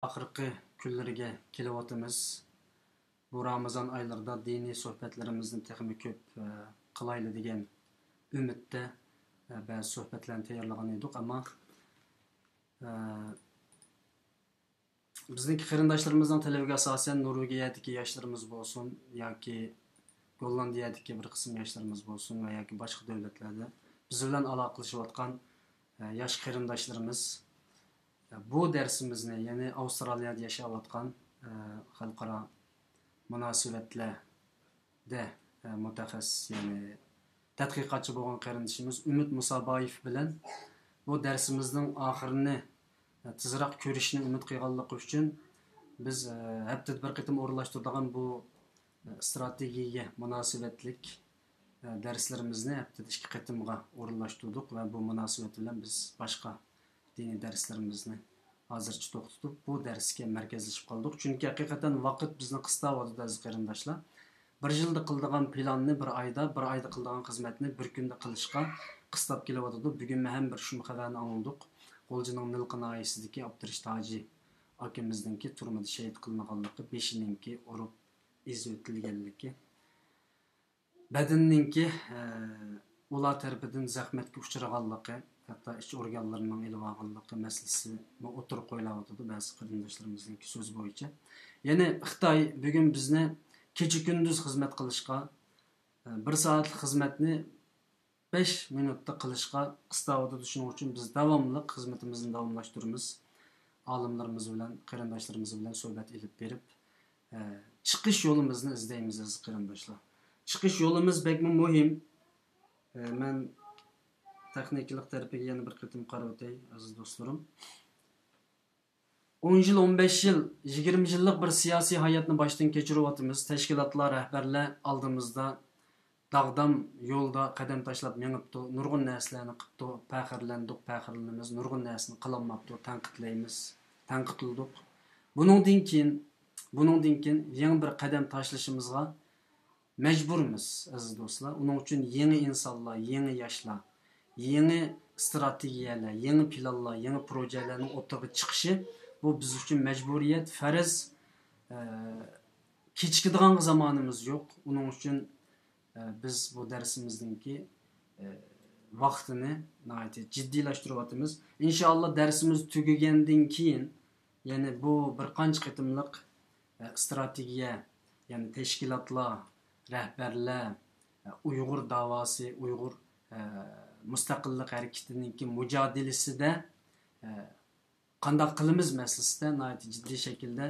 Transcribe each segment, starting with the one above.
Axırkı günleriga kelyapmiz. Bu Ramazan aylarida diniy suhbatlarimizni texmi ko'p qilayli degan umidda ba'zi suhbatlarni tayyorlagan edik, ammo bizniki qarindoshlarimizning talabiga asosan Norvegiyadagi yoshlarimiz bo'lsin yoki Gollandiyadagi bir qism yoshlarimiz bo'lsin va yoki boshqa davlatlarda biz bilan aloqalashayotgan yosh qarindoshlarimiz bu dersimizni, ya'ni Avstraliyada yashayotgan xalqaro munosabatlarda mutaxassis, ya'ni tadqiqotchi bo'lgan qarindoshimiz Umid Musaboyev bilan bu darsimizning oxirini tezroq ko'rishni umid qilganligi uchun biz haftada bir qatim o'rinlashtiradigan bu strategiyaga munosabatlik darslarimizni haftada 2 qatimga o'rinlashtirdik va bu munosabat bilan biz boshqa diniy darslarimizni hozircha to'xtatib bu darsga markazlashib qoldik. Chunki haqiqatan vaqt bizni qisqaryapti aziz qarindoshlar. Bir yilda qiladigan planni bir oyda qiladigan xizmatni bir kunda qilishga qistab kelyapti. Bugun ham bir shu xabarni angladik. Qo'ljining Nilqin oilasidagi Abdurish Toji akamizningki turmada shahid qilinganligi, beshininki urib iz o'tilganligi, badanininki ular tarafidan zahmatga uchraganligi, hatto iç organlarının ele bağlılığı meselesi oturup koyulatıdı bazı qarindoshlarımızın söz boyunca. Yani Xitoy bugün bizni kecha kunduz xizmat qilishga, 1 soatlik xizmatni 5 minutda qilishga qistovdi. Shuning uchun biz davomli xizmatimizni davomlashtiramiz. Olimlarimiz bilan, qarindoshlarimiz bilan suhbat elib berib, chiqish yo'limizni izlaymiz aziz qarindoshlar. Chiqish yo'limiz bekmi muhim. Men texniklik tarafiga yana bir qatim qarab o'tay aziz do'stlarim. 10 yil, 15 yil, 20 yillik bir siyosiy hayotni boshdan kechiryapmiz. Tashkilotlar, rahbarlar oldimizda dag'dam yo'lda qadam tashlab menibdi, nurg'un narsalarni qilibdi, faxrlanamiz, nurg'un narsani qilolmabdi, tanqidlaymiz, tanqidladik. Buningdan keyin yangi bir qadam tashlashimizga majburmiz aziz do'stlar. Uning uchun yangi insonlar, yangi yoshlar, yangi strategiyalar, yangi planlar, yangi projelarning o'rtaga chiqishi bu biz uchun majburiyat, farz. Kechikadigan zamonimiz yo'q. Uning uchun biz bu darsimizningki vaqtini jiddiylashtiryapmiz. Inshaalloh darsimiz tugagandan keyin, ya'ni bu bir qancha qatimliq strategiya, ya'ni tashkilotlar, rahbarlar, Uyg'ur davosi, Uyg'ur mustaqillik harakatininki mujodilasida qanday qilamiz masalasida jiddiy shaklda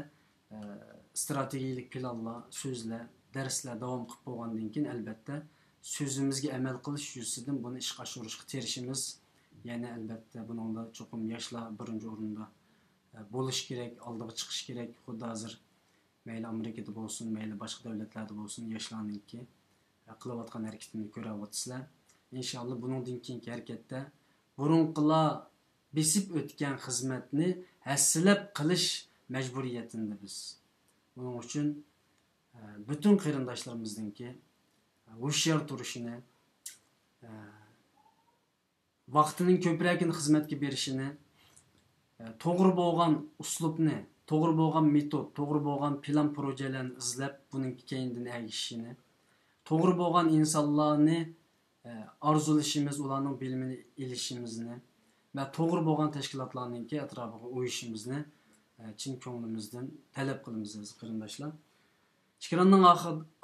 strategik planlar, so'zlar, darslar davom qilib bo'lgandan keyin albatta so'zimizga amal qilish yuzasidan buni ishga oshirishga tirishimiz. Ya'ni albatta buningda cho'qim yoshlar birinchi o'rinda bo'lish kerak, oldiga chiqish kerak. Xuddi hozir mayli Amerikada bo'lsin, mayli boshqa davlatlarda bo'lsin, yoshlarningki qilayotgan harakatini ko'ryapsizlar. İnşallah buningdan keyingi harakatda burunqilar besib o'tgan xizmatni hassilab qilish majburiyatida biz. Buning uchun butun qarindoshlarimizninki hushyor turishini, vaqtining ko'pragini xizmatga berishini, to'g'ri bo'lgan uslubni, to'g'ri bo'lgan metod, to'g'ri bo'lgan plan projelarni izlab buning keyindan ergishishini, to'g'ri bo'lgan insonlarni arzulashimiz, ularning bilimini ilishimizni va to'g'ri bo'lgan tashkilotlarningki atrofiga o'yishimizni chin ko'nglimizdan talab qilamiz aziz qarindoshlar. Chikranning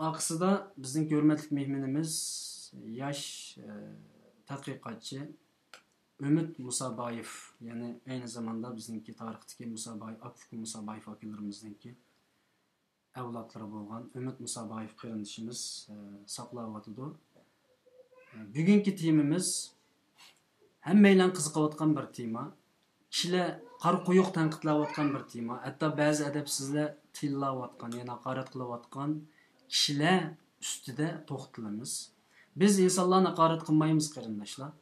oxirida bizning hurmatli mehmonimiz yosh tadqiqotchi Umid Musaboyev, ya'ni aynı zamanda bizningki tarixdagi Musaboyev vakillarimizningki avlodlari bo'lgan Umid Musaboyev qarindoshimiz saqlayotdi. Bugungi temamiz hammalar qiziqayotgan bir tema. Kishilar qora quyuq tanqidlayotgan bir tema. Hatto ba'zi adabsizlar tillayotgan, yana haqorat qilayotgan kishilar ustida to'xtalamiz. Biz insonlarni haqorat qilmaymiz qarindoshlar.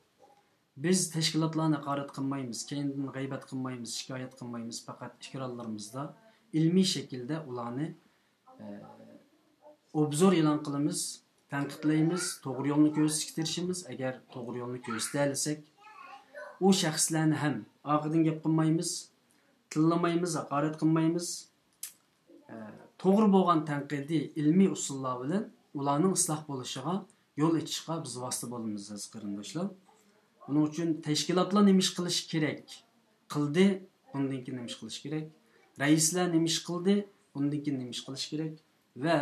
Biz tashkilotlarni haqorat qilmaymiz, keyindan g'aybat qilmaymiz, shikoyat qilmaymiz. Faqat ikrorlarimizda ilmiy shaklda ularni obzor e'lon qilamiz, tanqidlaymiz, to'g'ri yo'lni ko'rsatishga tirishamiz. Agar to'g'ri yo'lni ko'rsata olsak, u shaxslarni ham og'idan gap qilmaymiz, tillamaymiz, haqorat qilmaymiz. To'g'ri bo'lgan tanqidiy ilmiy usullar bilan ularning isloh bo'lishiga yo'l ochishga biz vosita bo'lamiz aziz qarindoshlar. Buning uchun tashkilotlar nima ish qilish kerak? Qildi, bundan keyin nima ish qilish kerak? Raislar nima ish qildi, bundan keyin nima ish qilish kerak? Va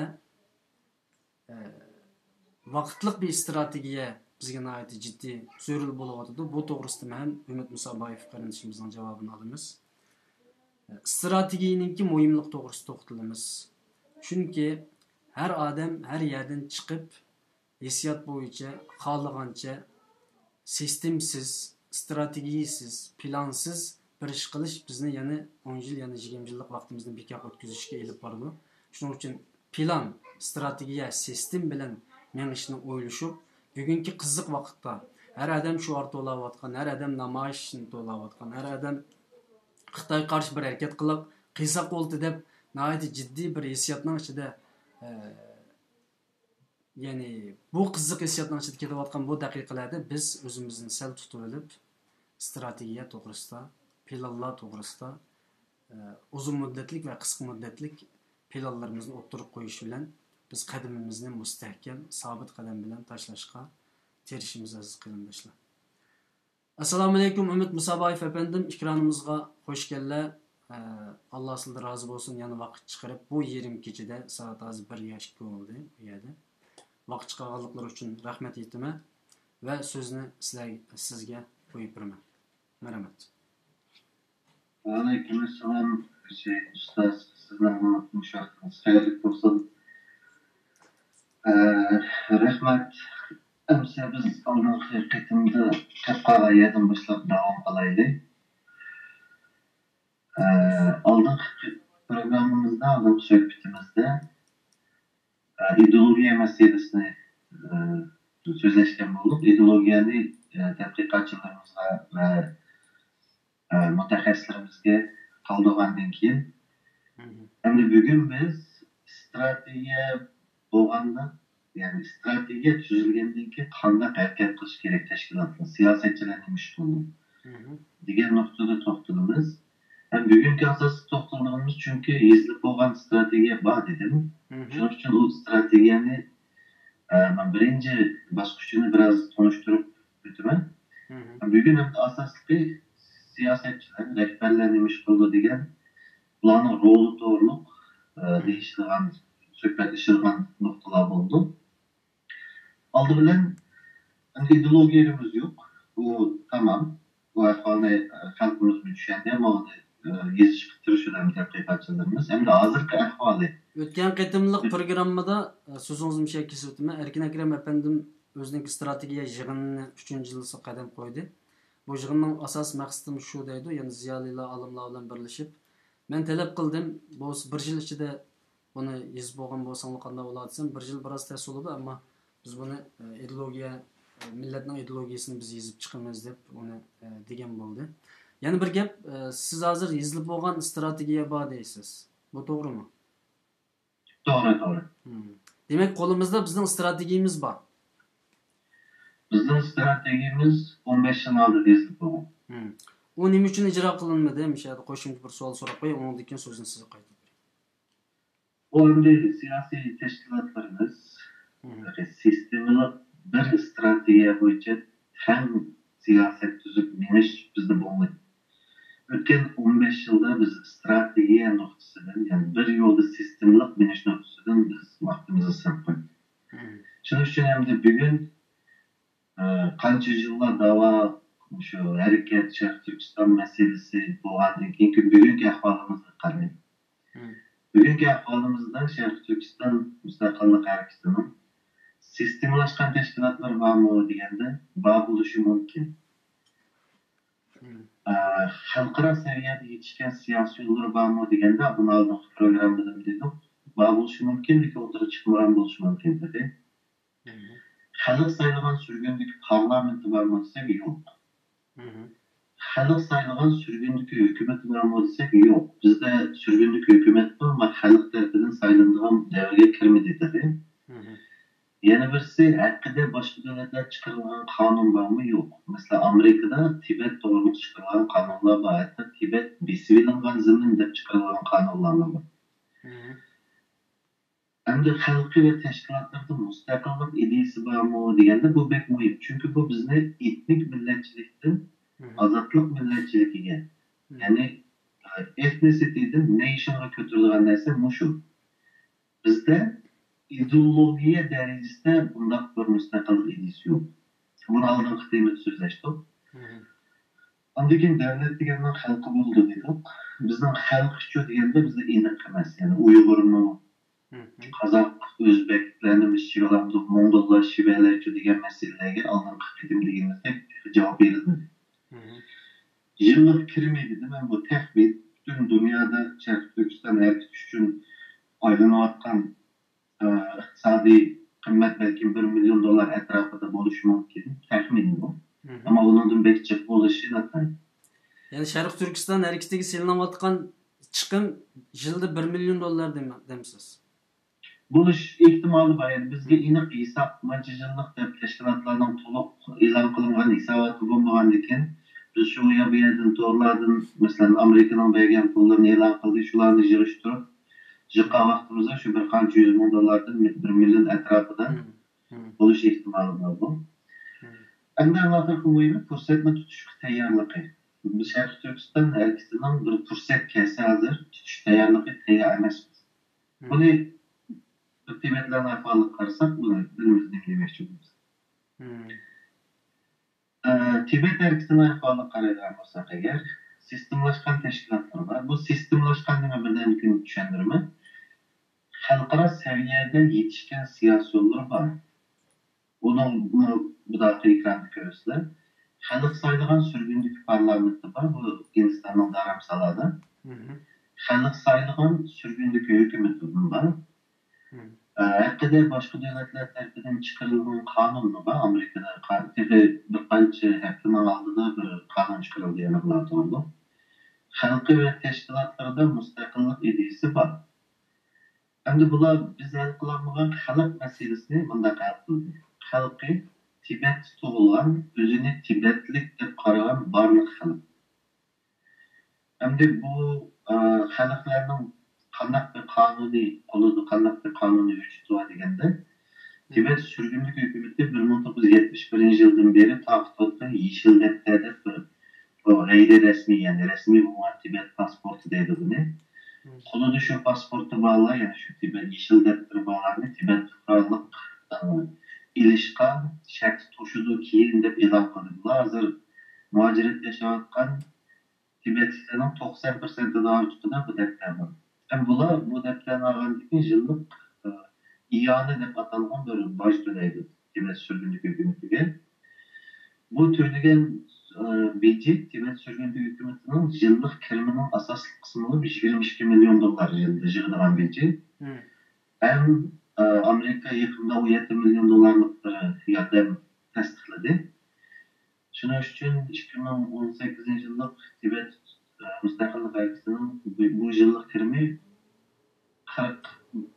vaqtliq bir strategiya bizga nihoyatda jiddiy zarur bo'layotdi. Bu to'g'risida ham Umid Musaboyev qarindishimizning javobini olamiz. Strategiyaningki muhimlik to'g'risida to'xtalamiz. Chunki har odam har yerdan chiqib hissiyot bo'yicha xohlagancha sistemsiz, strategiyasiz, plansiz bir ish qilish bizni yana 10 yil, yana 20 yillik vaqtimizni bekor o'tkazishga elib boradi. Shuning uchun plan, strategiya, sistem bilan mengishni o'ylashib, bugungi qiziq vaqtda har odam shu ortolayotgan, har odam namoyishni to'layotgan, har odam Xitoy qarshi bir harakat qilib, qiysa qo'ldi deb nihoyatda jiddiy bir hissiyotning ichida ya'ni bu qiziq hissiyotning ichida ketayotgan bu daqiqalarda biz o'zimizni sal tutib olib, strategiya to'g'risida, planlar to'g'risida uzun muddatlik va qisqa muddatlik planlarimizni o'ttirib qo'yish bilan biz qadamimizni mustahkam, sobit qadam bilan tashlashga tirishimiz aziz qarindoshlar. Assalomu alaykum Umid Musaboyev efendim, ikramimizga hoş keldiler. Allah sizden razı olsun, yana vaqt chiqarib bu yerim kechida soat hozir 1:02 bo'ldi bu yerda. Vaqt chiqarganliklari uchun rahmat aytaman va so'zni sizga qo'yib beraman. Marhamat. Aleyküm selam ustoz, sizlarni mushaqingiz xayrli bo'lsin. Rahmat. Amsa biz oldingi qitimda qatqaga yerdan boshlab davom qilaylik. Oldingi programmamizda, oldingi suhbatimizda ideologiya masalasini so'zlashgan bo'ldik. Ideologiyani tadqiqotchilarimizga va mutaxassislarimizga qoldirgandan keyin endi bugun biz strategiya bo'lganda, ya'ni strategiya tuzilgandan keyin qanday harakat qilish kerak tashkilotlar, siyosatchilar nima ish qiladi degan nuqtada to'xtalamiz. Hem bugungi asosiy to'xtalganimiz chunki yezilib bo'lgan strategiya bor dedim. Shuning uchun u strategiyani men birinchi bosqichini biroz tunishtirib o'taman. Bugun ham asosli siyosatchilar, rahbarlar nima ish qildi degan ularning roli to'g'riliq deyishilgan, suhbatlashilgan nuqtalar bo'ldi. Oldi bilan ideologiyamiz yo'q. Bu tamam. Bu ahvolni xalqimiz tushunadi, ammo yezish bitirish tadqiqotchilarimiz hamda hozirgi ahvoli. O'tgan qitimliq programmada so'zingizni bir kesib o'taman. Erkin Akram efendim o'zining strategiya yig'inini 3-yilda qadam qo'ydi. Bu yig'inning asos maqsadi shu deydi, ya'ni ziyolilar, olimlar bilan birlashib, men talab qildim, bu 1 yil ichida buni yezib bo'lgan bo'lsang qanday bo'ladi desam, 1 yil biroz tez bo'ladi, ammo biz buni ideologiya, millatning ideologiyasini biz yezib chiqamiz deb uni degan bo'ldi. Yana bir gap, siz hozir yezilib bo'lgan strategiya bor deysiz. Bu to'g'rimi? To'g'ri. Demak, qo'limizda bizning strategiyamiz bor. Bizning strategiyamiz 15 yil oldin yezilib bo'lgan. U nima uchun ijro qilinmadi? Mishada qo'shimcha bir savol so'rab qo'yay, undan keyin so'zni sizga qaytarib beraman. Bu endi siyosiy tashkilotlarimiz sistemli bir strategiya bo'yicha ham siyosat tuzib menish bizda bo'lmaydi. O'tgan 15 yilda biz strategiya nuqtasidan, ya'ni bir yo'lda sistemli menish nuqtasidan biz vaqtimizni sarf qildik. Shuning uchun ham bugun qancha yillar davom shu harakat Sharq Turkiston masalasi bo'lgandan keyin bugungi ahvolimizni qarang. Bugungi ahvolimizda Sharq Turkiston mustaqillik harakatining sistemlashgan tashkilotlar bormi deganda bor bo'lishi mumkin. Xalqaro saviyada yetishgan siyosiy yo'llar bormi deganda buni oldingi programmada dedik. Bor bo'lishi mumkin, lekin o'tirib chiqmagan bo'lishi mumkin dedi. Xalq saylagan sürgündük parlamenti bormi desak yo'q. Xalq saylagan sürgündük hükümeti bormi desak yo'q. Bizda sürgündük hükümet bu, ama xalq tarafidan saylanadigan davrga kirmadi dedi. Yana birisi hakkında başka devletler çıkarılan kanun var mı? Yok. Mesela Amerika'da Tibet doğruluk çıkarılan kanunlar var. Hatta Tibet besivilangan zemin deb çıkarılan kanunlar var. Hem de halkı ve teşkilatlarda müstakillik ideyası var mı degende bu pek mühim. Çünkü bu bizni etnik milletçilikten azatlık milletçiligiga, yani etnisiteden nation'a kötürülgen narsa muşu. Bizde ideologiya derecesinde bundaq bir müstakillik ideyasi yok. Bunu aldığın kıtayımı sözleştik. Andakin devlet degandan halkı buldu dedik. Bizden halk şu degende bizde iniq emas. Yani Uygur'unu, Kazak, Özbeklerini biz çıgalamdı, Mongollar, Şiveler şu degen meselelerge aldığın kıtayım degenimizde cevap verilmedi. Yıllık kirmeydi değil mi? Bu tehbit bütün dünyada Şarkı Türkistan erkek üçün aydınlatkan iqtisadi qimmat belki 1 milyon dolar etrafında buluş mümkün. Tahmin bu. Ama onun bek çık buluşu natay. Yani Şarkı Türkistan erkisteki selinayotgan çıkım yılda 1 milyon dolar demsiz. Buluş ihtimali var. Yani bizge iniq hesap macıcılık deb teşkilatlardan to'liq e'lon qilingan hisoboti bo'lmagan ekan biz shu bu yerdan to'g'rilardan masalan Amerikaning bergan pullarini e'lon qildi, shularni yig'ishtirib jiqqa vaqtimizda shu bir qancha 100 ming dollardan 1 million atrofida bo'lish ehtimoli bor bu. Endi aloqa qilmaymi fursatni tutishga tayyorligi. Biz Sharq Turkiston erkisining bir fursat kelsa hozir tutish tayyorligi tayyor emas. Buni Tibetlerden ahvallık karsak bunu önümüzde demek Tibet erkisine ahvallık karaydan olsak eğer sistemlaşkan teşkilatlar var. Bu sistemlaşkan nime birden mümkün düşündürme. Halkara seviyede yetişken siyasi yolları var. Bunu bu da ekran körüsler. Halk sayılgan sürgünlük parlamenti var. Bu Hindistan'ın Dharamsala'da. Halk sayılgan sürgünlük hükümeti var. Hakkında başka devletler tarafından çıkarılan kanun mu var? Amerika'da bir qancha haftaning oldida bir kanun çıkarıldı yanıqlar oldu. Halkı ve teşkilatlarda müstakillik ideyasi var. Endi bular biz hal qilolmagan xalq meselesini bunda qildi. Halkı Tibet tug'ilgan, o'zini Tibetlik deb qaragan barliq xalq. Endi bu xalqlarning qandaq bir qonuniy qo'lida qandaq bir qonuniy vujudi bor deganda Tibet sürgünlük hükümeti 1971 yıldan beri takip ettiği Yeşil Defter'de bu gayri resmi yani resmi olan Tibet pasportu deydi bunu. Kolu şu pasportu bağlı yani şu Tibet Yeşil Defter bağlarını Tibet fukarlık ilişki şart toşuduğu kiyin de ilan kıldılar. Hazır muhaciret yaşayan Tibetlilerin 90% daha üstüne bu defter var. Hem bu defterin ağırlıklı yıllık İyanı deb atalgan bir baş tölaydi Tibet sürgünlük hükümetiga. Bu tölagan budjet Tibet sürgünlük hükümetinin yıllık kiriminin asaslı kısmını 22 milyon dolar yılda yığılan budjet. Hem Amerika yakında 17 milyon dolarlık bir yardım tasdiqladi. Şunun için 2018 yıllık Tibet müstakillik hareketinin bu yıllık kirimi 40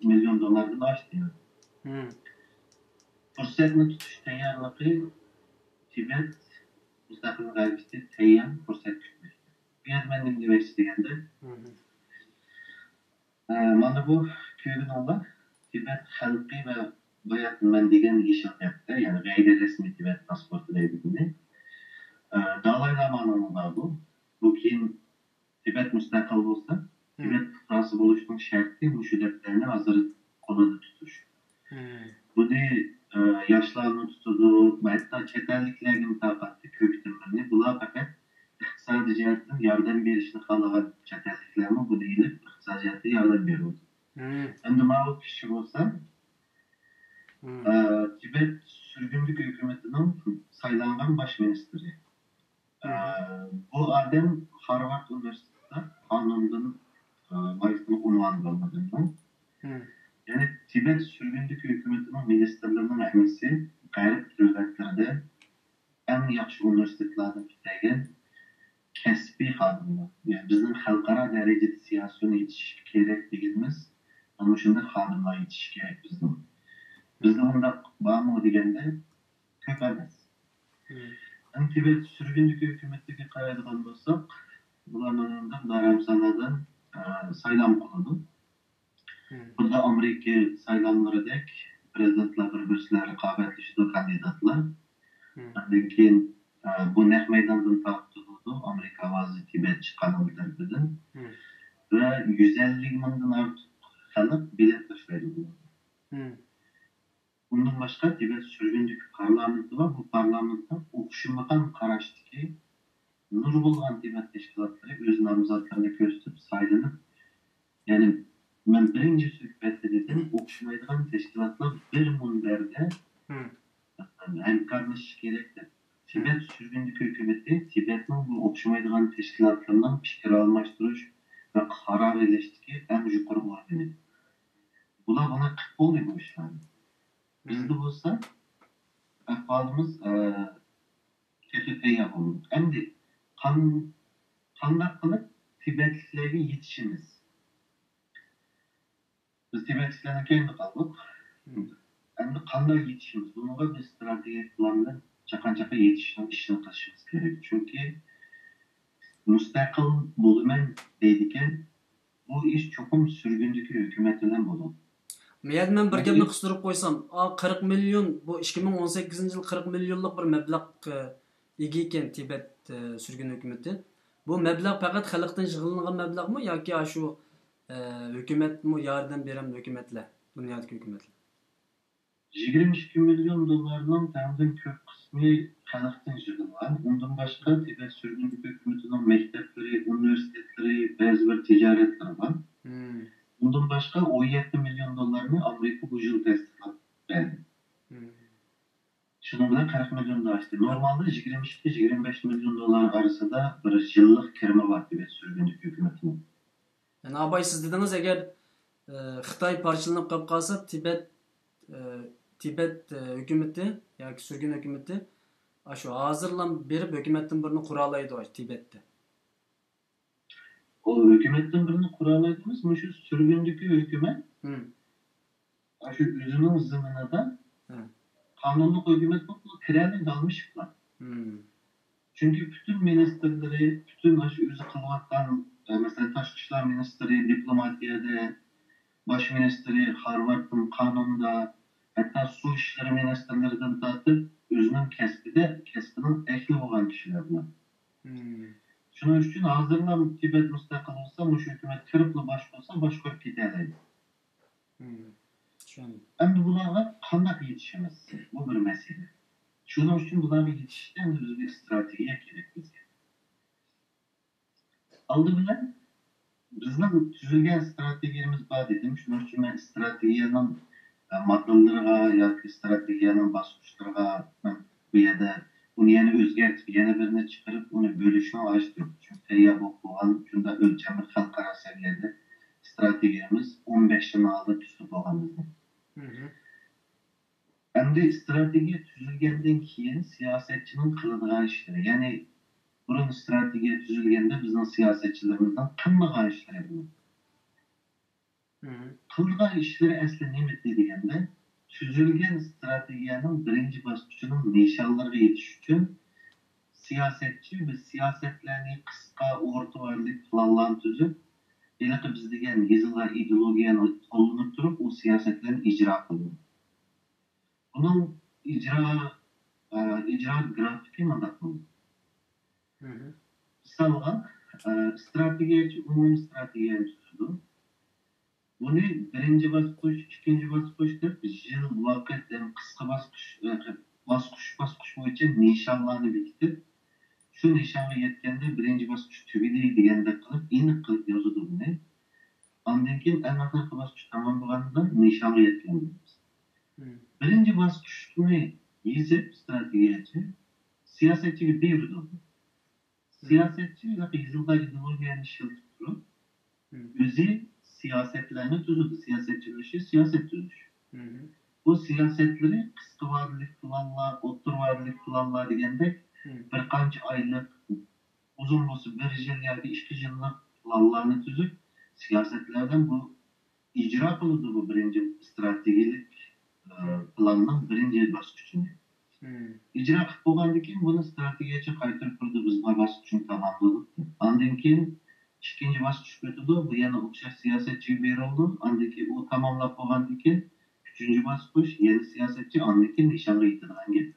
milyon dolardan aştı. Fırsatını tutuş tayyorligi Tibet müstakillik hareketi tayyor fırsat kutmoqda. Bu yerda men nima demoqchi deganda mana bu ko'rinishlar Tibet xalqi va bayat men degan yeşil defter yani gayri resmi Tibet pasportu deydi buni. Dalai Lama'nın var bu. Bu keyin Tibet müstakil bo'lsa Tibet fuqarosi bo'lishning sharti shu defterni hozir qo'lida tutish. Buni yoshlarni tutadi, hatto chet elliklarga mutaxassis ko'pchilikni bular faqat iqtisodiy jihatdan yordam berishni xohlagan chet elliklarni bu deyilib iqtisodiy jihatdan yordam beradi. Endi mana bu kishi bo'lsa Tibet sürgünlük hükümetinin saylangan baş ministri. Bu adam Harvard Üniversitesi'nde kanundan magistrlik unvanı almadan. Yani Tibet sürgünlük hükümetinin ministerlerinin emisi gayret devletlerde en yaxşı üniversitelerden bitiren kesbi xodimlar. Yani bizim xalqaro darajada siyosiyni yetish kerak deganimiz ana shunday xodimlar yetish kerak bizning. Bizde onda bağımlı degende köp emas. Tibet sürgünlük hükümetdeki qaraydigan bolsak, bularning Dharamsaladan saylam qilindi. Bunda Amerika saylamlaridek prezidentlar bir-birlariga raqobatlashadi kandidatlar. Undan keyin bu naq maydondan tarqatildi. Amerika ovozi Tibet chiqqani tarafidan va 150 mingdan ortiq xalq bilet tashlaydi. Bundan başqa Tibet sürgünlük parlamenti var. Bu parlamentda o'xshamagan qarashdagi nurg'ulg'an Tibet tashkilotlari o'z nomzodlarini ko'rsatib saylanib, ya'ni men birinchi suhbatda dedim, o'xshamaydigan tashkilotlar bir munbarda hamkorlashish kerak deb. Tibet sürgünlük hükümeti Tibetning bu o'xshamaydigan tashkilotlardan fikr almashtirish va qaror verishdagi eng yuqori organi. Bular buna qilib bo'ldi bu ishlarni. Bizde bo'lsa ahvolimiz texnikaya bo'ldi. Endi qanday qilib Tibetliklarga yetishimiz? Biz Tibetliklarni keyin qildik. Endi qanday yetishimiz? Bunga biz strategik planni chaqanchaqa yetishni ishini qilishimiz kerak. Chunki mustaqil bo'laman deydigan bu ish cho'qim sürgündeki hükümet bilan bo'ladi. Men bir gapni qistirib qo'ysam, 40 million bu 2018 yil 40 millionlik bir mablag' ega ekan Tibet sürgün hükümeti. Bu mablag' faqat xalqdan yig'ilgan mablag'mi yoki shu hükümetmi yordam beran hükümetlar, dunyodagi hükümetlar? 22 milyon dolarning tamdan ko'p qismi xalqdan yig'ilgan. Undan boshqa Tibet sürgünlük hükümetining maktablari, universitetlari, ba'zi bir tijoratlar bor. Bundan başka 17 milyon dolarını Amerika bu yıl desteklendi. Şunun bilan 40 milyon dolar işte. Normalde 22-25 milyon dolar arasında bir yıllık kirme var Tibet sürgünlük hükümetinin. Yani abay siz dediniz eğer Xitay parçalanıp kalıp kalsa Tibet hükümeti yani sürgün hükümeti şu hazırlan berip hükümetin birini kuralaydı o Tibet'te. O hükümetten birini kuraladığımız şu sürgündeki hükümet şu üzümün zımına da kanunluk hükümet bu kralın dalmışlar. Çünkü bütün ministerleri, bütün şu üzü kılmaktan mesela Taşkışlar Ministeri, diplomatiyede, baş ministeri, Harvard'ın kanunda, hatta su işleri ministerlerinden tartıp özünün kesbinin ehli olan kişiler bunlar. Şunun için hazırlan Tibet müstakil olsa, bu hükümet kırıplı baş olsa başka giderler. Hem bunlarla kandak yetişemez. Bu bir mesele. Şunun için bunlarla yetişten düz bir stratejiye gerek bizge. Aldı bile bizden tüzülgen stratejimiz var dedim. Şunun için ben stratejiyenin maddelerine ya ki stratejiyenin basmışlarına bu ya da bunu yeni özgertip, yeni birine çıkarıp onu bölüşme açtık. Çünkü ya bu olan, çünkü ölçemli halkara seviyede stratejimiz 15'ten aldı tüzülü olanımızda. Hem de strateji tüzülgenden keyin siyasetçinin kılıdığı işleri. Yani bunun strateji tüzülgende bizim siyasetçilerimizden kıldığı işleri bunun. Kıldığı işleri aslında ne degende tüzülgen stratejiyanın birinci basıçının nişanlarına yetiş için siyasetçi ve siyasetlerini kısa orta varlık planlarını tüzüp belki biz degen yazılar ideolojiyanı kollanıp durup o siyasetlerini icra kılıyor. Bunun icra grafiki mandatlı. Mesela strateji, umum stratejiye tüzüldü. Bunu birinci baskuç, ikinci baskuç deb yıl vakit kısa baskuç boyunca nişanlarını bekitip şu nişanga yetkende birinci baskuç tügedi degende kılıp iniq kılıp yazıdı bunu. Ondan keyin en ahirgi baskuç tamam bo'lganda nişanga yetkendimiz. Birinci baskuçni yezip stratejiyachi siyasetchiga buyurdi. Siyasetchi yılda ideologiyani ishlatib turib o'zi siyasetlerini tüzüldü. Siyasetçinin işi siyaset tüzülüş. Bu siyasetleri kısa vadeli planlar, otur vadeli planlar degende bir kanç aylık, uzun olsa bir yıl ya da 2 yıllık planlarını tüzüp siyasetlerden bu icra kılındı bu birinci stratejilik planının birinci bosqichini. İcra qilib bo'lgandan keyin buni strategiyacha qaytarib turdi, biz bu bosqichni tamomladik. Ondan keyin ikkinchi bosqichga o'tdi, bu yana o'xshash siyosatchiga berildi. Ondan keyin u tamomlab bo'lgandan keyin uchinchi bosqich yeni siyosatchi, ondan keyin nishonga yetadigan gap.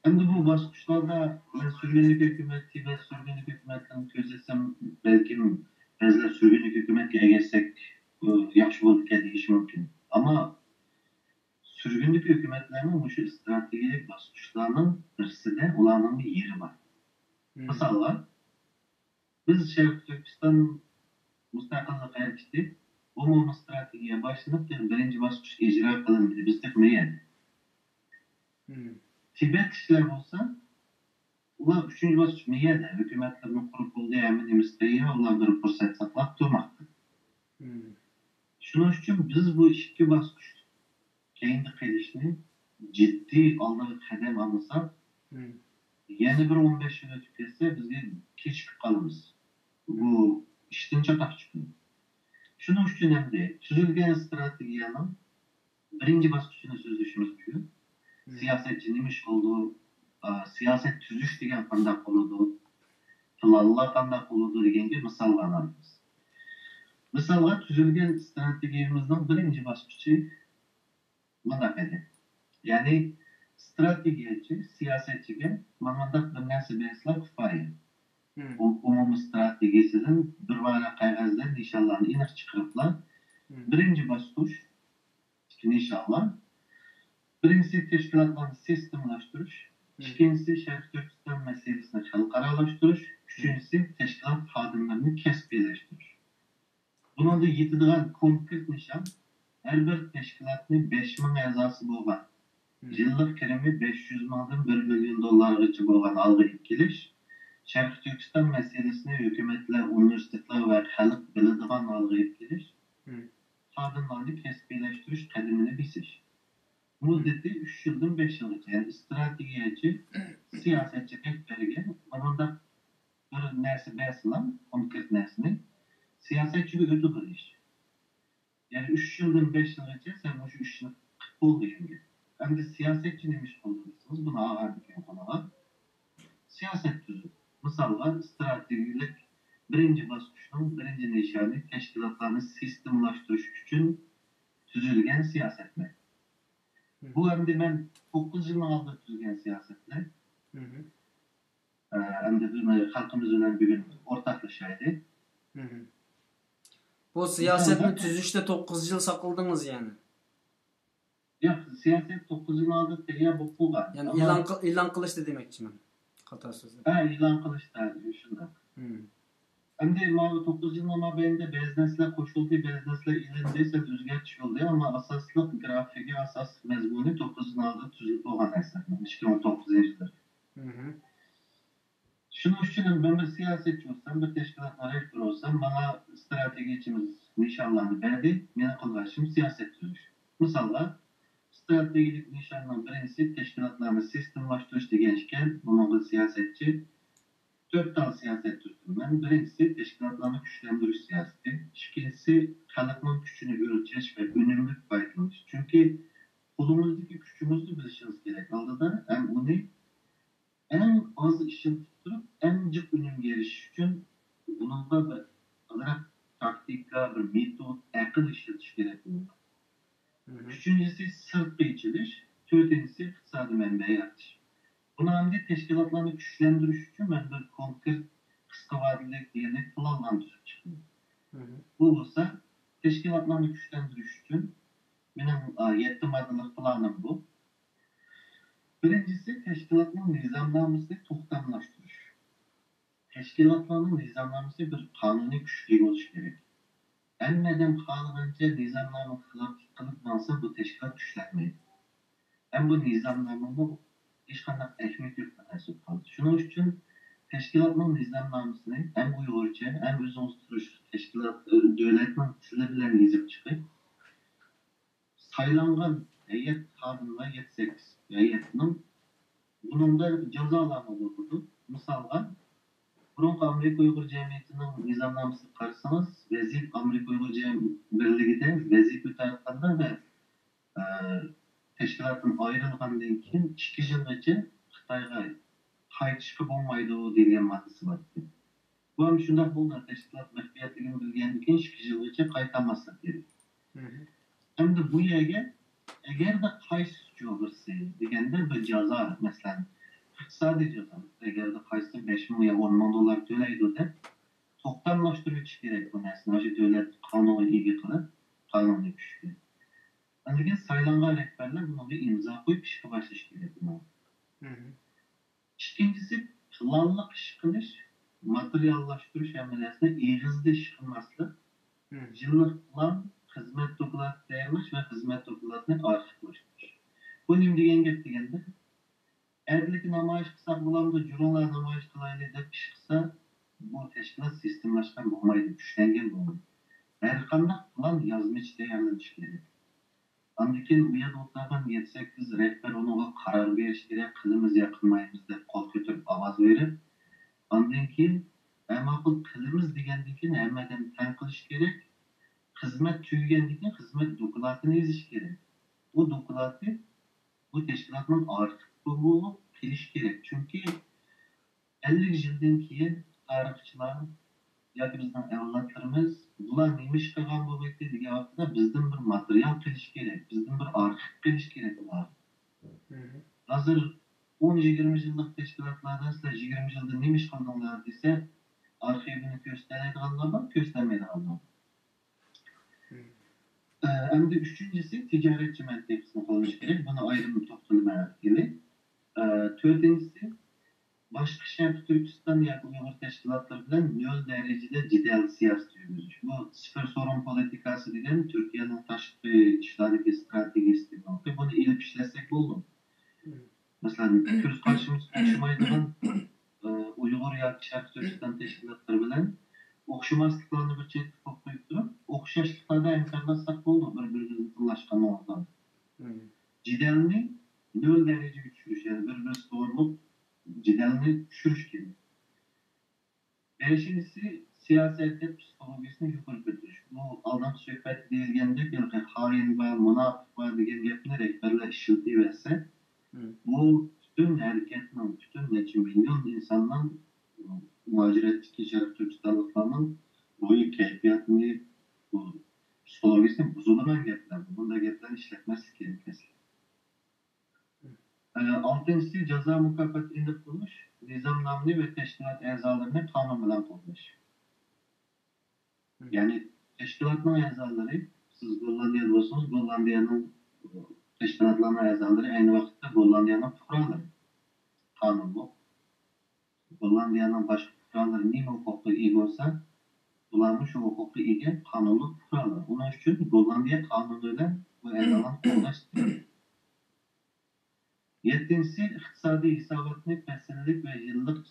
Endi bu bosqichlarda men sürgünlük hükümet, Tibet sürgünlük hükümetini ko'zlasam, balkim ba'zilar sürgünlük hükümetga egashsak yaxshi bo'ladi deyish mumkin. Ammo sürgünlük hükümetlerinin bu stratejik bosqichlarning birisida ularning bir yeri bor. Masalan, biz Sharq Turkiston mustaqillik harakati umumiy strategiya boshlanib, birinchi bosqich ijro qilindi. Bizda mayli. Tibet kişiler olsa, ular üçüncü bosqich miyada hükümetlerini kurup olduğu emin isteği onlar bir fırsat saklap durmaktır. Şunun için biz bu iki bosqich kendi qilishni ciddi aldığı kadem alırsak, yeni bir 15 yıl ötüp geçse bizge kechikib qalamiz. Bu işten çatak çıkıyor. Şunun için hem de tüzülgen strategiyanın birinci bosqichini so'zlashimiz uchun siyasetçi neymiş olduğu, siyaset tüzüş degen qanday bo'ladi, planlar qanday bo'ladi deganga misollarni olamiz. Misolga tuzilgan strategiyamizning birinchi bosqichi mana edi. Ya'ni strategiyachi siyosatchiga mana bunday bir narsa bersalar kifoya. U umumiy strategiyasidan bir varaq qog'ozda nishonlarni aniq chiqariblar. Birinchi bosqich inshaalloh birincisi teşkilatlarını sistemlaştırış, ikincisi Şərq Türkistan meselesini xalqaralaştırış, üçüncüsü teşkilat xadimlerini kəsbiyələştiriş. Bunun da yetidiğen konkret nişan, her bir teşkilatının 5.000 əzası bolğan, yıllık kirimi 500 mandan 1 milyon dollargacha bolğan algı ikiliş, Şərq Türkistan meselesini hükümetler, üniversiteler ve xalq biladigan algı ikiliş, xadimlerini kəsbiyələştiriş qədimini bisiş. Muddeti 3 yıldan 5 yılgacha, yani strategiyachi siyosetchi rehbariga mana bir narsa bersalar, konkret narsani siyosatchiga o'tib berish. Yani 3 yıldan 5 yılgacha sen bu ishni qilib bo'lding. Endi siyosetchi nima ish qildirsiniz? Buni ag'ardigan qo'naga siyoset tuzib. Misollar strategik birinchi bosqichning birinchi nishoni tashkilotlarni sistemlashtirish uchun tuzilgan siyosatlar. Bu endi men 9 yıl aldı tuzgan siyasetler. Endi buni xalqimiz bilan bugun o'rtoqlashaydi. Bu siyasetni tuzishda 9 yıl saqladınız yani. Yo'q, siyaset 9 yıl aldı deya bu bo'lgan. Yani ilan qilishdi demakchiman. Xato so'zlar. Ha, ilan qilishdi shunda. Endi mana 9 yıl mobaynida ba'zi narsalar qo'shildi, ba'zi narsalar ilindi, o'zgartish bo'ldi, ammo asosli grafiki, asosli mazmuni 9 yil oldin tuzilib bo'lgan narsalar. 2019-yilda. Shuning uchun men bir siyosatchi bo'lsam, bir tashkilotlar rahbari bo'lsam, mana strategiyachimiz nishonlarni berdi, meni qilishim siyoset tuzish. Misollar strategik nishonning birinchisi tashkilotlarni sistemlashtirish degan ekan, bunga siyosatchi 4 tane siyaset tuttum. Ben birincisi teşkilatlarını güçlendiriş siyaseti, ikincisi halkın gücünü ölçeş ve önümlük paylaşış. Çünkü kolumuzdaki gücümüzü bilişimiz gerek. Aldı hem onu en az işin tutturup en cık önüm geliş için bunun da bir olarak taktika, bir metot, akıl işletiş gerek. Üçüncüsü sırtlı içiliş, dördüncüsü iktisadi mənbəyi artış. Buna hem de teşkilatlarını güçlendiriş için ben bir konkret kısa vadeli diyerek planlandırıp çıktım. Bu olursa teşkilatlarını güçlendiriş için benim 7 maddelik planım bu. Birincisi teşkilatların nizamlamasını toxtamlaştırış. Teşkilatların nizamlaması bir kanuni güçlüğü oluş gerek. Emmeden kanunca nizamlama kılıplansa bu teşkilat güçlenmeydi. Hem bu nizamlamanı hiç kadar ekmek yok nasıl kaldı. Şunun için teşkilatın nizamlamasını hem Uygurca hem özünüz teşkilat devletin sizlerle yazıp çıkıp sayılangan heyet kadınlar 7-8 heyetinin bunun da cezalarına olurdu. Misalga Burun Amerika Uygur Cemiyeti'nin nizamlamasını karşısanız Vezip Amerika Uygur Birliği'de Vezip Ütarkan'da ve teşkilatdan ayrılgandan keyin 2 yılgacha Xitoyga qaytishga bo'lmaydi degan maddasi bor. Bu ham shunday bo'ldi. Teşkilat maxfiyatligini bilgandan keyin 2 yilgacha qaytamaslik kerak. Endi bu yerga agarda qaysi jo'g'irsa deganda bir jazo, masalan, iqtisodiy jazo. Agarda qaysi 5 ming yo 10 ming dollar to'laydi deb to'xtamlashtirish kerak bu narsani. O'sha davlat qonuniy ega qilib, qonuniy kuchga. Endi saylangan rahbarlar bunga imzo qo'yib ishga boshlash kerak. İkincisi, planlıq iş qilish, materiallashtirish amaliyotini egizda ish qilmaslik, yillik plan, xizmat doklati tayyorlash va xizmat doklatini arxivlashtirish. Bu nima degan gap deganda, erlik namoyish qilsak bo'lamdi, jurnallar namoyish qilaylik deb ish qilsa, bu tashkilot sistemlashgan bo'lmaydi, kuchlangan bo'lmaydi. Har qanday plan yozmachi tayyorlanishi kerak. Andikin u yerda o'tirgan 7-8 rahbar unaga qaror berish kerak, qilimiz yo qilmaymiz deb qo'l ko'tarib ovoz berib, undan keyin ma'qul qilimiz degandan keyin hammadan tan qilish kerak. Xizmat tugagandan keyin xizmat dokladini yozish kerak. Bu dokladni bu tashkilotning arxivi bo'lib kelish kerak. Chunki 50 yildan keyin tarixchilar yoki bizning avlodlarimiz bular nima ish qilgan bo'lmaydi degan vaqtda bizdan bir material qilish kerak, bizdan bir arxiv qilish kerak ular. Hozir 10-20 yillik tashkilotlardan sizlar 20 yilda nima ish qildinglar desa, arxivini ko'rsatadiganlar bor, ko'rsatmaydiganlar. Endi üçüncüsü ticaretçi menteşesini qo'llash kerak. Buni ayrim to'xtalmayman. To'rtinchisi başka Şarkı Türkistan yoki Uyg'ur tashkilotlari bilan 0 darajada jidal siyosat yuritish. Bu sıfır sorun politikasi degan Turkiyaning tashqi ishlardagi strategiyasi. Buni ilib ishlasak bo'ldi. Masalan, ko'z qarashimiz o'xshamaydigan Uyg'ur yoki Şarkı Türkistan tashkilotlari bilan o'xshamasliklarni bir chetga qo'yib turib, o'xshashliklarda imkonlasak bo'ldi bir-birimizni tinglashgan holda. Jidalni 0 darajaga tushirish, ya'ni bir-birisi to'g'rilib jidalni tushirish kerak. Beshinchisi siyosatda psixologiyasini yuqori ko'tarish. Bu oldin suhbat deyilganda xoin va munofiq va degan gapni rahbarlar ishlatib bu butun harakatning, butun necha million insonning muajiratdagi Şarkı Türkistanliklarning ruhiy kayfiyatini, psikologiyasini buzadigan gaplar. Bunday gaplarni ishlatmaslik kerak. Altıncısı ceza mükafatını kurmuş, nizamnamni ve teşkilat a'zolarini qonun bilan qo'llash. Yani teşkilatning a'zolari, siz Gollandiyada bo'lsangiz, Gollandiyaning teşkilatlarning a'zolari ayni vaqtda Gollandiyaning fuqarolari. Qonun bu. Gollandiyaning boshqa fuqarolari nima huquqqa ega bo'lsa, ularning shu huquqqa ega qonunli fuqarolar. Uning uchun Gollandiya qonuni bilan bu a'zolarni qo'llash kerak. Yettincisi iqtisodiy hisobotni fasllik va yillik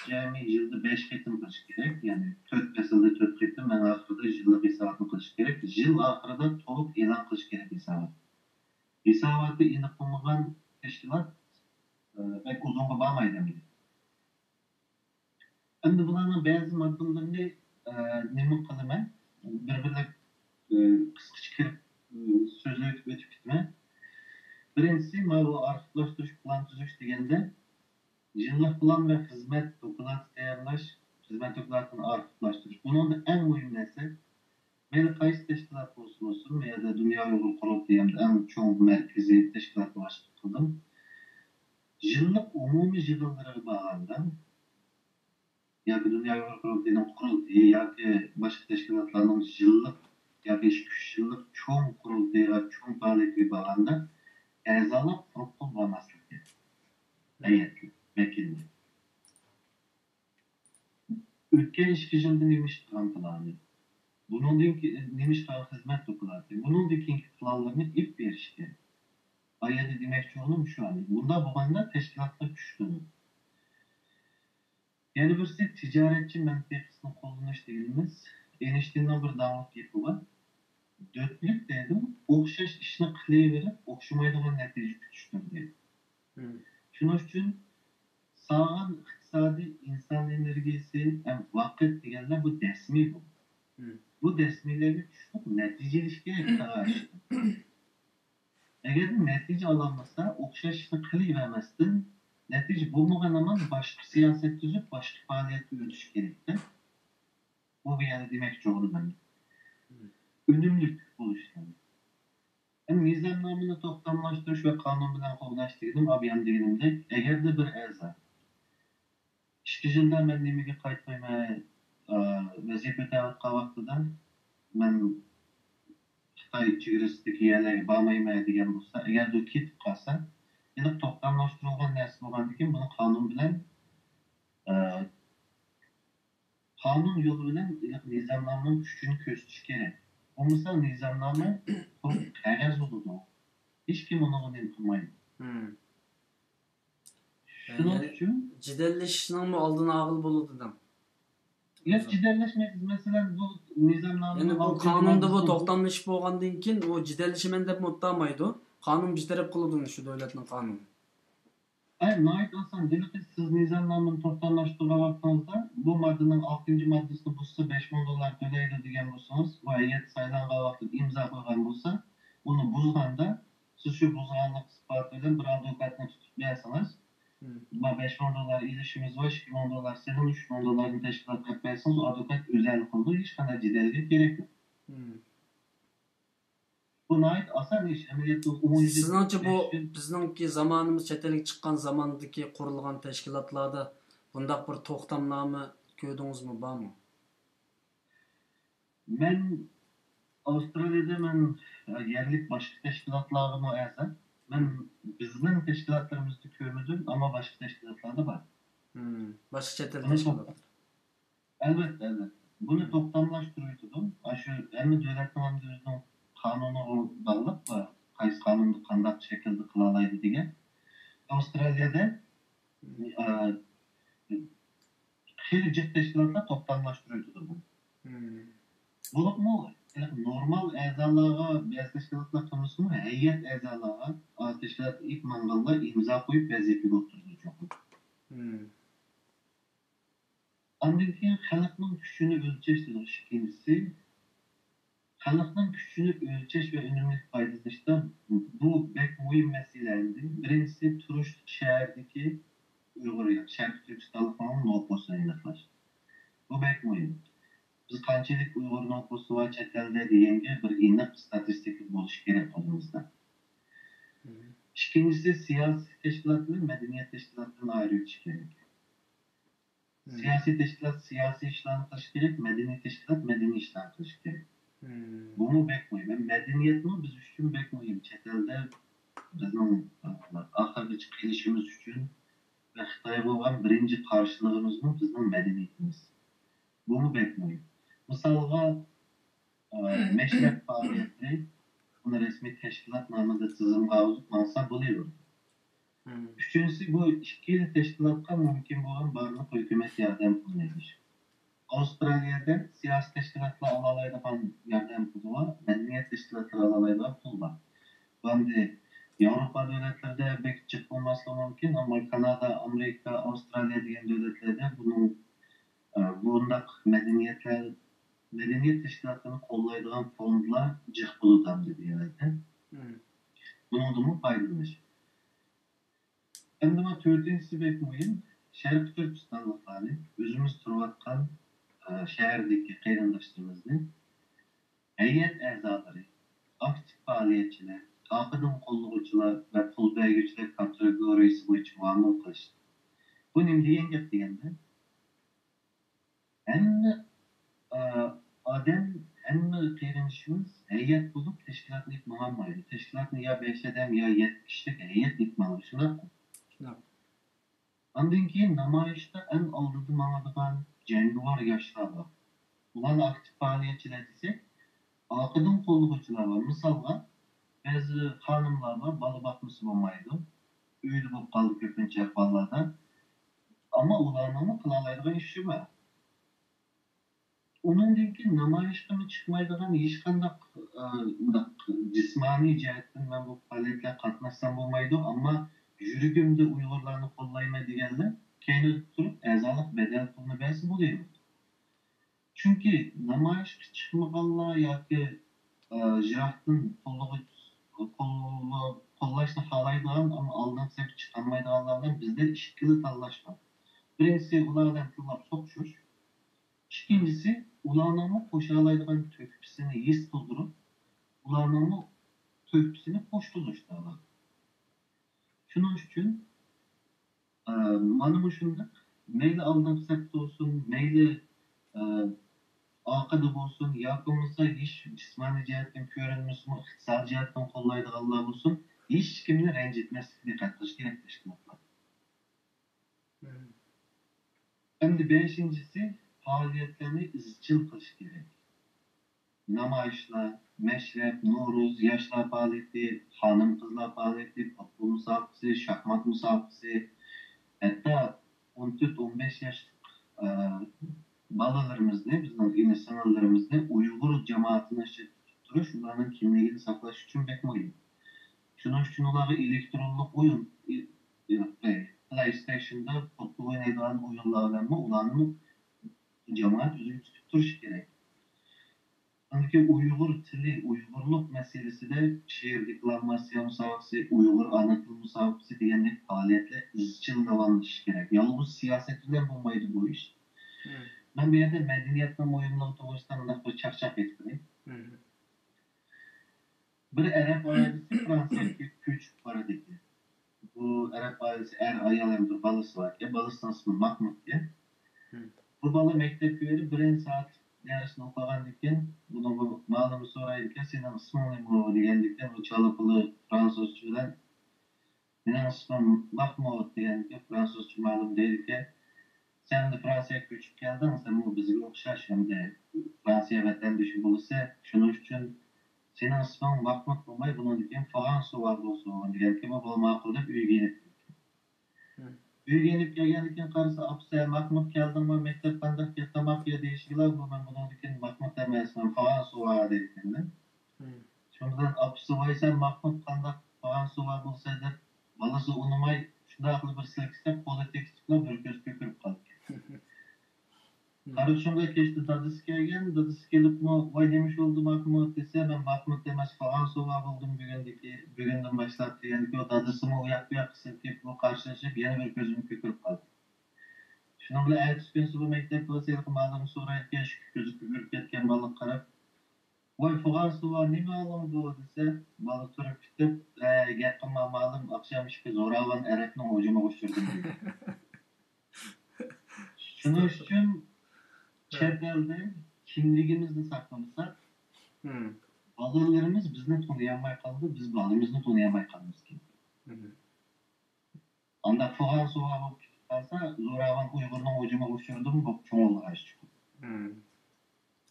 jami yilda 5 qitim qilish kerak. Ya'ni 4 faslda 4 qitim, mana oxirida yillik hisobotni qilish kerak. Yil oxirida to'liq e'lon qilish kerak hisobot. Hisobotni e'lon qilmagan tashkilot pek uzunga bormaydi. Endi bularning ba'zi modullarini nima qilaman? Bir-birlab qisqacha kirib so'zlab o'tib ketman. Birincisi, bu arxivlashtirish, plan tuzish deganda yillik plan va xizmat doklati tayyorlash, xizmat doklatini arxivlashtirish. Buning eng muhim narsa, meni qaysi tashkilot bo'lsin, men yerda Dunyo Uyg'ur qurultiyi hamda eng cho'ng markaziy tashkilotni boshliq qildim. Yillik umumiy yig'inlarga borganda yoki Dunyo Uyg'ur qurultiyining qurultiyi yoki boshqa tashkilotlarning yillik yoki 2 yillik cho'ng qurultiyiga, cho'ng faoliyatiga borganda a'zolar quruq bo'lmasligi. Ayetli, vakilli. O'tgan 2 yilda nima ish qilgan plani? Buningdan keyin nima ish qilgan xizmat doklati? Buningdan keyingi planlarni ib berish kerak. Ayetli demoqchi o'g'lim shu. Bunda bo'lganda tashkilotlar kuchli. Yana birisi tijoratchi mantiqasini qo'llanish deganimiz, Einsteinning bir davlat gapi bor. Dörtlük dedim, o'xshash ishni qilaverib, o'xshamaydigan natija kutishdir deydi. Shuning uchun sog'lom iqtisodiy inson energiyasi ham vaqt deganlar bu dasmiy bu. Bu dasmiylarga tushib natija olish kerak. Eğer netice alamasa, okşaşını kılıvermezsin, netice bulmagan zaman başka siyaset düzüp başka faaliyette ötüş gerekti. Bu bir yani demek çoğunu ben. Ünümlük oluşturdu. Hem nizamnamını toplamlaştırış ve kanun bilen kovlaştırdım, abiyan dilimde, eğer de bir elza. İşte yılda ben nemege kayıtmaya vazife vaqtida men Xitoy chegarasidagi yerlarga bormayman degan bo'lsa, agar u ketib qolsa, yana to'xtamlashtirilgan narsa bo'lgandan keyin buni qonun bilan qonun yo'li bilan nizomnomaning kuchini ko'rsatish kerak. Bo'lmasa nizomnoma qog'oz bo'ladi. Hech kim uni qilmaydi. Shuning Yani uchun ciddelleşişinin mi aldığın ağıl buludu dedim. ya ciddileşmek mesela bu nizomnoma Yani bu kanunda bu to'xtamlash bo'lgandan keyin o ciddelleşimen deb mutlamaydı. Kanun bir taraf kılıdığını şu devletin kanunu. Hayır, nait olsan demek siz nizamnamanı to'xtamlashtirgan vaqtingizda bu moddaning 6 moddasini buzsa $5,000 to'laydi degan bo'lsangiz va heyat saylangan vaqtida imzo qo'ygan bo'lsa, uni buzganda siz shu buzganlik isboti bilan bir advokatni tutib bersangiz, $5,000 ilishimiz va $2,000 senin $3,000'ni tashkilot qilib bersangiz, advokat o'zini qildi, hech qanday jidallik kerak yo'q. Bu nait asan iş, ameliyatı umumiydi. Sizningcha bu bizningki zamonimiz chetalik chiqqan zamondagi qurilgan tashkilotlarda bundaq bir to'xtamnoma ko'rdingizmi, bormi? Men Avustraliyada men yerlik boshqa tashkilotlarga a'zo. Men bizning tashkilotlarimizni ko'rmadim, ammo boshqa tashkilotlarda bor. Boshqa chet el tashkilotlar. Albatta. Buni to'xtamlashtirdim. Shu hamma davlatning o'zining qonuni bog'liq va qaysi qonunni qanday shaklda qila oladi degan. Avstraliyada xeyli tashkilotlar to'xtamlashtirdi. Bo'libmi normal a'zolarga ba'zi tashkilotlar qilmasmi hay'at a'zolari tashkilot ilk manzilda imzo qo'yib vazifaga o'tirdi. Ondan keyin xalqning kuchini o'lchash dedik ikkinchisi. Xalqning kuchini o'lchash va unumli foydalanishda bu bek muhim masalalardir. Birinchisi turish shahardagi Uyg'urlar, Sharq Turkistonning nopusini aniqlash. Bu bek muhim. Biz qanchalik Uyg'ur nopusi va chet elda deganga bir aniq statistika bo'lishi kerak qo'limizda. Ikkinchisi siyosiy tashkilotlar madaniyat tashkilotidan ayirish kerak. Siyosiy tashkilot siyosiy ishlarni qilish kerak, madaniy tashkilot madaniy ishlarni qilish kerak. Bunu bek muhim. Madaniyatni biz uchun bek muhim. Chet elda bizning oxirgi qilishimiz uchun va Xitoy bo'lgan birinchi qarshilig'imizni bizning madaniyatimiz. Bunu bek muhim. Misalga meşrep faaliyetleri bunu resmi teşkilat namında tizimga alıp mansa buluyor. Üçüncüsü bu ikili teşkilatka mümkün olan barlık hükümet yardım puluymuş. Avustralya'da siyasi teşkilatla alalaydıgan yardım pulu var, medeniyet teşkilatla alalaydıgan pul var. Bende Avrupa devletlerde pek çıkmaması mümkün ama Kanada, Amerika, Avustralya diyen devletlerde bundak medeniyet teşkilatlarını kollaydıgan fondlar cık buludan dedi yani. Bunun da mı faydalanış? Hem de dördüncüsü bek muhim. Şərq Türkistanlıqları özümüz turvatkan şehirdeki qeyrindaşlarımızı heyet əzaları, aktif faaliyetçiler, akıdım kolluğucular ve pul vergiçiler kategorisi boyunca muamel kılıştı. Bu nimdiyen gep degende hem adam hem qeyrindaşımız heyet bulup teşkilatını ipmalanmaydı. Teşkilatını ya 5 adam ya 7 kişilik heyet ipmalı. Şuna Ondan keyin namoyishda eng oldida mangadigan jangovar yoshlar bor. Ularni aktiv faoliyatchilar desak, aqidin qo'llovchilar bor. Misolga, ba'zi xonimlar bor, bola boqmasi bo'lmaydi. Uyda bo'lib qoldi ko'pincha ahvollarda. Ammo ularning qila oladigan ishi bor. Undan keyin namoyishga chiqmaydigan hech qanday jismoniy jihatdan men bu faoliyatlarga qatnashsam bo'lmaydi, ammo yürügümde Uygurlarını kollayma degenler kendi tutup ezalık bedel pulunu versi buluyor. Çünkü namayış çıkmaganlar ya ki jirahtın pulluğu qo'llashni xohlaydigan ammo aldin sep chiqolmaydiganlardan bizda ikkili tanlash bor. Birincisi ulardan tillab so'qishish. İkincisi ularning qo'shalaydigan to'kpisini yis to'ldirib, ularning to'kpisini qo'shtirishlar. Shuning uchun mana bu shunday mayli aldin sep olsun, mayli arkada olsun, yakınımızda hiç cismani cihetten görünmüsün, iqtisadi cihetten kollaydıganlar olsun, hiç kimni rencitmeslikni qattiq kerak teşkilatlar. Endi beşincisi faaliyetlerini izchil qilish kerak. Namoyishlar, meşrep, Nuruz, yoshlar faoliyati, xonim-qizlar faoliyati, futbol musobaqasi, shaxmat musobaqasi, hatta 14-15 yoshlik balalarimizni, bizning insanlarimizni Uyg'ur jamoatini tuttirish, ularning kimligini saqlash uchun bek muhim. Shuning uchun ularga elektronlik o'yin, PlayStation'da futbol o'ynaydigan o'yinlar bilan ularni jamoat o'zi tutib turishi kerak. Çünkü Uygur tili, Uygurluk meselesi de şiir deklamasyonu musobaqasi, Uygur ana til musobaqasi degandek faoliyatlar izchil davomlashishi kerak. Yolg'iz siyoset bilan bo'lmaydi bu ish. Ben bir yerde medeniyetli oyunları doğuştan bir çarşaf ettim. Bir Arap ailesi Fransa'daki küçük paradaki. Bu Arap ailesi ayağların bir balısı var ki, balısının ismi Mahmut diye. Bu balı mektep üyeli birinci saat yarışını okuyan diken, bunu bu malımı soraydıkken, senin ismin ne bu diyendikken, o çalıpılı Fransızcıdan, benim ismim Mahmut diyendikken, Fransızcı malum deydikken, sen de Fransa'ya küçük geldin, sen bu bizi okşaş hem de Fransa'ya vatandaşı bulursa, şunun için senin ismin Mahmut olmayı bunun diken Fransa var olsun diyendikken, bu makul deyip üye gelip. Üye gelip gelgendikken karısı apsaya Mahmut geldin mi, mektep kandak yatamak ya değişikler bu, ben bunun diken Mahmut demezsin, Fransa var deydikken. Şundan apsı vaysa Mahmut kandak Fransa var olsa da, balası unumay, şunda akıllı bir silkisler, politik bir göz kökürüp kaldı. Karışımda geçti dadısı gelgen, dadısı gelip mi vay demiş oldu Mahmut dese, ben Mahmut demez Fransa var buldum bugünden başlattı. Yani ki o dadısı mı uyak kısıntıyıp bu karşılaşıp yeni bir gözümü kökürüp kaldı. Şununla ertesi gün sabah mektep klasıyla malımı sonra etken gözü kökürüp etken balık karab, vay Fransa var ne malım bu dese, balık durup bitip, yakın malım akşam işki zoravan Arap'ın hocama koşturdum diyor. Şunun için chet elde kimligimizni saqlamasak, balalarimiz bizni tanıyamay qaldi, biz balamizni tanıyamay qolamiz. Anda Fransa var bo'lib qolsa, zo'ravon Uyg'urning hujumi uchirdim, bu cho'ng'ilg'ash.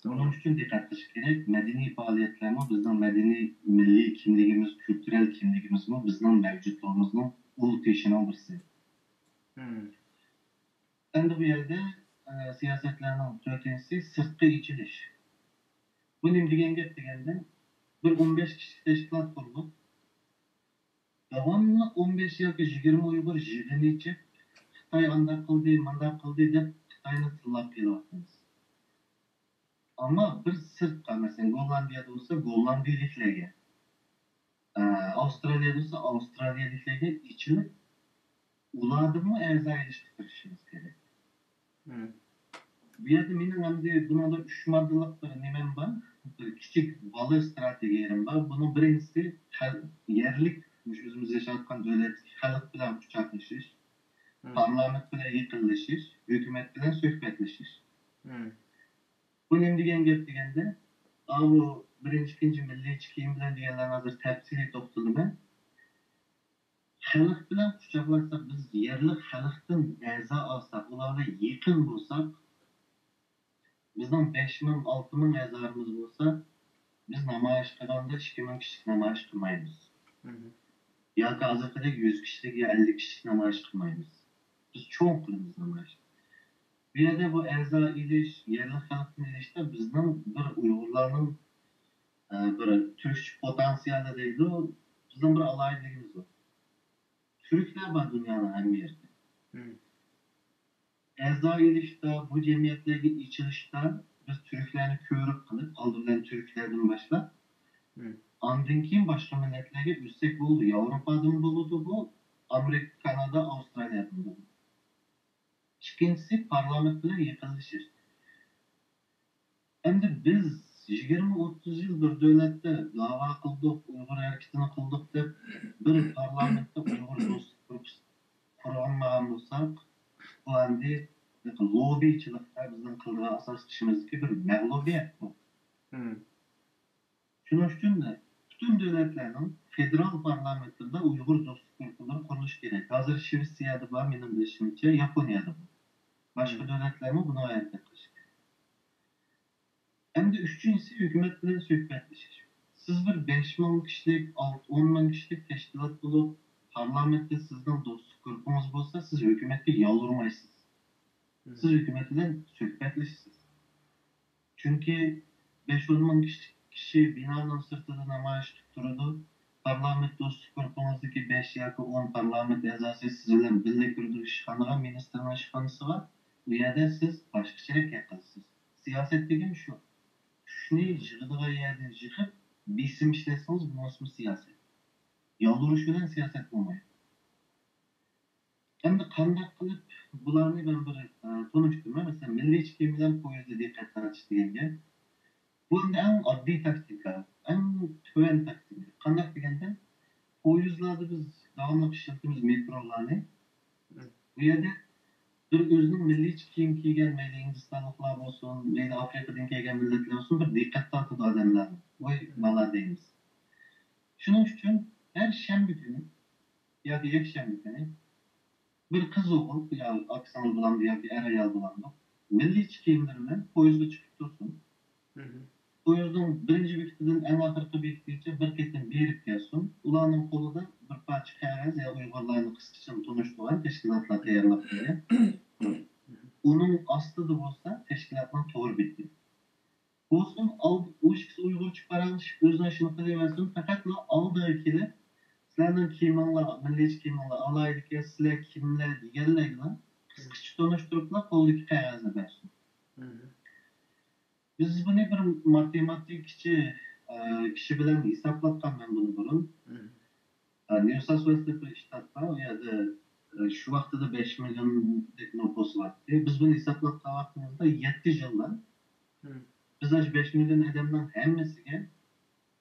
Bunun uchun diqqat qilish kerak. Madaniy faoliyatlarni bizning madaniy milliy kimligimiz, kulturel kimligimizmi, bizning mavjudligimizning ultishini birisi. Endi bu yerda siyasetlerinin to'rtinchisi sirtqi ichilish. Bu nima degan gap deganda, bir 15 kişilik teşkilat qurib, davomli 15 yoki 20 Uyg'ur yig'ini ichib, Xitoy undaq qildi, mundaq qildi deb Xitoyni tillab kelyapmiz. Ammo bir sirtqa, masalan, Gollandiyada bo'lsa, gollandiyaliklarga, Avstraliyada bo'lsa, avstraliyaliklarga ichilib, ularni a'zo ilishtirishimiz kerak. Bu yerda mening hamda bunada 3 modellik bir nimam bor. Bir kichik bola strategiyam bor. Buning birinchisi yerlik o'zimiz yashayotgan davlat xalq bilan kuchlashish, parlament bilan yaqinlashish, hukumat bilan suhbatlashish. Bu nima degan gap deganda, bu birinchi, ikkinchi milliy kiyim bilan deganlarni hozir tafsiliy to'xtaldim. Xalq bilan quchoqlashsak, biz yerlik xalqdan a'zo olsak, ularga yaqin bo'lsak, bizning 5000, 6000 a'zolarimiz bo'lsa, biz namoyish qilganda 2000 kishilik namoyish qilmaymiz. Yoki hozirgidek 100 kishilik yo 50 kishilik namoyish qilmaymiz. Biz cho'ng qilamiz namoyish. Bu yerda bu a'zo ilish, yerlik xalqni ilishda bizning bir Uyg'urlarning bir turkish potensiali deydi, bizning bir alayligimiz bor. Türkler var dünyanın her yerinde. A'zo ilishda, bu jamiyatlarga ichilishda biz Türklarni ko'rib qilib, oldindan Türklardan boshlab, Andan keyin boshqa millatlarga o'tsak bo'ldi. Yevropadan bo'ladi bu, Amerika, Kanada, Avstraliyadan bo'ladi. Ikkinchisi parlament bilan yaqinlashish. Endi biz 20-30 yil bir davlatda da'vo qildik, Uyg'ur harakatini qildik deb bir parlamentda Uyg'ur do'stlik qurolmagan bo'lsak, bu endi lobbichilikda bizning qilgan asos ishimizdagi bir mag'lubiyat bu. Shuning uchun butun davlatlarning federal parlamentida Uyg'ur do'stlik guruhlari qurilishi kerak. Hozir Shvetsiyada bor, mening bilishimcha, Yaponiyada bor. Boshqa davlatlarmi buni harakat qilish kerak. Endi uchinchisi hukumat bilan suhbatlashish. Siz bir 5,000 kishilik, 10,000 kishilik tashkilot bo'lib, parlamentda sizning do'stlik guruhingiz bo'lsa, siz hukumatga yolvormaysiz. Siz hukumat bilan suhbatlashasiz. Chunki 5-10 ming kishi binoning sirtida namoyish qilib turadi. Parlament do'stlik guruhingizdagi 5 yoki 10 parlament a'zosi siz bilan birga turadi. Ishxonaga ministrning ishxonasi bor. Bu yerda siz boshqacha harakat qilasiz. Siyosat degan shu. Shuni yig'ilgan yerdan yig'ib, besim ishlasangiz, bu nasib siyosat. Yolvorish bilan siyosat bo'lmaydi. Endi qanday qilib bularni ben bir tanishtirdim. Mesela milliy ichki bilan poyezdda diqqat qaratish deganga. Bu endi eng oddiy taktika, eng tuvan taktika. Qanday deganda, poyezdlarda biz davomli ishlatamiz metrolarni. Bu yerda bir o'zining milliy kiyim kiygan, mayli Hindistonliklar bo'lsin, mayli Afrikadan kelgan millatlar bo'lsin, bir diqqat tortadi odamlar. Voy, mala deymiz. Shuning uchun har shanba kuni yoki yakshanba kuni bir qiz o'qib, yoki oksana bilan yoki er ayol bilan milliy kiyimlar bilan poyezdga chiqib tursin. Poyezdning birinchi bekatidan eng oxirgi bekatgacha bir ketim berib kelsin. Ularning qo'lida bir parcha qog'oz ya Uyg'urlarni qisqacha tunishtirgan tashkilotlar tayyorlab qo'ygan. Uning ostida bo'lsa tashkilotning to'g'ri bitdi. Bo'lsin, u ishki Uyg'urcha paralashib o'zini shuni qilaversin, faqat oldiga kelib sizlarning kiyiminglar, milliy kiyiminglar alaylikka, sizlar kimlar deganlarni qisqacha tunishtiriblar, qo'ldagi qog'ozni bersin. Biz buni bir matematikchi kishi bilan hisoblabman buni burun. New South Wales'da shtatda u yerda shu vaqtida 5 million nüfus var. Biz bunu hisoblab vaqtimizda 7 yildan biz 5 million odamdan hammasiga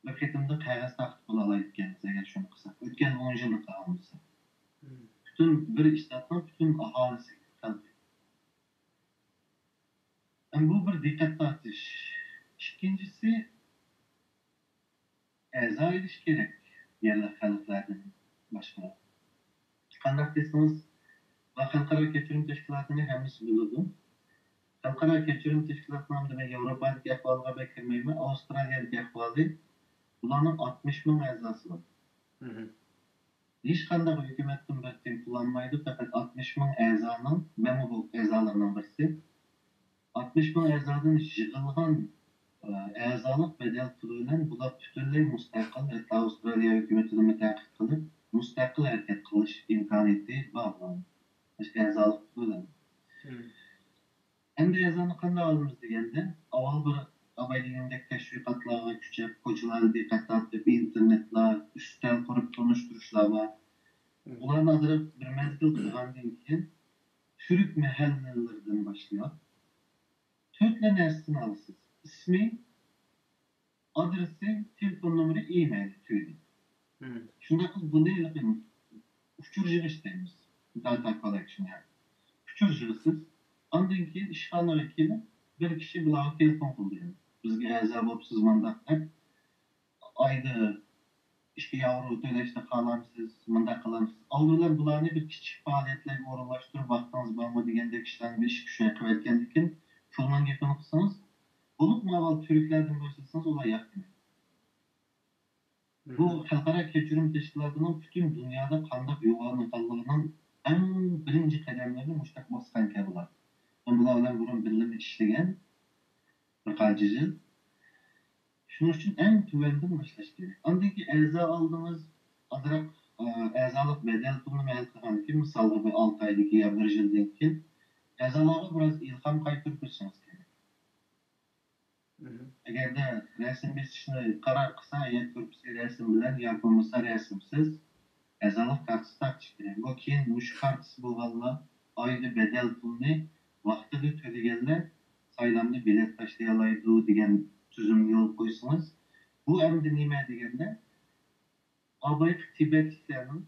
bir ketimda qog'oz taqib qo'ya oladiganmiz agar shuni qilsak. O'tgan 10 yillik qilamiz. Butun bir shtatning butun aholisi qalbi. Bu bir diqqat tortish. İkincisi a'zo edish kerak yerli xalqlardan boshqa. Qanday desangiz, xalqaro kechirim tashkilotini hammasi biladi. Xalqaro kechirim tashkilotlarida men Yevropadagi ahvolga kirmayman, Avstraliyadagi ahvolda ularning 60 ming a'zosi bor. Hech qanday hukumatdan bir tim kullanmaydi, faqat 60 ming a'zoning, men bu a'zolarning birisi 60 ming a'zodan yig'ilgan a'zolik bedel puli bular butunlay mustaqil, Avstraliya hukumatini mutabbiq qilib, mustaqil harakat qilish imkoniyati bor. Boshqa a'zolik puli. Endi a'zoni qanday olamiz deganda, avval bir abaydagandek tashviqotlarga kuchab, ko'chalarda diqqat tortib, internetlar, ustal qurib tunishtirishlar bor. Ularni ajrab bir mezgil qilgandan keyin turk mahallalardan boshlab to'rtta narsani olasiz. İsmi, adresi, telefon numara, e-mail tüydü. Şunda kız bunu yapayım. Uçur jırıştayımız. Data collection yani. Uçur jırısız. Andın ki işhanı vekili bir kişi bulağı telefon kullanıyor. Bizge azab opsuz mandak hep ayda işte yavru ödeşte kalamsız, mandak kalamsız. Aldılar bularını bir küçük faaliyetlerle uğraştırıp baktınız bana degende kişilerin bir iş küşeye kıvetkendikin şundan yakını kısanız olup mu aval Türklerden başlasanız olay yakmıyor. Bu halkara kechirim teşkilatının bütün dünyada kandak yuvarını kaldığının en birinci kademlerini müştak baskan kebular. Bunlarla burun birliğini işleyen bir kaçıcı. Şunun için en tüvenden başlaş gerek. Andaki eza aldığınız adrak ezalık bedel pulunu meyil kılan ki misalda bir 6 aydaki ya 1 yıldan ki ezalara biraz ilham kaytırıp etmeniz gerek. Agar de rasm besishni qaror qilsa, ya ko'rpisi rasm bilan ya bo'lmasa rasmsiz a'zolik kartasi taqish kerak. Bu keyin mush kartasi bo'lganlar oyda bedel pulni vaqtida to'laganlar saylanma bilet tashlay oladi degan tuzumni yo'l qo'ysangiz, bu endi nima deganda, Abay Tibetliklarning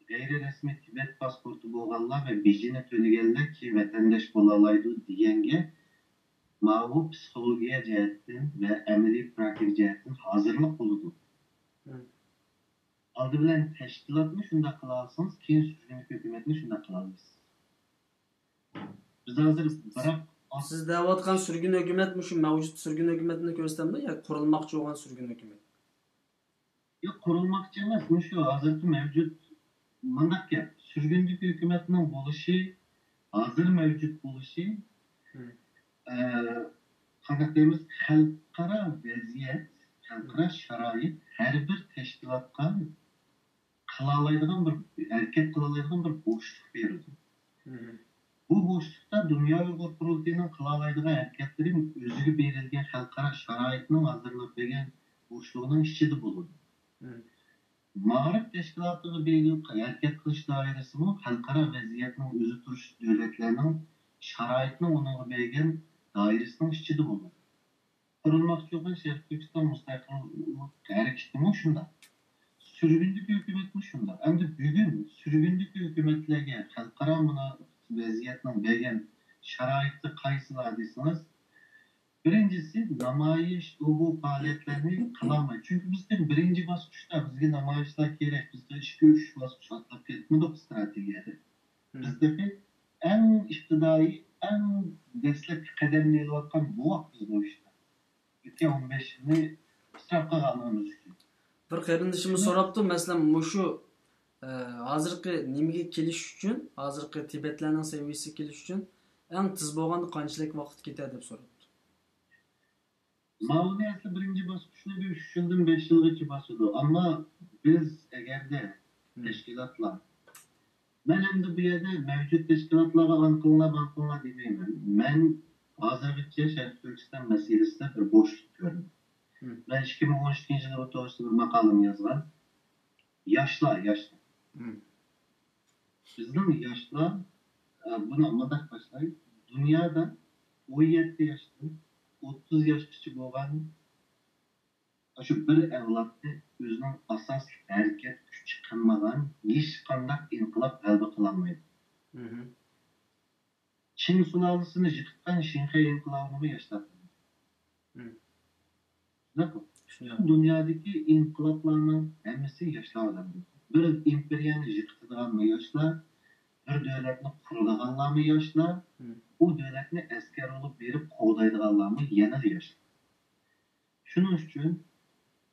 g'ayri-rasmiy Tibet pasporti bo'lganlar va bijini to'laganlar ki vatandosh bo'la oladi deganga ma'bu psixologiya jihatdan va amaliy praktik jihatdan hozirlik bo'ladi. Aldı bilan tashkilotni shunda qila olsangiz, keyin sürgünlük hukumatni shunda qila olasiz. Biz hozir biroq Siz deyotgan sürgün hükümet mi şu mevcut sürgün hükümetini göstermedi ya kurulmakçı olan sürgün hükümet? yo'q, qurilmoqchi emas, bu shu hozirgi mavjud mandaq gap. Sürgünlük hukumatning bo'lishi, hozir mavjud bo'lishi qanaqa deymiz, xalqaro vaziyat, xalqaro sharoit har bir tashkilotga qila oladigan bir harakat qila oladigan bir bo'shliq beradi. Bu bo'shliqda Dunyo Uyg'ur qurultiyining qila oladigan harakatlari o'ziga berilgan xalqaro sharoitning hozirlab bergan bo'shlig'ining ichida bo'ladi. Ma'rif teşkilatları belirli harakat qilish doirasimi xalqaro vaziyatning o'zi turish davlatlarning sharoitni uning bergan doirasining ichida bo'ladi. Qurilmoqchi bo'lgan Sharq Turkiston mustaqillik harakatimi shunda. Sürgünlük hükümetmi shunda. Endi bugun sürgünlük hükümetlarga xalqaro vaziyatning bergan sharoiti qaysilar desangiz, birincisi namoyish bu faaliyetlerini kılamayız. Çünkü bizden birinci basışta bizge namoyishlar kerak. Bizde 2-3 basış atlab ketmedik stratejiyada. Bizdeki en iktidai, en dastlabki qadamni elayotgan bu vaqt biz bu ishda. 2015 yilni isrof qilganimiz uchun. Bir qarindishimiz so'rabdi, masalan, mushu hozirgi nimaga kelish uchun, hozirgi Tibetlarning sevgisi kelish uchun eng tiz bo'lganda qanchalik vaqt ketadi deb so'rabdi. Ma'lumiyatli birinci basışını bir 3 yıldan 5 yılgacha basıdı. Ama biz eğer de teşkilatlar, ben endi bu yerda mevcut teşkilatlarga ankılına demeyman. Ben hozirgacha Sharq Turkiston masalasida bir bo'shlik ko'rdim. Ben 2012 yılda to'g'risida bir maqolam yozgan. Yoshlar. Bizning yoshlar buni mudaq boshlaydi. Dunyoda 17 yoshdan 30 yaşgacha bo'lgan shu bir avlodni o'zining asosiy harakat kuchi qilmagan hech qanday inqilob g'alaba qilolmaydi. Çin sulolasini yiqitgan Shinxay inqilobini yoshlatdi. Dunyodagi inqiloblarning hammasi yoshlar odamdir. Bir imperiyani yiqitadigan yoshlar, bir davlatni quradiganlarmi yoshlar, o devletini asker olup verip kovdaydıganlarını yanıl yaşlar. Şunun için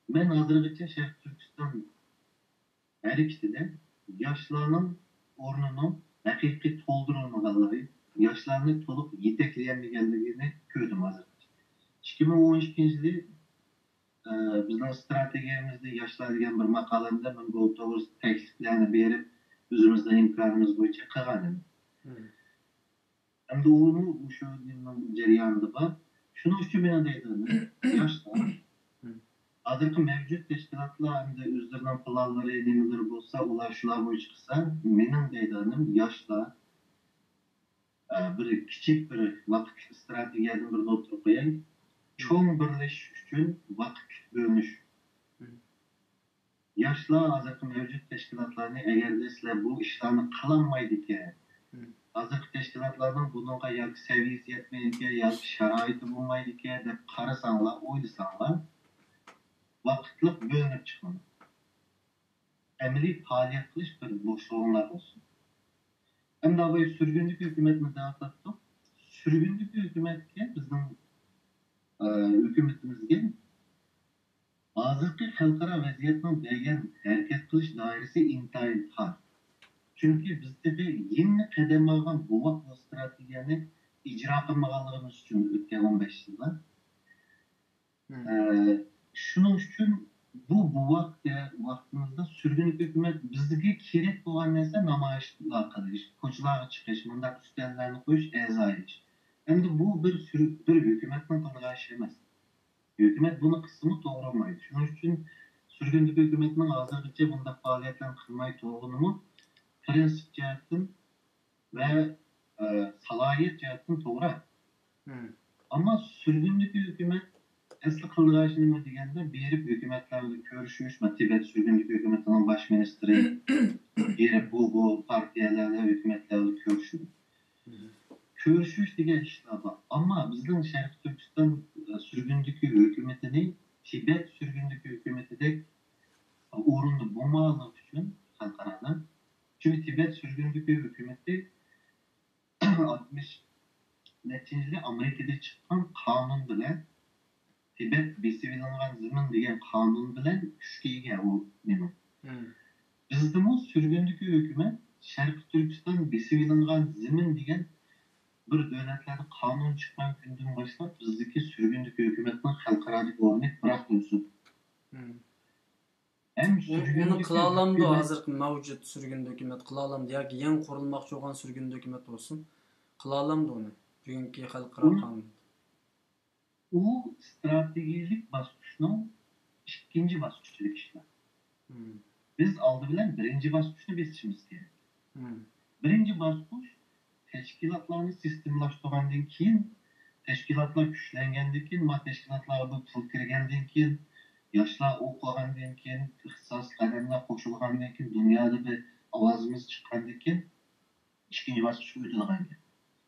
ben hazırlıkça Sharq Turkiston hareketinde yaşlarının ornunu haqiqiy to'ldirilmaganligi, yoshlarni to'liq yetaklayolmaganligini ko'rdim hozirgacha. 2012 yili bizning strategiyamizda yoshlar degan bir maqolamda men bu to'g'risida takliflarni berib, o'zimizning imkonimiz bo'yicha qilganim. Hem de onu bu şu jarayonida bor. Shuning uchun men deydim, yoshlar hozirgi mavjud tashkilotlar hamda o'zlarining planlari nimalar bo'lsa, ular shular bo'yicha qilsa, mening deydim, yoshlar bir kichik bir vaqt strategiyasini bir o'tirib qo'ying. Cho'ng birlashish uchun vaqt bo'linish. Yoshlar hozirgi mavjud tashkilotlarni agar sizlar bu ishlarni qilolmaydi ekan, hozirgi teşkilatlardan bununla yoki seviyesi yetmeyince yoki şaraiti bulmayınca deb qarasanlar, o'ylasanlar, vaqtliq bo'linib chiqadi. Amaliy faoliyat qilish bir bo'shlig'inglar bo'lsin. Endi bu sürgünlük hükümetini da'vatlatdik. Sürgünlük hükümetga bizning hukumatimizga hozirgi xalqaro vaziyatning bergan harakat qilish doirasi intayin har. Çünkü bizdeki yeni kadem algan bu vakit stratejiyani icra qilmaganligimiz uchun o'tgan 15 yilda. Shuning uchun bu vaqtimizda sürgünlük hükümet bizga kerak bo'lgan narsa namoyishlar qilish, ko'chalarga chiqish, bundaq ustallarni qo'yish, e'zoyish. Endi bu bir hukumatning qilgan ishi emas. Hükümet bunu kısmı doğramaydı. Şunun için sürgündeki hükümetinin hazırlıkça bunda faaliyetlerini kılmayı doğruluğunu prensip cihetin ve salahiyet cihetin doğru. Ama sürgündeki hükümet asıl kıldığı nima deganda berip hükümetlerle görüşüş, Tibet sürgündeki hükümetinin baş ministri berip bu partiyalarla hükümetlerle görüşüş. Görüşüş degan ishlar bor. Ammo bizning Sharq Turkiston sürgündeki hükümetini Tibet sürgündeki hükümetidek o'rinda bo'lmaganligi uchun xalqaro. Çünkü Tibet sürgündeki hükümeti 60 neticede Amerika'da çıkan kanun bilen Tibet besivilangan zimin degan kanun bilen kuchga ega u nima. Bizde bu sürgündeki hükümet Sharq Turkiston besivilangan zimin degan bir devletlerde kanun çıkan günden başlap bizdeki sürgündeki hükümetin xalqaradagi o'rni bırak bo'lsin. Hem Onu kılalamdı hazır mevcut sürgün hükümet kılalamdı ya ki yan kurulmakçı olan sürgün hükümet olsun. Kılalamdı onu. Bugünkü halkara kanun. O stratejik basışının ikinci basışçılık işler. Biz aldı bilen birinci basışını biz işimiz gerek. Birinci basış teşkilatlarını sistemlaştırgandan keyin teşkilatlar güçlengandan keyin ma teşkilatlarga pul kirgandan keyin yoshlar o'qigandan keyin ixtisos qadamlar qo'shilgandan keyin dunyoda bir ovozimiz chiqqandan keyin ikkinchi bosqichga o'tilgan.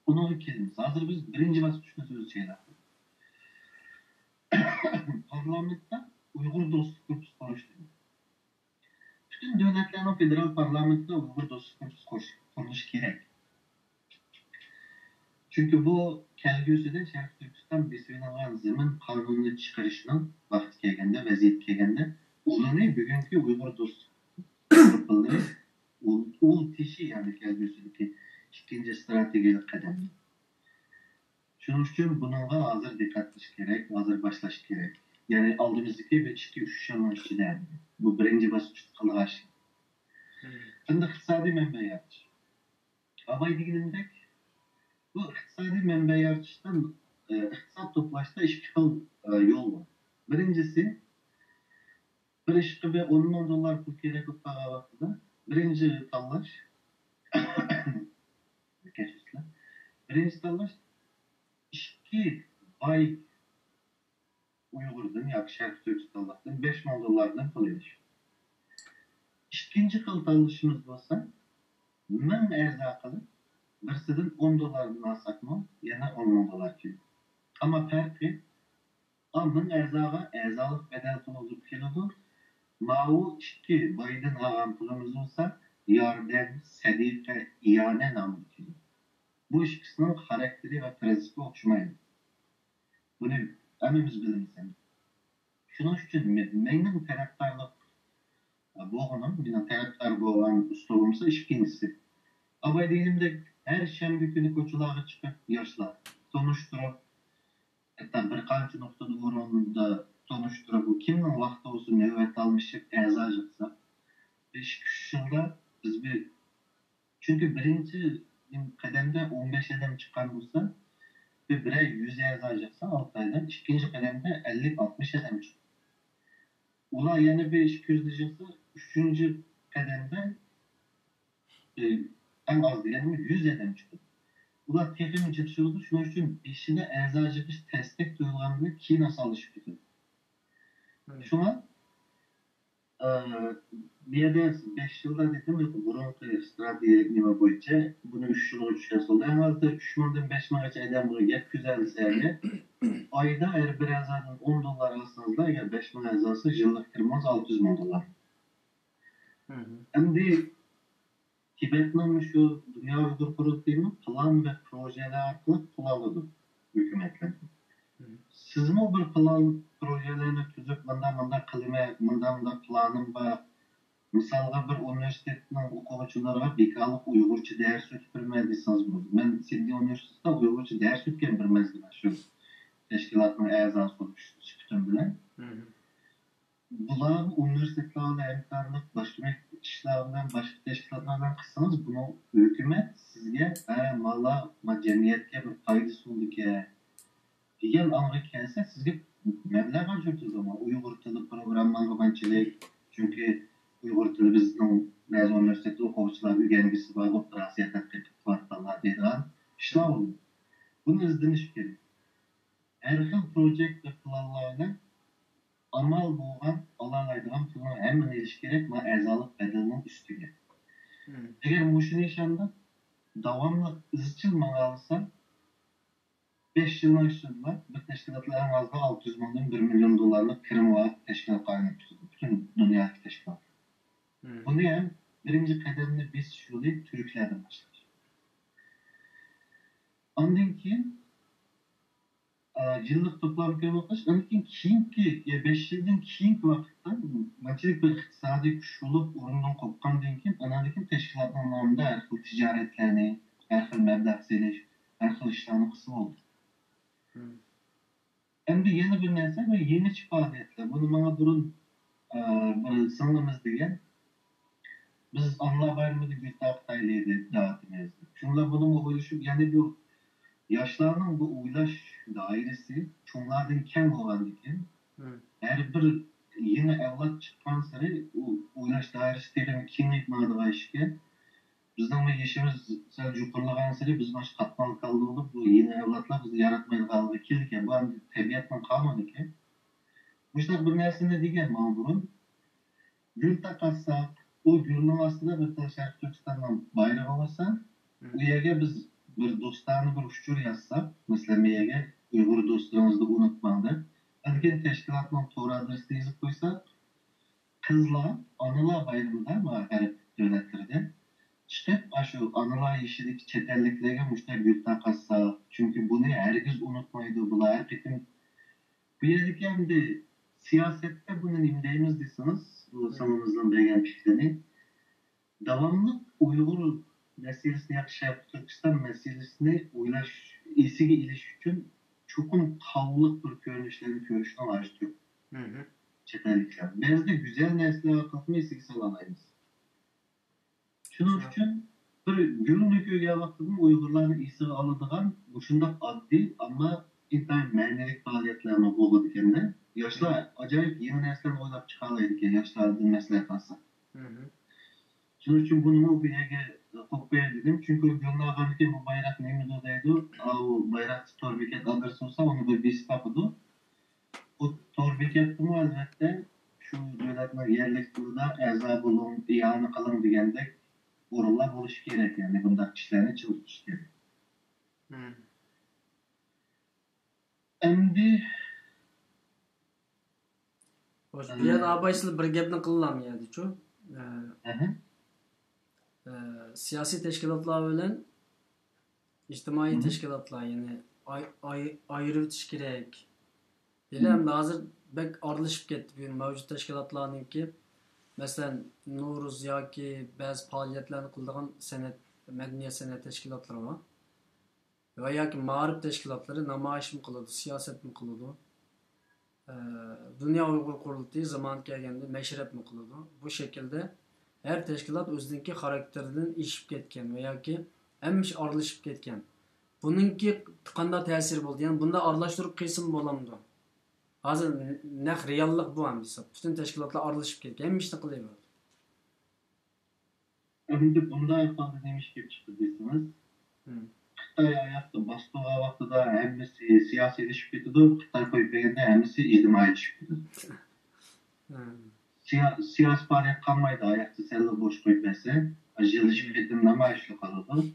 Buni kelamiz. Hozir biz birinchi bosqichni so'zlaymiz. Parlamentda Uyg'ur do'stlik gruppasi qurish. Bütün devletlerin federal parlamentda Uyg'ur do'stlik gruppasi qurish kerak. Çünkü bu kelgüsüde Şarkı Türkistan besivilangan zemin kanununu çıkarışının vakti kelgende, vaziyet kelgende ulanı bugünkü Uygur dost grupları ul tişi yani kelgüsüdeki ikinci stratejik kadem. Şunun için bununla hazır dikkat ediş gerek, hazır başlaş gerek. Yani aldığımızdaki ve 2-3 yıl içinde bu birinci basınç kılgaç. Şimdi iktisadi menbe yapmış. Abay diğerindeki bu iktisadi menbe yarıştan iktisat toplaşta iki yol var. Birincisi bir işe bir 10 milyon dolar pul gerek olan vaxtında birinci tanlaş birinci tanlaş iki ay Uygur'dan ya Şarkı Türkistan'dan 5 milyon dolardan pul ediş. İkinci kıl tanlaşımız olsa men erzakını birisinden 10 dolardan alsak mı? Yana 10 milyon dolar ki. Ama farkı onun erzalık bedel olup kilodur. Mao iki baydan alan pulumuz olsa yardım, sedike, iyane namı ki. Bu ikisinin karakteri ve prensibi okşumaydı. Bunu emimiz bilimizden. Şunun için benim taraftarlık benim taraftar boğan üslubumsa ikincisi. Ama diyelimde her şembe günü koçulağa çıkıp yaşlar. Tonuşturup hatta bir kaç noktada uğrunda tonuşturup bu kimin vakti olsun nöbet almışık ezacıksa 5 yılda biz bir çünkü birinci kademde 15 adam çıkan olsa ve birey 100 ezacıksa 6 aydan ikinci kademde 50-60 adam çıkıyor. Ula yeni bir 200 diyecekse 3. kademde en az diyelim 100 adam çıkıyor. Ular tekrar çıkışıyordu. Şunun için işine ezacıkış destek duyulanlığı ki nasıl alışıp gidiyor. Şuna bir yerde 5 yılda dedim ki burun stratejik nime boyunca bunu 3 yıl 3 yıl oldu. En az da 3 yıldan 5 yıl eden bunu get güzel seviye. Ayda eğer bir ezadan 10 dolar alsanız da eğer 5 yıl ezası yıllık kırmaz 600 milyon dolar. Hem de Tibet'nin şu Dünya Uygur Kurultayı'nın plan ve projeler arkalı kullanıldı hükümetler. Siz mi bir plan projelerini tüzüp bundan kılma planım var? Misalga bir üniversitenin okuvchilarga bekalık Uygurcha ders o'ttirmaydisangiz bo'ladi. Men Sidney universitetida Uygurcha ders o'tgan bir mezgil shu tashkilotning a'zosi bo'lib chiqdim bilan. Bular üniversitelerle emkarlık, başka işlerden, başka teşkilatlardan kıssanız bunu hükümet sizge mala, cemiyetke bir faydası oldu ki diyen anı kelse sizge meblag harcıyoruz ama Uyghur tili programlamachilik çünkü Uyghur tili bizning ba'zi universitet o'quvchilar o'rgangisi va o'rta Osiyo tadqiqot kvartallar deydigan ishlar bo'ldi. Buni izlanish kerak. Har xil projekt planlarni amal bo'lgan olaydigan pulni hammani elish kerak va a'zolik badalining ustiga. Agar mushuni ishonda davomli izchil maqalsa 5 yıldan sonra bu teşkilatlar en azından 600 milyon 1 milyon dolarlık kirim var teşkilat kaynaklı bütün dünyadaki teşkilat. Bunu yani birinci kaderini biz şöyle Türklerden başlar. Ondan keyin yıllık toplam kirim bakış, ondan keyinki ya 5 yıldan keyinki vaqtda manchilik bir iqtisodiy kuchlilik o'rnidan qopgandan keyin anadagi teşkilatning nomida har xil tijoratlarni, har xil mablag' selish, har xil ishlarni qilsa bo'ldi. Endi yeni bir narsa ve yeni faaliyetler. Bunu bana durun bir sınırımız degan. Biz Allah vermedi bir Xitoyli dağıtımızdı. Şunlar bunu uyuşup yani bu yaşlarının bu uylaş dairesi çoğunlardan kem olan dikin. Her bir yeni evlat çıkan sırı uylaş dairesi dedim kimlik madığa işke. Bizden ve yaşımız yukarılagan sırı biz baş katman kaldığında bu yeni evlatlar bizi yaratmayı kaldı ki bu an tabiattan kalmadı ki. Bu işte bir nersinde degen mağdurun gül takatsak o gülün aslında bir tane Şarkı Türkistan'dan bayrağı olsa bu yerge biz bir dostlarını bir uçur yazsak mesela meyege Uygur dostlarımızı unutmadı. Erken teşkilatla toğra adresi yazıp koysak kızla anıla bayramı var her devletlerde. İşte şu anılar işideki çetelliklerine müşter gül takatsa çünkü bunu herkes unutmaydı bular herkesin bu yerdeki hem de siyasette bunun imdeyimiz diyorsanız bu sanımızdan belgen fikrini devamlı Uygur meselesini yakışık Türkistan meselesini uylaş iyisiyle iliş için çokum kavlılık bir görüşten açtıyor. Çetellikler. Biz de güzel nesle akıtmayı sikse alanayız. Şunun için bir günlük öyle baktığım Uygurların iyisi alıdığan bu şundak adli ama intihar mənelik faaliyetlerine oldu dikende. Yaşlar acayip yeni nesler oylap çıkarlaydı ki yaşlardın mesleğe kalsa. Şunun için bunu bir yere kopya dedim. Çünkü yollar varken bu bayrak neyimiz odaydı. O bayrak torbiket adresi olsa onu bir biz kapıdı. O torbiket bunu elbette şu devletler yerleştirdi erzak olun, iyanı kalın degende orullar oluş gerek yani bunda kişilerini çalışmış gerek. Endi hoş bir yer abaysıl bir gapni qillam yani şu. Siyasi teşkilatlar bilen ijtimoiy teşkilatlar yani ayırıp ötiş gerek. Hem hazır bek aralashib ketdi bu mavjud teşkilatlarningki mesela Nuruz yoki ba'zi faoliyatlarni qiladigan san'at madaniyat san'at teşkilatlari var. Va yoki ma'rif teşkilatlari namoyish mi qiladi, siyoset mi qiladi? Dünya Uyghur Qurultayı zaman kelganda mashrab mi qiladi? Bu şekilde her teşkilat o'zining xarakteridan ishib ketgan va yoki hamma aralashib ketgan. Buningki qanday ta'sir bo'ldi? Yani bunda aralashtirib qilsin bo'lamdi. Hozir naq reallik bu ham desam. Bütün teşkilatlar aralashib ketgan, hamma ishni qilaveradi. Endi bunda ifade demiş gibi çıktı deysiniz. Xitoy ayakta bastığı vaqtida hammasi siyosiylashib ketdi. Xitoy qo'yib berganda hammasi ijtimoiylashib ketdi. Siyasi faaliyet kalmaydı ayakta selli boş qo'yib bersa, ajralishib ketdi, namoyishlar qoladi.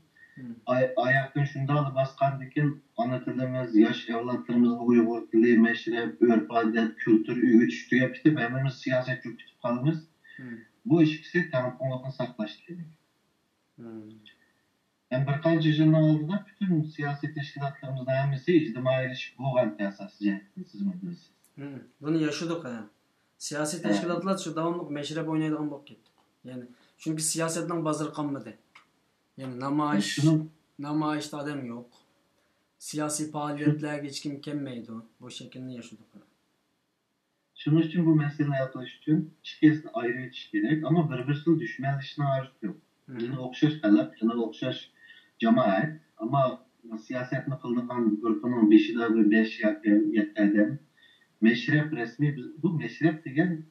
Ayaktan şunda alıp basqandikin ana tilimiz, yaş evlatlarımız Uyghur dili, meşrep, örf, adet, kültür, üyütüş tüyep bitip hemimiz siyaset çok bitip kalımız. Bu işkisi tanıqlıqını saqlaşı gerek. Yani bir qancha yıldan oldu da bütün siyasi teşkilatlarımızda hemisi ijtimoiylashib bo'lgan asosiy siz mi bilasiz? Bunu yaşadık ha. Siyasi teşkilatlar şu davamlıq meşrep oynaydigan bo'lib ketdi. Yani çünkü siyasetten bazır qanmadı. Yani namayişte adam yok. Siyasi faaliyetlerge hiç kim kelmeydi o. Bu şekilde yaşadık. Şunun için bu meseleyi yaklaşık için ikisini ayrı etiş gerek ama birbirinin düşmanlaşına arz yok. Yine okşaş talep, yine okşaş cemaat ama siyasetini kıldığın grubunun 5'i de bir 5 yeterden meşrep resmi, bu meşrep degen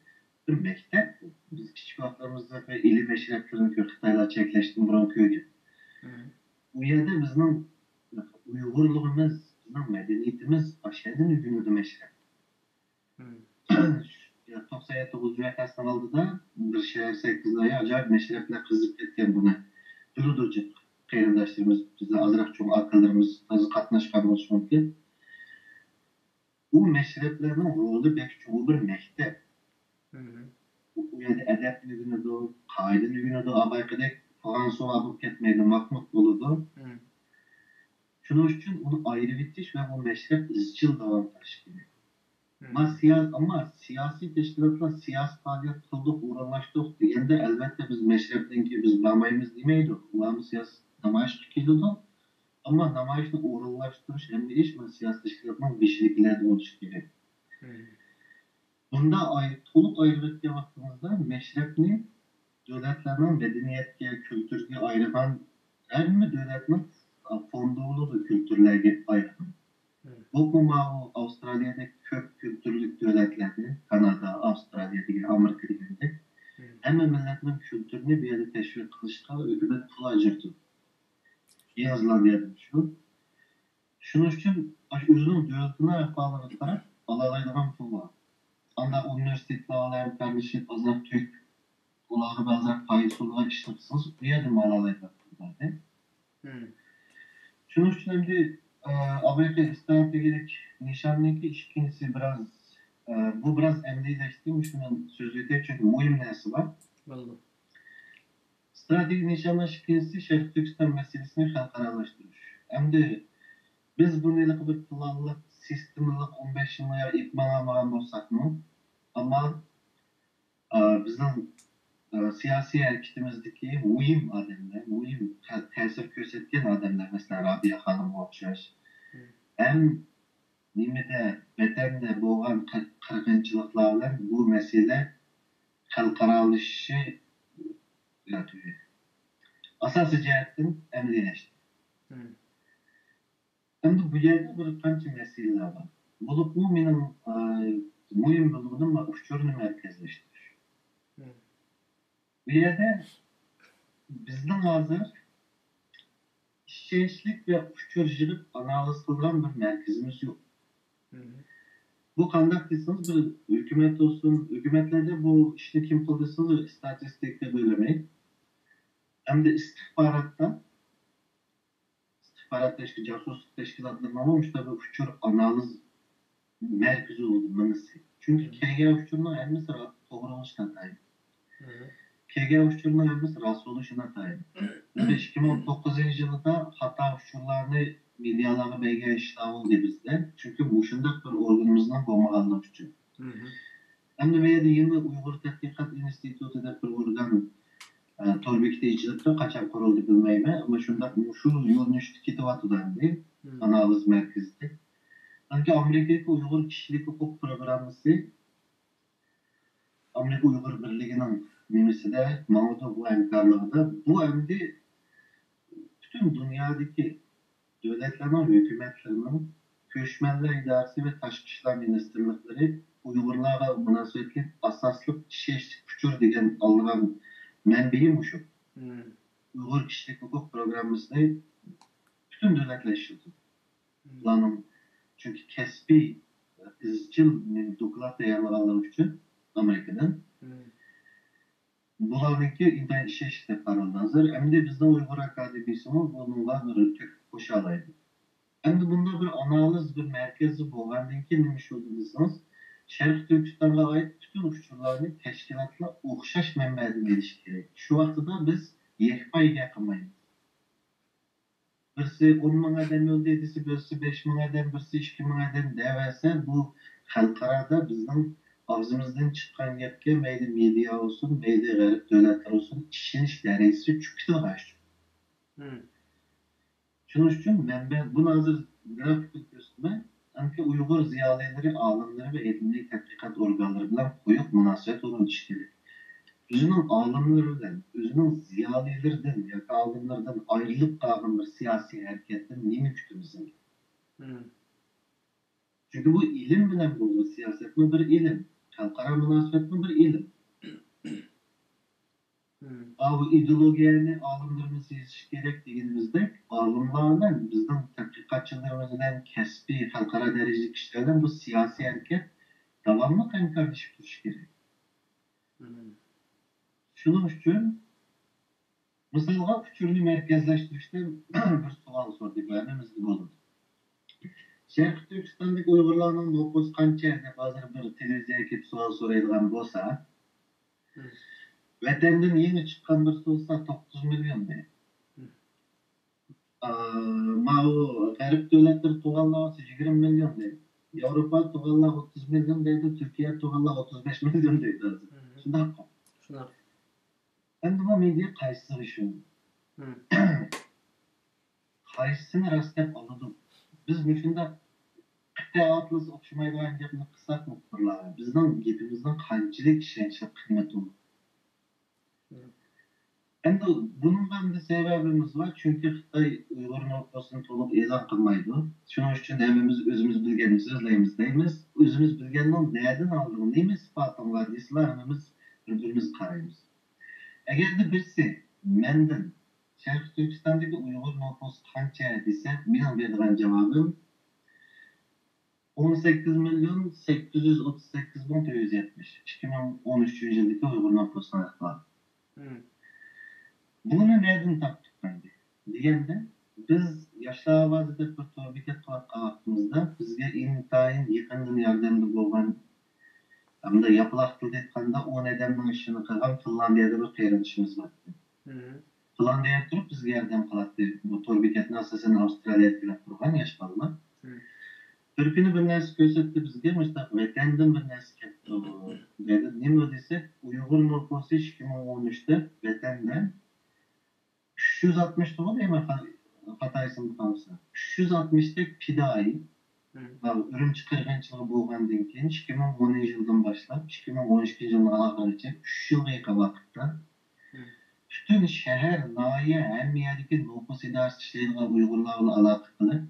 bir mektep. Biz küçük vaqtlarimizda ili meşreplerini ko'p Xitoylar chekleştin buron ko'ygan. Bu yerda bizning Uyg'urligimiz, bizning madaniyatimiz aşağıdan ügünüdü meşrep. 97 vakasının oldida bir şehir 8 ay acayip meşrepler kızıp ketken buni. Durducuk qarindoshlarimiz, bizda azroq cho'ng akalarimiz hozir qatnashgan bo'lishi mumkin. Bu meşreplerning roli bek cho'ng bir mektep. Bu yerda adab ügünüdü, qoida ügünüdü, abayqidek Fransuz alıp ketmeydi, Mahmud buludu. Şunun için onu ayrı bitiş ve bu meşrep izcil devam taşıyor. Ama siyasi teşkilatlar siyasi faaliyet kıldık, uğraştık degende elbette biz meşrepten ki biz bamayımız demeydik. Ulamız siyasi namayış kıyıldı. Ama namayışını uğraştırış hem de iş siyasi teşkilatının beşilikleri olmuş gibi. Bunda toluk ayrılıkta baktığımızda meşrepni devletlerinin medeniyetke, kültürge ayıran her mi devletinin fondolu kültürlerge ayıran. Bu mavi Avustralya'da kök kültürlük devletlerdi. Kanada, Avustralya, Amerika gibi. Hemen milletinin kültürünü bir yerde teşvik kılışta hükümet pul acırdı. Yazılandıydı şu. Şunun için özünün devletine bağlı olarak alalaydıran pul var. Anda üniversite bağlayan kardeşlik azak Türk kulağını bazen payısı olarak işlemsiz bir yerde mi alalaydıran pul vardı. Şunun için şimdi Amerika İstanbul'daki nişanlık ilişkisi biraz bu biraz emnileştiğim şunun sözlüğü çünkü mühim nesi var. Stratejik nişanlı ilişkisi Şerif Türkistan meselesini halkaralaştırmış. Hem de biz bunu ilgili bir planlı sistemlik 15 yıllığa ipmalamadan olsak mı? Ama bizim siyasi hareketimizdeki mühim adamlar, mühim tesir göstergen adamlar mesela Rabia Hanım okşaş. Hem nimede bedende boğan kırgınçılıklarla bu mesele halkaralışı yatıyor. Asası cihetten emnileşti. Şimdi bu yerde bir kançı meseleler var. Bulup bu benim mühim bulduğum ve uçurunu merkezleştirir. Bu yerde bizden hazır işçilik ve uçurculuk analiz kılan bir merkezimiz yok. Bu kandak derseniz bir hükümet olsun, hükümetlerde bu işte kim kıldıysanız istatistikte bölmeyin. Hem de istihbarat casusluk teşkilatlarının ama işte bu uçur analiz merkezi oldu manası. Çünkü KG uçuruna elbette doğruluşuna tayin. KG uçuruna elbette rast oluşuna tayin. 2009 yılında hata uçurlarını milyalarına BG iştahı oldu bizde. Çünkü bu şundak bir organizmden bomba almak için. Hem de yeni Uygur Tetkikat İnstitütü'de bir organ torbekitecilikte kaçak kuruldu bilmeyme ama şundak şu yolun üstü kitabatıdan değil, analiz merkezinde. Sanki Amerika'daki Uygur Kişilik Hukuk Programısı Amerika Uygur Birliği'nin nimesi de Mahmud'un bu enkarlığında bu emdi bütün dünyadaki devletlerin, hükümetlerinin göçmenler idaresi ve taşkışlar ministerlikleri Uygurlarla münasebetli asaslı şeşlik küçür degen alınan menbeyi şu. Uygur Kişilik Hukuk Programı'nda bütün devletler işledi. Çünkü kesbi izcil dokulat değerli için Amerika'dan. Bularınki intern işe işte kararlı hazır. Hem de bizde Uygur Akademisi'nin bununla bir tük koşalaydı. Hem de bunda bir analiz, bir merkezi bu. Bendeki neymiş olduğunuzsanız Şerif Türkistan'a ait bütün uçurlarını teşkilatla okşaş menbeden ilişkili. Şu vakıda biz yekpay yakınmayız. Birisi 10 bin adam öldüydisi, birisi 5 bin adam, birisi 2 bin adam deverse bu halkarada bizden ağzımızdan çıkan yetki meyde medya olsun, meyde garip devletler olsun, işiniş derecesi çıktı kaçtı. Şunun için ben bunu hazır grafik üstüme sanki Uygur ziyalıları, alimleri ve edimli tatbikat organlarından koyup münasebet olan ilişkili. Özünün alimlerinden, özünün ziyalılarından ya da alimlerden ayrılıp kalan bir siyasi hareketten ne mümkün bizim? Çünkü bu ilim bilen bu siyaset mi bir ilim, halkara münasebet mi bir ilim. Bu ideologiyani olimlarimiz yezish kerak deganimizda olimlardan bizning tadqiqotchilarimiz bilan kasbiy xalqaro darajadagi kishilar bilan bu siyosiy harakat davomli hamkorlashib turishi kerak. Shuning uchun misolga uchurni markazlashtirishda bir savol so'radik va hammamizga bo'ldi. Sharq Turkistondagi Uyg'urlarning nüfusi qancha deb hozir bir televiziyaga kelib savol so'raydigan bo'lsa, vatandan yangi chiqqan bir so'zsa 9 million deydi. Ma'u g'arb davlatlar tug'anlari 20 million deydi. Yevropa tug'anlar 30 million deydi, Turkiya tug'anlar 35 million deydi hozir. Shunday. Endi bu media qaysisi ishim? Qaysisini rastlab oladi? Biz shunda qit'a atlas o'xshamaydigan gapni qilsak muxbirlar, bizning gapimizdan qanchalik ishonchli qiymat u. Endi bunun ham bir sebebimiz var. Çünkü Xitoy Uyg'ur nüfusini to'liq e'lon qilmaydi. Shuning uchun hammamiz o'zimiz bilganimizni so'zlaymiz deymiz. O'zimiz bilgandan nereden aldığını neyimiz isbotim var deysizlar, hammamiz bir-birimiz qaraymiz. Agarda birisi mendan Sharq Turkistondagi Uyg'ur nüfusi qancha desa, mening beradigan javobim 18 milyon 838 bin 470. 2013 yildagi Uyg'ur nüfusini aniqladi. Bunu nereden taptık bence? Diyende biz Yaşlı Avazı'da bir torbiket vaktımızda bizge intayın yakından yardımcı olan hem de yapılak tilde etkanda o nedenle işini kılgan Finlandiya'da bir kıyırılışımız vardı. Finlandiya'ya durup bizge yardım kılattı. Bu torbiket nasılsın Avustralya'ya etkilep durgan yaş balma. Türkünü bir nersi gösterdi bizge mesela vatenden bir nersi kepti. Dedi ne ödese Uygur nüfusu 2013'te vatenden 360 değil mi Hatay'sın kalsa? 360'da pidai ürünçü kırgınçılığı boğandan keyin 2010 yıldan başlap 2012 yılın ahırıca 3 yılga vaqtda bütün şehir, nahiye, hem yerdeki nüfus idaresi işleydiği Uygurlarla alakalı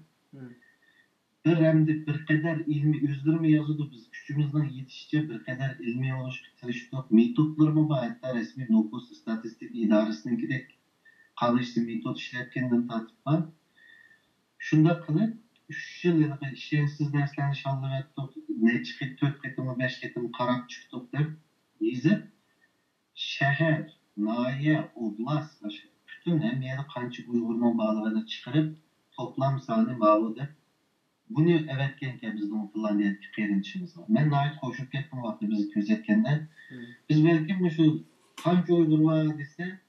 bir kadar ilmi özlerimi yazıdı biz küçümüzden yetişçe bir kadar ilmi oluşturuştuk. Metotlarımı var hatta resmi nüfus istatistik idaresinin gidek kalıştı metot işletkeniden tatip var. Şunda kılıp 3 yıl ya da işensiz derslerini şallı ettik. Ne çıkıp 4 ketimi 5 ketimi karak çıktık der. Yazıp şehir, nahiye, oblast, bütün hem yeri kançık Uygur'un bağlarına çıkarıp toplam sahne bağlıdır. Bunu evetkenken bizden Finlandiya'daki kıyırınçımız var. Ben nail koşup kettim vakti bizi gözetkende. Biz belki bu şu kançı Uygur var dese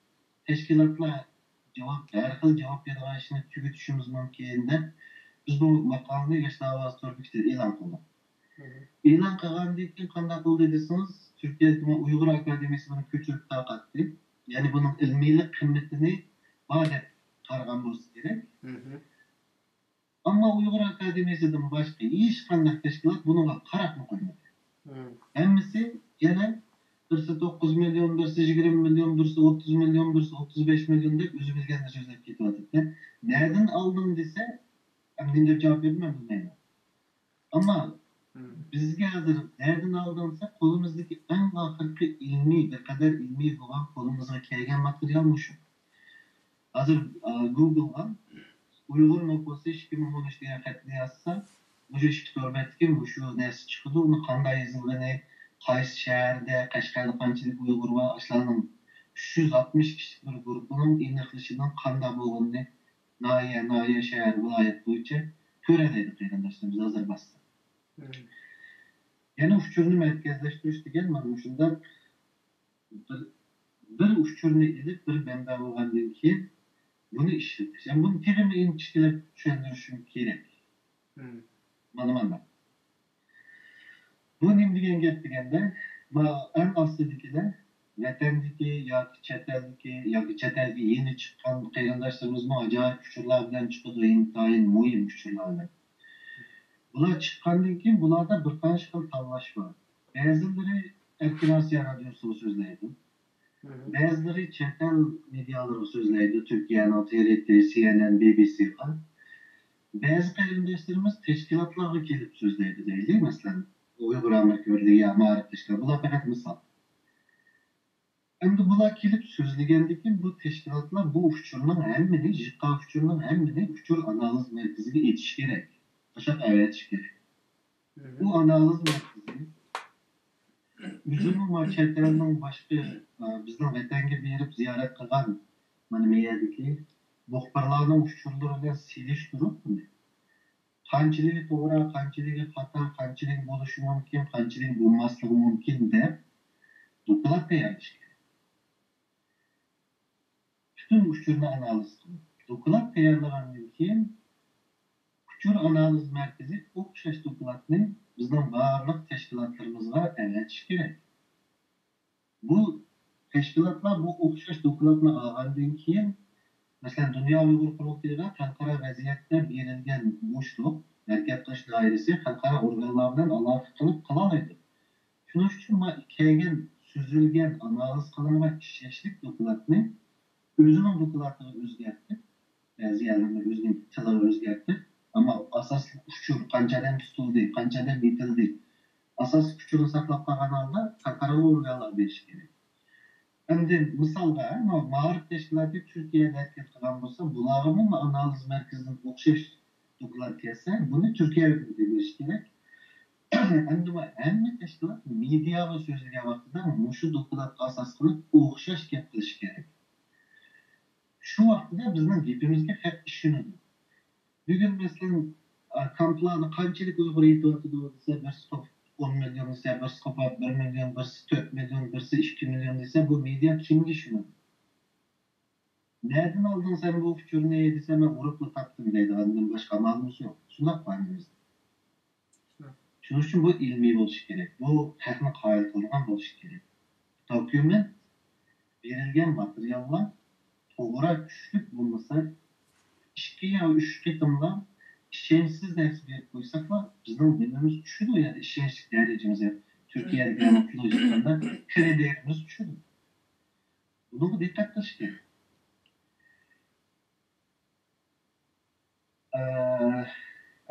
teşkilatla cevap, her xil cevap beradigan ishni tugatishimiz mumkin. Biz bu maqolani Yaşlı Avaz Torbiqda e'lon qildik. E'lon qilgandan keyin qanday qildi deseniz, Turkiyadagi Uyg'ur akademiyasini ko'chirib taqatdi. Ya'ni buning ilmiylik qimmatini bor deb qaragan bo'lsa kerak. Ammo Uyg'ur akademiyasidan boshqa hech qanday tashkilot bunga qarab qo'ymadi. Hammasi yana birisi 9 milyon, birisi 20 milyon, birisi 30 milyon, birisi 35 milyon deb o'zi bilganini so'zlab ketyapti. Nereden aldın dese, ben de cevap vermem bilmayman. Ama bizge hazır nereden aldınsa kolumuzdaki en ahirki ilmi, bir kadar ilmi olan kolumuza kelgen materyal bu şu. Hazır Google'dan Uygur nüfusu 2013 diye katli yazsa, bu işki torbatken bu şu nersi çıkdı, onu kanday yazıldığını qaysi shaharda Qashqarda qanchalik Uyg'ur va ashlarning 360 kishilik bir guruhining aniqlashidan qanday bo'lganini nahiya shahar viloyat bo'yicha ko'radi qarindoshlarimiz hozir bosdi. Yana uchurni markazlashtirish degan mana shunda bir uchurni ilib bir banda bo'lgandan keyin buni ishlatish. Yani buni terimli inchikilab tushuntirishim kerak. Mana. Bu nima degan gap deganda, en aslidagilar vatandagi yoki chet elga yeni chiqqan qarindoshlarimizni ajoyib kuchurlar bilan chiqadi, intayin muhim kuchurlar. Bular chiqqandan keyin bularda bir qancha xil tanlash bor. Ba'zilari Erkin Osiyo radiosini so'zlaydi. Ba'zilari chet el medialari so'zlaydi, Turkiyaning TRT, CNN, BBC. Bazı qarindoshlarimiz teşkilatlarga kelib so'zlaydi deylik. Masalan, Uyg'ur Amirliği, Ma'rif teşkilatı. Bular faqat misol. Endi bular kelib so'zlagandan keyin bu teşkilatlar bu uchurning hammani, jiqqa uchurning hammani uchur analiz markaziga etish kerak. O'sha avatish kerak. Bu analiz markazi o'zining chet elning boshqa bizning vatanga berib ziyorat qilgan mana bu yerdagi muxbirlarning uchurlari bilan selishtirib qanchiligi to'g'ri, qanchiligi xato, qanchiligi bo'lishi mumkin, qanchiligi bo'lmasligi mumkin deb doklad tayyorlash kerak. Bütün uchurni analiz qilib, doklad tayyorlagandan keyin uchur analiz markazi o'xshash dokladni bizning barliq tashkilotlarimizga aylatish kerak. Bu tashkilotlar bu o'xshash dokladni olgandan keyin masalan Dünya Uyghur Qurultayı'na xalqaro vaziyatda berilgan bo'shliq, harakat qilish doirasi xalqaro organlar bilan aloqa qilib qila oladi. Shuning uchun kelgan so'zilgan analiz qilingan ishlashlik dokladni o'zining dokladiga o'zgartib, ba'zi yerlarni o'zining tiliga o'zgartib, ammo asosli uchur qanchadan tutildi, qanchadan yetildi, asosiy uchurni saqlab qolgan holda xalqaro organlar berish kerak. Endi misolga, Ma'rif teşkilatı Türkiye'de harakat qilgan bo'lsa, bularning analiz markazidan o'xshash doklad kelsa, buni Turkiya hukumatiga berish kerak. Endi bu hamma tashkilot mediaga so'zlagan vaqtida mushu doklad asos qilib o'xshash gap qilish kerak. Shu vaqtda bizning gapimizga haq tushunadi. Bugun masalan kamplarni qanchalik Uyg'ur yetyapti desa, bir stop 10 milyon desa, bir stop 1 milyon, birsi 4 milyon, birsi 2 milyon desa, bu media kimga tushunadi? Nereden aldın sen bu fikrini desa, men urupla tapdım deydi. Ondan boshqa amalimiz yo'q. Shunday qilamiz. Shuning uchun bu ilmiy bo'lishi kerak. Bu haqni qoyil qilgan bo'lishi kerak. Dokument berilgan materiallar to'g'ri tushlik bo'lmasa, 2 yo 3 qitimda ishonchsiz narsa berib qo'ysaklar, bizning bilimiz tushadi, ya'ni ishonchlik darajamiz Turkiyaga mutlaqanda kreditimiz tushadi. Buni diqqat qilish kerak.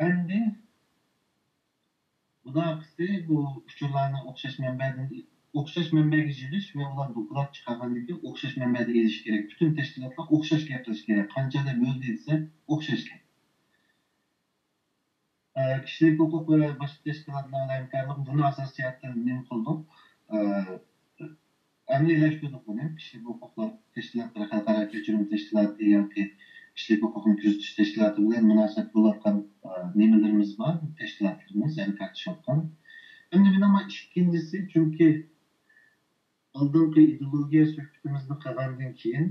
Endi bunaqasi bu uchurlarni o'xshash manbaga yig'ish va ular doklad chiqargandan keyin o'xshash manbada elish kerak. Bütün tashkilotlar o'xshash gapirish kerak. Qanchada bo'ldi desa, o'xshash kerak. Kishilik huquq va boshqa tashkilotlarning hamkorligi buni asosiyatdan nima qildik? Amaliyalashtirdik buni. Kishilik huquqlar tashkilotlari, xalqaro kechirim tashkiloti yoki kishilik huquqni kuzatish tashkiloti bilan munosabat bo'layotgan nimalarimiz bor, tashkilotlarimiz hamkorlashayotgan. Endi buni ikkinchisi, chunki oldingi ideologiya suhbatimizni qilgandan keyin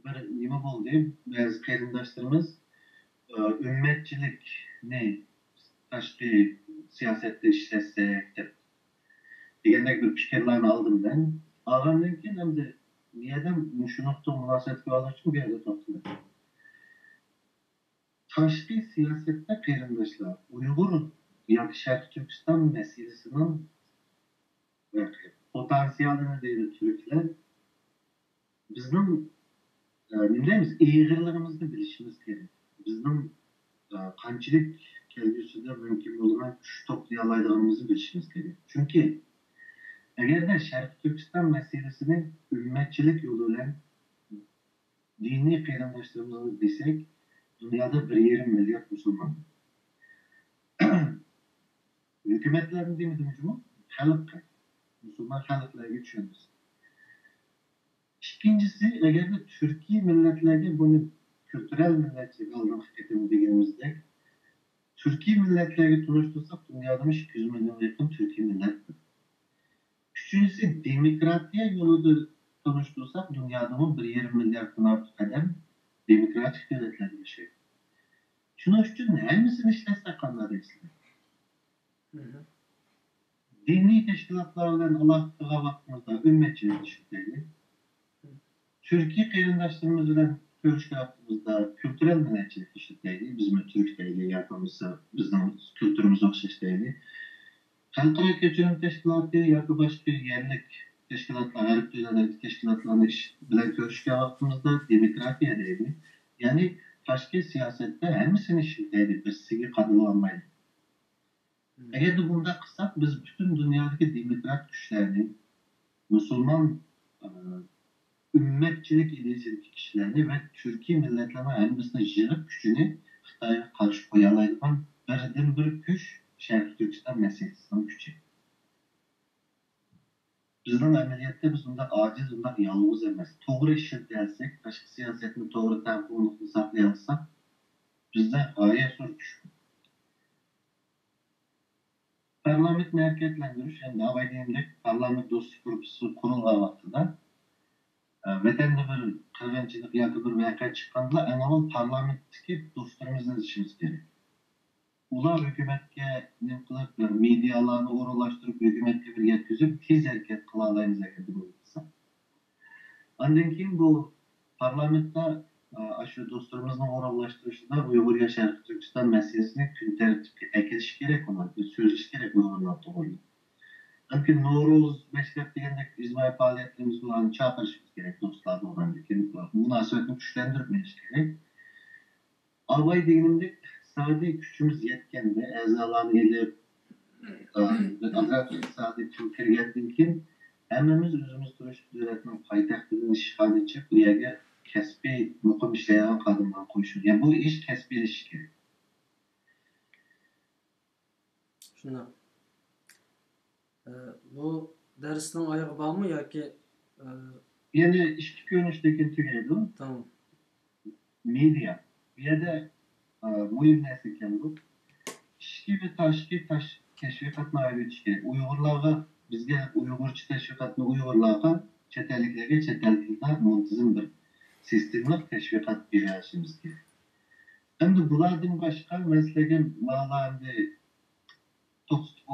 bir nima bo'ldi? Ba'zi qarindoshlarimiz ummatchilikni tashqi siyosatda ishlasak deb degandek bir fikrlarni oldim ben. Olgandan keyin endi niyadan shuni munosabatga olish uchun bu yerga to'xtaldim. Tashqi siyosatda qarindoshlar Uyg'ur yoki Sharq Turkiston masalasining potansiyalini deydi Türkler. Bizning nima deymiz, eğriligimizni bilishimiz kerak. Bizning qanchalik kelgusida mumkin bo'lgan kuch to'play oladiganimizni bilishimiz kerak. Chunki agarda Sharq Turkiston masalasini ummatchilik yo'li bilan diniy qarindoshlarimizni desak, dunyoda 1,5 milliard musulmon. Hukumatlarni demadimmi? Xalqqa, musulmon xalqlarga tushunamiz. İkincisi, agarda Türkiye millatlarga buni kültürel milletçilik aldığımız eğitim dediğimizde Türkiye milletlerine tanıştırsak dünyada 200 milyon yakın Türkiye millet. Üçüncüsü demokratiya yolunda tanıştırsak dünyada 1,5 milyardan artık kadar demokratik devletler yaşıyor. Şunun için hangisini işletsek anlarız. Dini teşkilatlardan Allah'a baktığımızda ümmetçilik düşünceleri, Türkiye kıyırdaşlarımızla görüş yaptığımızda kültürel milletçilik işitleri, bizim Türkiye'yle yapmamızda bizim kültürümüz okşaştaydı. Halkara Keçirim Teşkilatı yakı başka yerlik teşkilatlar, Arap Duyularındaki teşkilatlarla bilen görüş yaptığımızda demokratiyadaydı. Yani tashqi siyosatda hammasini ishlaydi, birisiga qadrlanmaydi. Agar bunda qilsak, biz butun dunyodagi demokrat kuchlarni, musulmon ümmetçilik ideolojidagi kishilarni va Turkiy millatlarning hammasini yig'ib kuchini Xitoyga qarshi qo'ya oladigan birdan bir kuch Sharqiy Turkiston masalasining kuchi. Bizning amaliyotda biz undaq ojiz, undaq yolg'iz emas. To'g'ri ishlatsak, tashqi siyosatni to'g'ri tanqidni saqlay olsak, bizda g'oyat zo'r kuch. Parlamentni harakatlantirish hamda avvalgidek parlament do'stlik guruhi qurilgan vaqtida vatanda bir qirg'inchilik yoki bir voqea chiqqanda avval parlamentdagi do'stlarimizni izlashimiz kerak. Ular hukumatga nima qilib, medialarni o'rinlashtirib, hukumatga bir yetkazib, tez harakat qila olamiz agar bo'lsa. Ondan keyin bu parlamentda shu do'stlarimizning o'rinlashtirishida Uyg'ur va Sharqiy Turkiston masalasini kun tartibga akilish kerak, ularga so'zlash kerak Uyg'urlar to'g'ri. Çünkü Novruz, Beşiktaş degandek ictimai faoliyatlarimiz bilan chaqirishimiz kerak do'stlar o'rnida keyin munosabatni kuchlantirib kerak. Avval deganimdek iqtisodiy kuchimiz yetganda a'zolarni elib iqtisodiy kuch kirgandan keyin hammamiz o'zimiz turish davlatning poytaxtidan ishg'ol etib bu yerga kasbiy muqim ishlaydigan xodimlar qo'yishib, yani bu ish kasbiylashishi kerak. Shunday. Bu darsning oyog'i bormi yoki Yani ishki ko'rinishdagi tugaydi. tamam. Media. Bu yerda muhim narsa ekan bu. Ishki va tashqi tashviqotni ayirish kerak. Uyg'urlarga, bizga Uyg'urcha tashviqotni Uyg'urlarga, chet elliklarga chet elliklar muntazam bir sistematik tashviqot berishimiz kerak. Endi bulardan boshqa maslagan ma'lumotni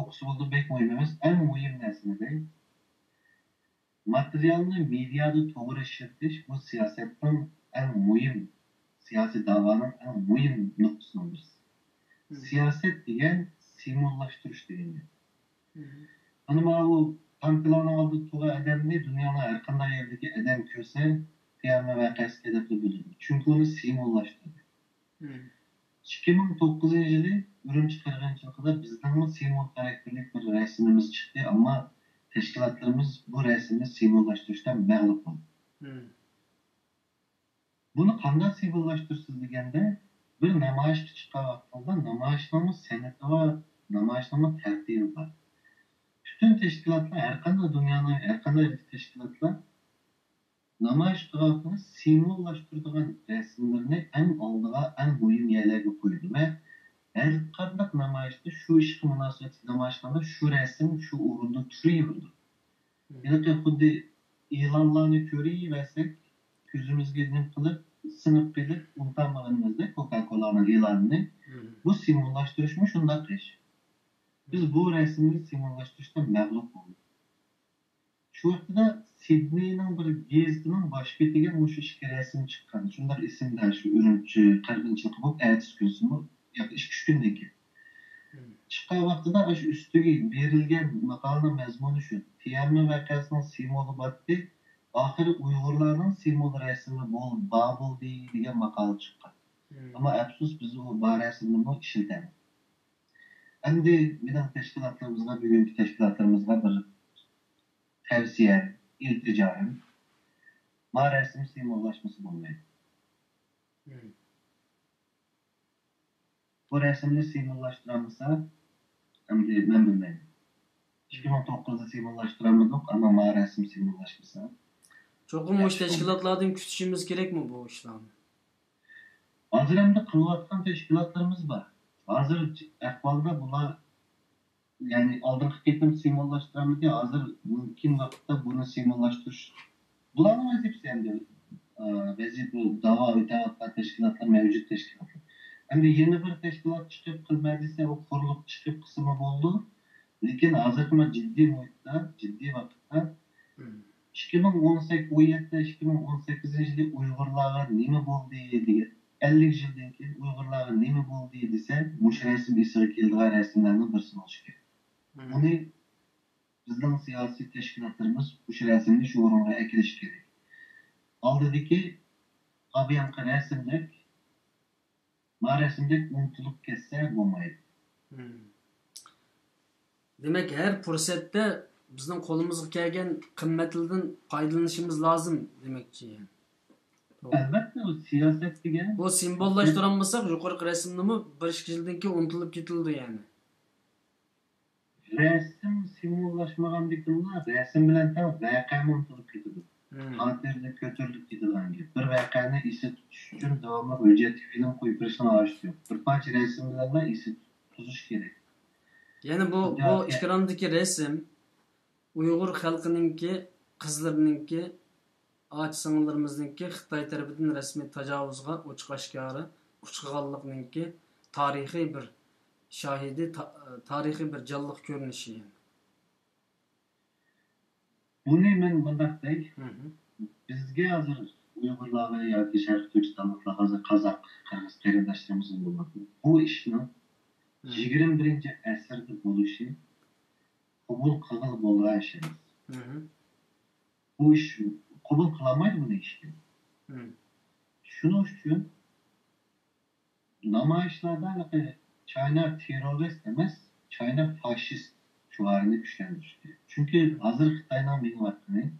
o'qisa bo'ldi bek muhim emas. Eng muhim narsa nima? Materialni mediada to'g'ri ishlatish bu siyosatning eng muhim, siyosiy da'voning eng muhim nuqtasidir birisi. Siyoset degan simullashtirish degani. Ana bu tanklarning oldida turgan odamni dunyoning har qanday yerdagi odam ko'rsa, qiyama voqeasiga deb biladi. Chunki uni simullashtırdı. 2009 yılı Ürümçi qirg'inchiligida bizning simul xarakterli bir rasmimiz chiqdi, ammo tashkilotlarimiz bu rasmni simullashtirishdan mag'lub bo'ldi. Buni qanday simullashtirish deganda, bir namoyishga chiqqan vaqtda namoyishning san'ati va namoyishning tartibi bor. Bütün teşkilatlar, her qanday dunyoning har qanday tashkilotlar namoyish qilgan simullaştırdığı resimlerini en oldiga, en muhim yerlerge koydu ve her qanday namoyishda şu ishga munosabatli namoyishlarda şu resim şu o'rinda turaverdi. Yani xuddi e'lonlarni ko'raversak, ko'zimizga nim qilib, sinib kelib, unutamaganimizda Coca-Cola'ning e'lonini bu simullaştırishmi shunday qilish. Biz bu resimni simullaştırishdan mag'lub bo'ldik. Şu vaqtida Sidneyning bir gezitining bosh betiga mushu ishga rasm chiqqan. Shunday ismda shu Ürümçi qirg'inchilik bo'lib, ertasi kunmi yoki 2-3 kundan keyin. Chiqqan vaqtida shu ustiga berilgan maqolaning mazmuni shu. Tiyarma voqeasining simvoli bordi. Oxiri Uyg'urlarning simvol rasmi bo'ldi degan maqola chiqqan. Ammo afsus biz u rasmni ishlatamiz. Endi mening tashkilotlarimizga, bugungi tashkilotlarimizga bir tavsiye, ilticam, ma resim simullaşması bulmayın. Bu resimni simullaştıramasa, hem de ben bilmeyim. 2009'da simullaştıramadık ama ma resim simullaşmasa. Çoxum bu təşkilatlardan kütüşümüz gerek mi bu işlerni? Hazır hem de kılıvatkan teşkilatlarımız var. Hazır ahvalda bunlar yani aldığımız ketim simullaştıramıyor. Hazır mümkün vakitte bunu simullaştırır. Bunların vazifesi hem de bu dava itaatlar teşkilatlar mevcut teşkilatlar. Hem de yeni bir teşkilat çıkıp kılmadıysa o kurulup çıkıp kısmı oldu. Lakin hazır ama ciddi muhitte, ciddi vakitte 2018 yılı Uygurlarga nime oldu diye 50 yıldan keyin Uygurlarga nime oldu dese, muş resim esiga keldigan resimlarning birisi bo'lishi kerak. Bunu bizning siyosiy tashkilotlarimiz bu resimni shu o'ringa akilishi kerak. Oldidagi abiyanqa rasmlar Marasimdek unutulup ketse bo'lmaydi. Demek her fursatda bizning qo'limizga kelgan qimmatlidan foydalanishimiz lozim demakchi. Albatta o siyoset degan Bu simbollashtirammasak yuqorqi rasmnimi bir ikki yildan keyin unutilib ketildi yani. resim simvollashmaganligimda resim bilan tam voqeani unutib ketadi. Xatirda ko'tarilib ketadigan gap. Bir voqeani esga tutish uchun davomli hujjat film qo'yib berishni arish yo'q. Bir parcha resim bilan esga tutish kerak. Yani bu ekrandaki resim Uyg'ur xalqininki, qizlarininki, ağaç singillarimizningki Xitoy tarafidan rasmiy tajovuzga ochiq oshkora uchqanliqninki tarixiy bir şahidi, tarixiy bir canlıq ko'rinishi. Buni men bundaqday bizga hozir Uyg'urlarga yoki Sharq Turkistonliklar hozir qozoq, qirg'iz qarindoshlarimiz bo'lmoqda. Bu ishni 21-asrda bo'lishi qabul qilib bo'lgan ish. Bu ish qabul qilmaydi buni ishni. Shuning uchun namoyishlarda China terrorist emas, China faşist şuarını güçlendiriş kerak. Çünkü hazır Xitoydan menyaptimi,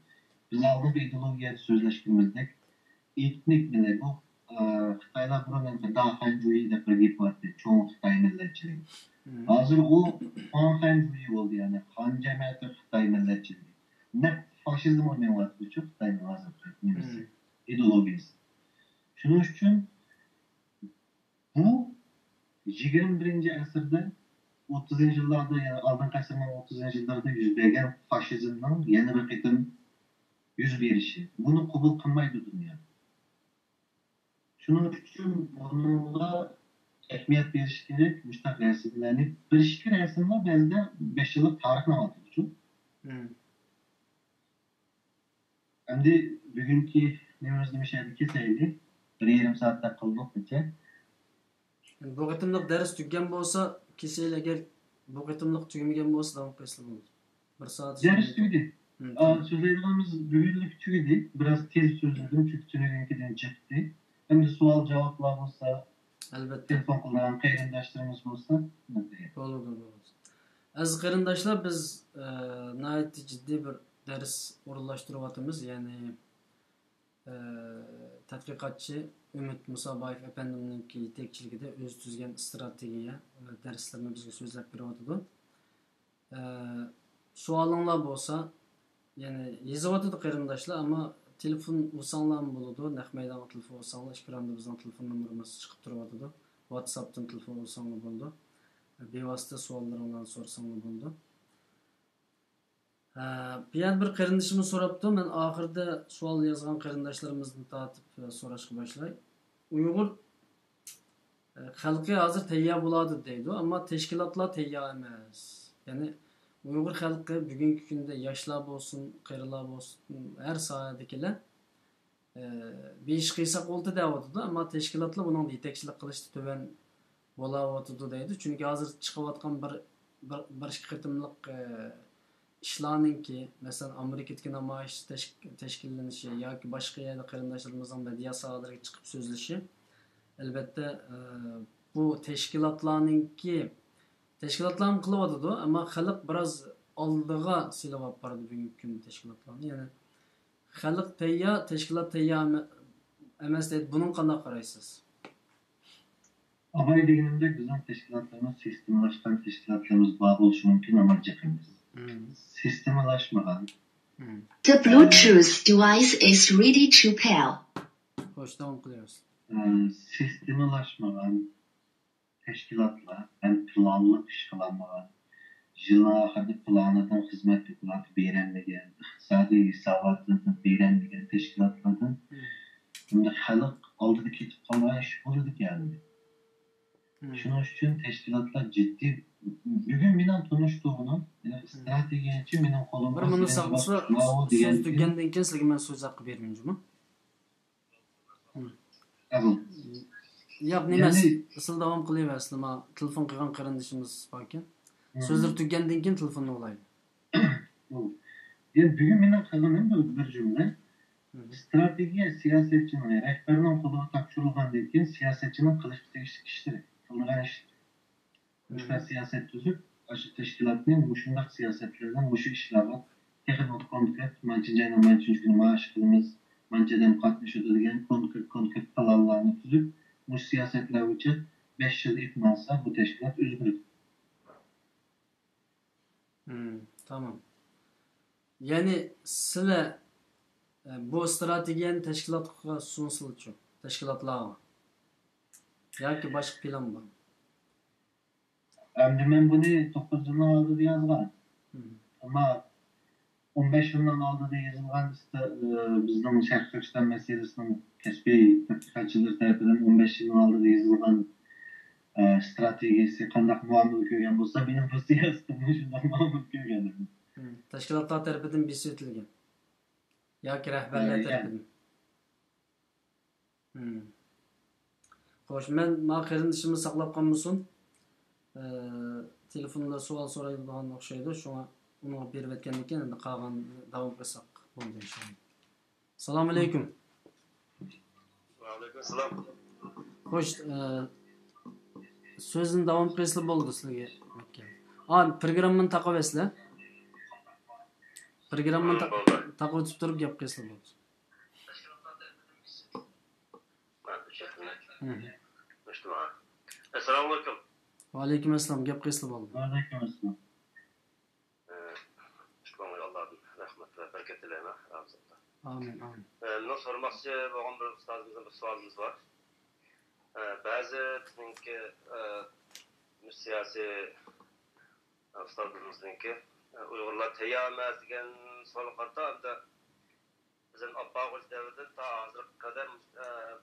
biz aldığımız ideologiya sözleşmemizde etnik bile bu Xitoylar buranın Dahanjuyi deb bir gap var, cho'ng Xitoy millatchiligi. Hazır o Dahanjuyi bo'ldi, ya'ni Han jamiyati Xitoy millatchiligi. Ne faşizm o'rnayapti bu Xitoyning hozirgi ideologiyasi. Shuning uchun bu 21-asrda 30-yillarda, yani aldingi asrning 30-yillarda yuz bergan faşizmning yana bir qitim yuz berishi. Buni qabul qilmaydi dunyo. Shuning uchun bunga ahamiyat berish kerak. Mushtaq rasmlarni bir ikki rasmlar ba'zida 5 yillik tarixni oladi uchun. Endi bugungi nimamizni mishadi kesaylik. 1,5 soatda qildik kecha. Bu qitimliq dars tugagan bo'lsa, kesaylik, agar bu qitimliq tugamagan bo'lsa davom qilsa bo'ladi. 1 soat. Ders tugadi. So'zlaydiganimiz bugunlik tugadi. Biroz tez so'zladim chunki tunagankidan chiqdi. Endi savol javoblar bo'lsa, albatta telefon qilgan qarindoshlarimiz bo'lsa, bo'ladi. Aziz qarindoshlar, biz nihoyatda jiddiy bir dars o'rinlashtiryapmiz. Ya'ni tadqiqotchi Ümit Musabayev efendimninki yetakchiligida o'zi tuzgan strategiya darslarni bizga so'zlab beryapti. Savolinglar bo'lsa, ya'ni yozyapti qarindoshlar, ammo telefon olsanglar bo'ladi. Naq maydonga telefon olsanglar, ekranda bizning telefon nomerimiz chiqib turibdi. WhatsAppdan telefon olsanglar bo'ladi. Bevosita savollaringlarni so'rasanglar bo'ladi. Bir qarindoshimiz so'rabdi. Men oxirida savol yozgan qarindoshlarimizni tortib so'rashga boshlay. Uyg'ur xalqi hozir tayyor bo'ladi deydi, ammo tashkilotlar tayyor emas. Ya'ni Uyg'ur xalqi bugungi kunda yoshlar bo'lsin, qarilar bo'lsin, har sohadagilar besh qiysoq oldi deyapti, ammo tashkilotlar buning yetakchilik qilishda to'ban bo'layapti deydi. Chunki hozir chiqayotgan bir ikki qitimliq ishlarninki, masalan, Amerikadagi namoyish tashkillanishi yoki boshqa yerda qarindoshlarimizning media sohalariga chiqib so'zlashi, albatta bu tashkilotlarning qilyapti, ammo xalq biroz oldiga silab boradi bugungi kunda tashkilotlarni. Ya'ni xalq tayyor, tashkilot tayyor emas deydi. Buning qanday qaraysiz? Avval deganimdek bizning tashkilotlarimiz sistemlashgan tashkilotlarimiz bor bo'lishi mumkin, ammo jiq emas. Sistemlashmagan. The Bluetooth device is ready to pair. Xo'sh, davom qilyapmiz. Sistemlashmagan tashkilotlar ham planli ish qilmagan. Yillarni planidan xizmat qilib berilmagan, iqtisodiy savoddan berilmagan tashkilotlardan unda xalq oldida ketib qolgan ish bo'ladi ekan. Shuning uchun tashkilotlar jiddiy bugun men tanishdim, strategiyachi mening qo'limda bir minut saqlasa so'z tugandan keyin sizga men so'z haqqi bermayman. Yo'q, nima siz davom qilaverasiz, nima telefon qilgan qarindoshimiz bor ekan. So'zlar tugandan keyin telefonni olaydi. Yani bugün mening qilganim bir jumla. Strategiya siyasetçinin, rehberinin kulağı takşırılgandan keyin siyasetçinin kılıçlı tegishli işleri, kılgan işleri. Muşka siyaset tüzüp, aşı teşkilatının muşundaq siyasetlerden muşu işlerden tekin konket, mançıncayla mançıncı günü maaş kılımız, mançadan katmışıdır degan konket kalallarını tüzüp, muş siyasetler için 5 yıl itmazsa bu teşkilat üzgün. Tamam. Yani sizler bu strategiyani tashkilotga sunsilchi, tashkilotlarga yoki boshqa plan bor? Endi men buni 9 yıldan oldida yozgan. Ama 15 yıldan oldida yozilgan bizning Sharq Turkiston masalasining kasbiy tadqiqotchilar tarafidan 15 yıldan oldida yozilgan strategiyasi qanday muomala ko'rgan bo'lsa, mening bu siyosatimni shunday muomala ko'rganim. Tashkilotlar tarafidan besiltilgan yoki rahbarlar tarafidan. Xo'sh, men qarindishimni saqlab qolmasin. Telefonda savol so'raydigan o'xshaydi. Shunga uni berib o'tgandan keyin endi qolgan davom qilsak bo'ldi inshaalloh. Assalomu alaykum. Va alaykum assalom. Xo'sh, so'zni davom qilsa bo'ldi sizlarga. Programmani taqaversizlar. Programmani taqib o'tib turib gap qilsa bo'ldi. Assalomu alaykum. Va alaykum assalom, gap qilsa bo'ldi. Va alaykum assalom. Allohdan rahmat va barakat tilayman. Amin, amin. Buni sormoqchi bo'lgan bir ustozimizdan bir savolimiz bor. Ba'zi bizningki siyosiy ustozimizningki Uyg'urlar tayyor emas degan savol qarta bizim Abbaqo'z davridan ta hozirga qadar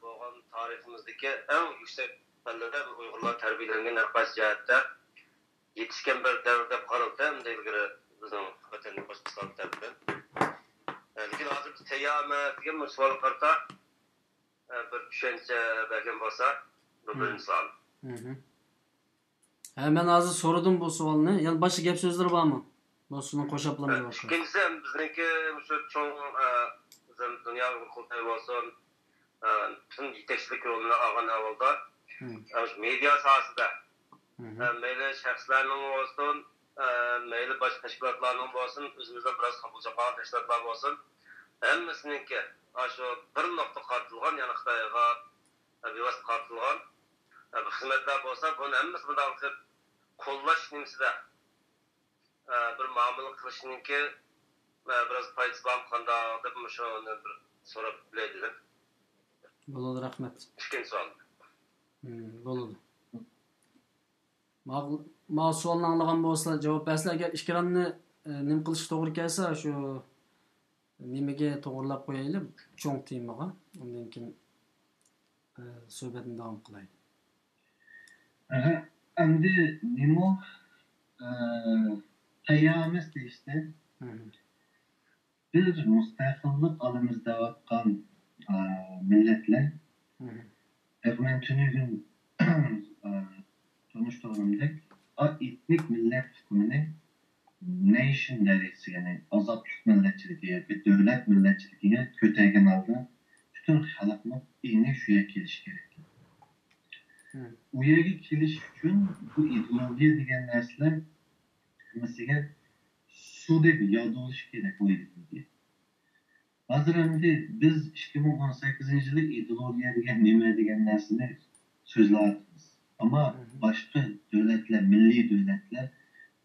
bo'lgan tariximizdagi eng yuksak pallada Uyg'urlar tarbiyalangan naqash jihatda yetishgan bir davr deb qaraldi. Unda ilgari bizning vatanning boshqa qismlaridan. Lekin hozir tayyor emas degan savol qarta bir tushuncha bergan bo'lsa, bu bir misol. Ben hozir so'radim bu savolni. Yani boshqa gap so'zlar bormi? Bu shuni qo'shaplamay boshqa. İkincisi bizniki shu cho'ng dünya qurultayı olsun, bütün yetekçilik rolunu algan avvalda media sahasida meyli şəxslərinin olsun, meyli baş təşkilatlarının olsun, özümüzdən biraz qabul yapan təşkilatlar olsun, həmmisininki şu bir nokta qartılgan, yani Xitayga bevas qartılgan xizmətlər olsa, bunun həmmisi bundan qollaş nimsida bir muamele qilishninki biraz faydası var mı kanda deb şunu bir so'rab bilaydilar. Bo'ladi, rahmat. İkinci savol. Bo'ladi. Ma savolni anglagan bo'lsa javob bersizlar. Agar ishkiranni nim qilish to'g'ri kelsa, shu nimaga to'g'rilab qo'yaylik, cho'ng temaga. Undan keyin suhbatni davom qilaylik. Endi nima tayyormiz deyishdi. Bir müstakillik alimizde vakan milletler ben tünügün konuştuğumdaki o etnik millet hükmünü nation derisi yani azaplık milletçiliğe ve devlet milletçiliğe kötegen aldı. Bütün halkına iğne şuya geliş gerek. Uyarı geliş için bu ideolojiye degen dersler mesela suda bir yağda oluş gerek bu ideolojiye. Hazır endi biz 2018 yılı ideolojiya degan nima degan narsani so'zlayapmiz. Ama başka devletler, milli devletler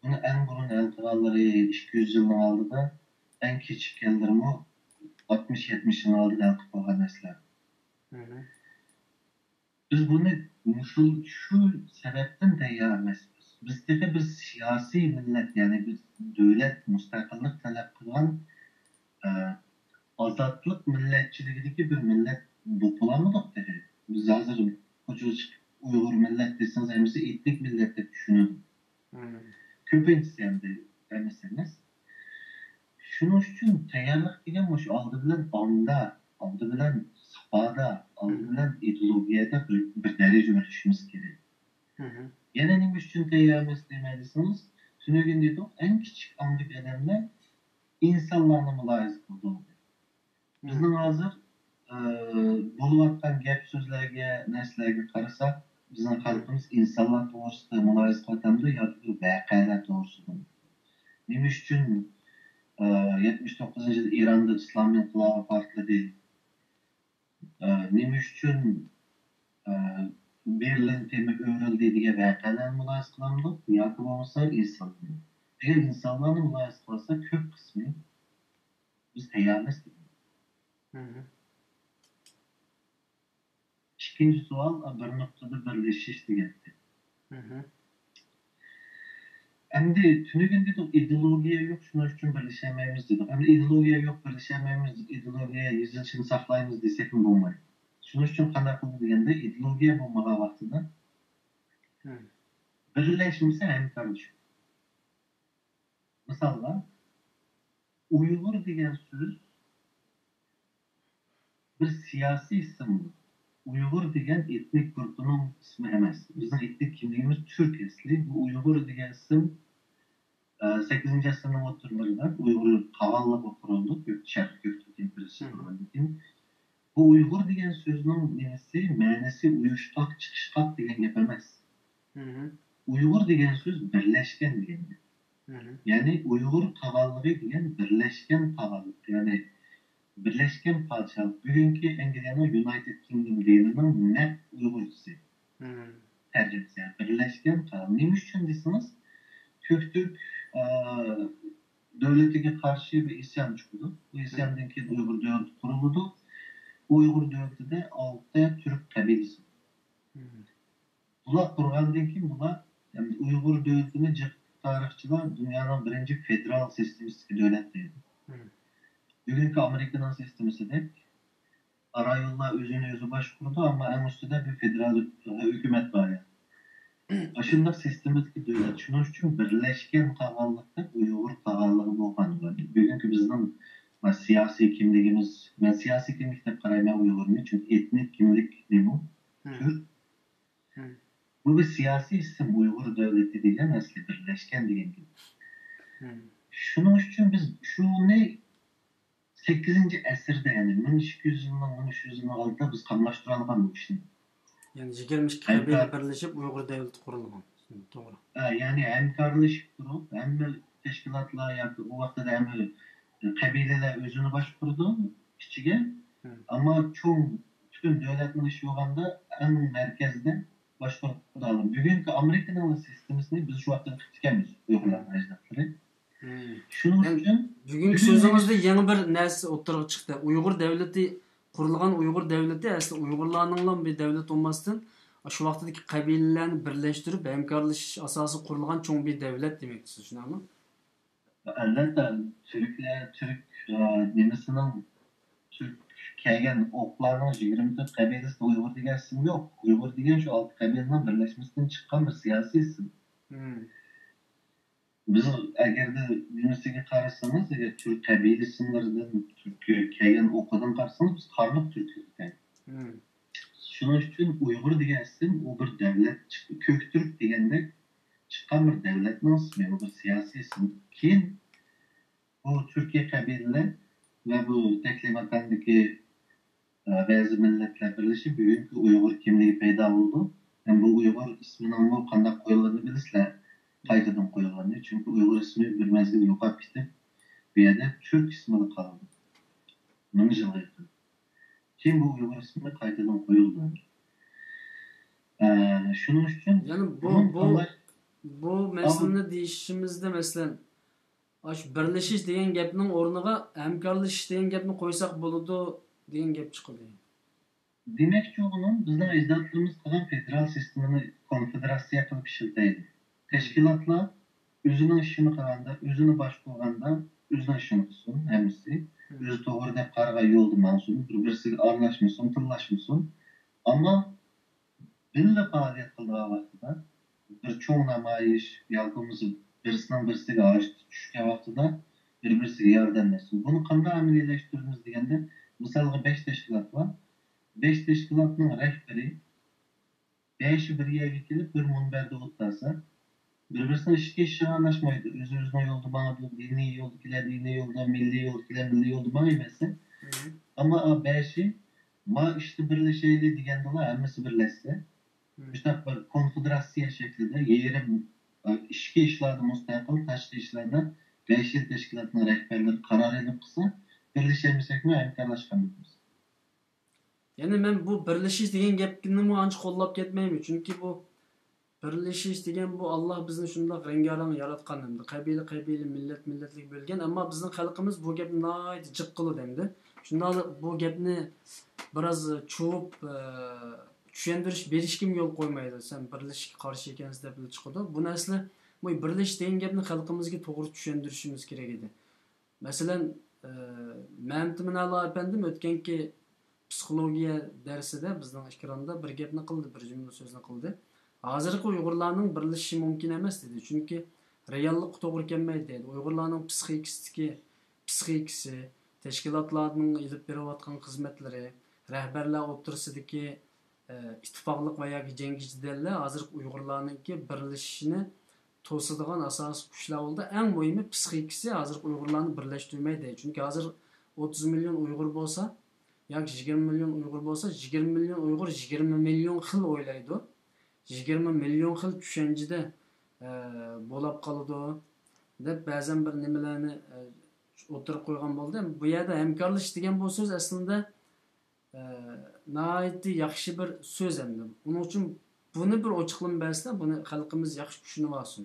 bunu en burun el kralları 200 yılın aldıda en küçük eldirimi 60-70 yılın aldıda el kıpalgan nesler. Biz bunu şu sebepten tayyor emasmiz. Bizdeki biz siyasi millet yani biz devlet müstakillik talep kılan azatlık milletçiliğindeki bir millet bulamadık dedi. Biz hazır ucuz Uygur millet deseniz hemisi etnik millet de düşünün. Köpüncüsü hem de demeseniz. Şunun için tayarlık degen şu aldı bilen anda, aldı bilen safhada, aldı bilen ideologiyada bir derece ölçüşümüz gerek. Yine ne için tayarlık demeliysiniz? Şunu gün dedik en küçük anlık edemler insanlarla mülayiz kıldı. Bizning hozir bo'layotgan gap so'zlarga, narsalarga qarasak, bizning xalqimiz insonlar to'g'risida mulohaza qilyapti yoki voqealar to'g'risida. Nima uchun 79-yilda Eronda islom inqilobi portladi? Nima uchun Berlin temir o'rildi degan voqealarni mulohaza qilamiz yoki bo'lmasa insonlarni. Agar insonlarni mulohaza qilsak, ko'p qismi biz tayyormiz. İkinci sual bir noktada birleşiş degandi. Endi tünügün dedik ideologiya yok, şunun için birleşemeyiz dedik. Endi ideologiya yok, birleşemeyiz, ideologiya yüzülüşünü saklaymiz desek mi bo'lmaydi. Şunun için qanday qilib deganda ideologiya bo'lmagan vaqtida birleşmesi hamkorlik. Misalga Uyg'ur degan so'z bir siyasi isim. Uyg'ur degan etnik guruhning ismi emas. Bizning etnik kimligimiz Türk asli. Bu Uyg'ur degan ism 8 asrning o'rtalarida Uyg'ur qavalliq qurildi. Sharq Ko'ktuk imperiyasidan. Bu Uyg'ur degan so'zning nimasi, ma'nosi uyushqoq, chiqishqoq degan gap emas. Uyg'ur degan so'z birlashgan degani. Ya'ni Uyg'ur qavalliqi degan birlashgan qavalliq. Ya'ni Birleşken Padişahlık, bugünkü Angliyaning United Kingdom deyilining naq Uyg'urchasi. Tercümesi yani Birleşken Qavalliq. Nima uchun desiniz? Ko'ktürk devletiga qarshi bir isyon chiqdi. Bu isyondan keyin Uyg'ur davlati qurildi. Bu Uyg'ur davlatida 6 Türk qabilasi. Bular qurgandan keyin bular yani Uyg'ur davlatini tarixchilar dunyoning birinchi federal sistematik davlat deydi. Bugünkü Amerika'nın sistemisidir. Arayollar özünü özü başkurdu ama en üstünde bir federal hükümet var ya. Aşında sistematik devlet. Şunun için birleşken qavallıqda Uyghur qavallığı bo'lgan. Bugünkü bizning siyasi kimligimiz, ben siyasi kimlik deb qarayman Uyg'urni, çünkü etnik kimlik nima? Türk. Bu bir siyasi isim Uyghur devleti degan asli birleşken degan. Şunun için biz şunu 8. asrda yani 1200 yıldan 1300 yılın altında biz qamlaştıralgan bu işini. Yani 22 qabila birleşip Uyg'ur davlati qurilgan. To'g'ri. Yani hamkorlashib turib, hamma tashkilotlar yoki u vaqtda hamma qabilalar o'zini boshqurdi ichiga. Ammo cho'ng butun davlatning ishi bo'lganda eng markazda boshqurdi. Bugungi Amerikaning sistemasini biz shu vaqtda tikamiz Uyg'urlarning ajdodlari. Shuning uchun bugungi so'zingizda yangi bir narsa o'tirib chiqdi. Uyg'ur davlati qurilgan Uyg'ur davlati aslida Uyg'urlarning bir davlat olmasdan shu vaqtdagi qabilalarni birlashtirib hamkorlashish asosi qurilgan cho'ng bir davlat demoqchisiz, shunaqmi? Albatta Türklar Türk nimasining Türk kelgan o'qlarning 24 qabilasi Uyg'ur degan ism yo'q. Uyg'ur degan shu 6 qabilaning birlashmasidan chiqqan bir siyosiy ism. Biz agarda nimasiga qarasangiz, agar Türk qabilasilaridan Türkiye kelgan o'qidan qarasangiz, biz qarliq Türklar. Shuning uchun Uyg'ur degan ism u bir davlat chiqdi. Ko'ktürk deganda chiqqan bir davlatning ismi, u bir siyosiy ism. Keyin bu Türkiye qabilalar va bu taklimatdagi ba'zi millatlar birlashib bugungi Uyg'ur kimligi paydo bo'ldi. Ham bu Uyg'ur ismining qanday qo'yilganini bilasizlar. Qaytadan qo'yilgandi. Çünkü Uyg'ur ismi bir mazgil yo'qolib ketib, bu yerda Türk ismi qoldi. 1000 yilga yaqin. Keyin bu Uyg'ur ismi qaytadan qo'yildi. Shuning uchun yani bu masalani deyishimizda masalan ash birlashish degan gapning o'rniga hamkorlashish degan gapni qo'ysak bo'ladi degan gap chiqadi. Demakchi o'g'lim, bizning ajdodlarimiz qilgan federal sistemini konfederatsiya qilib ishlatadi. Teşkilatlar özünün işini qilganda, o'zini boshqarganda, o'zining ishini qilsin, hammasi o'zi to'g'ri deb qaragan yo'lda mansun, bir-birisiga aralashmasin, tillashmasin. Ammo birga faoliyat qilgan vaqtida bir cho'ng namoyish yoki birisining birisiga osh tushgan vaqtida bir-birisiga yordamlashsin. Buni qanday amaliyalashtiramiz deganda, misolga 5 tashkilot bor. 5 tashkilotning rahbari 5 bir yerga kelib bir munbarda o'tirsa, bir-birisini ishga anlaşmaydı. Özünün yolda bana bu dini yoldakiler dini yolda, milli yoldakiler milli yolda bana yemezse Ama beşi ma işte birleşeyli degan dolar hammasi birleşse işte bir konfederatsiya şeklinde yerim işki işlerde müstakil taşkı işlerde 5 yıl teşkilatının rehberleri karar edip kısa birleşemesek mi hamkorlashganmiz. Yani men bu birleşiş degan gapni ancha qo'llab ketmayman. Chunki bu birleşiş degan bu Allah bizni shundoq rangarang yaratgan endi. Qabila millatlik bo'lgan, ammo bizning xalqimiz bu gapni nihoyat jiq qiladi endi. Shundoq bu gapni biroz chuvib tushuntirish berishkim yo'l qo'ymaydi. Sen birlashishga qarshi ekansiz deb chiqadi. Bu narsa bu birlesh degan gapni xalqimizga to'g'ri tushuntirishimiz kerak edi. Masalan, Mantiminalo apandim o'tganki psixologiya darsida bizning ekranda bir gapni qildi, bir jumla so'zni qildi. Hozirgi Uyg'urlarning birlashishi mumkin emas dedi. Chunki reallikqa to'g'ri kelmaydi dedi. Uyg'urlarning psixikasi, tashkilotlarning ilib berayotgan xizmatlari, rahbarlar o'rtasidagi ittifoqlik va yoki jangi jidallar hozirgi Uyg'urlarningki birlashishini to'sadigan asosiy kuchlar bo'ldi. Eng muhimi psixikasi hozirgi Uyg'urlarni birlashtirmaydi. Chunki hozir 30 million Uyg'ur bo'lsa, yoki 20 million Uyg'ur bo'lsa, 20 million Uyg'ur 20 million xil o'ylaydi. 20 million xil tushunchada bo'lib qoladi deb ba'zan bir nimalarni o'tirib qo'ygan bo'ldi. Bu yerda hamkorlash degan bu so'z aslida nihoyat yaxshi bir so'z endi. Buning uchun buni bir ochiqlab bersa, buni xalqimiz yaxshi tushunib olsin.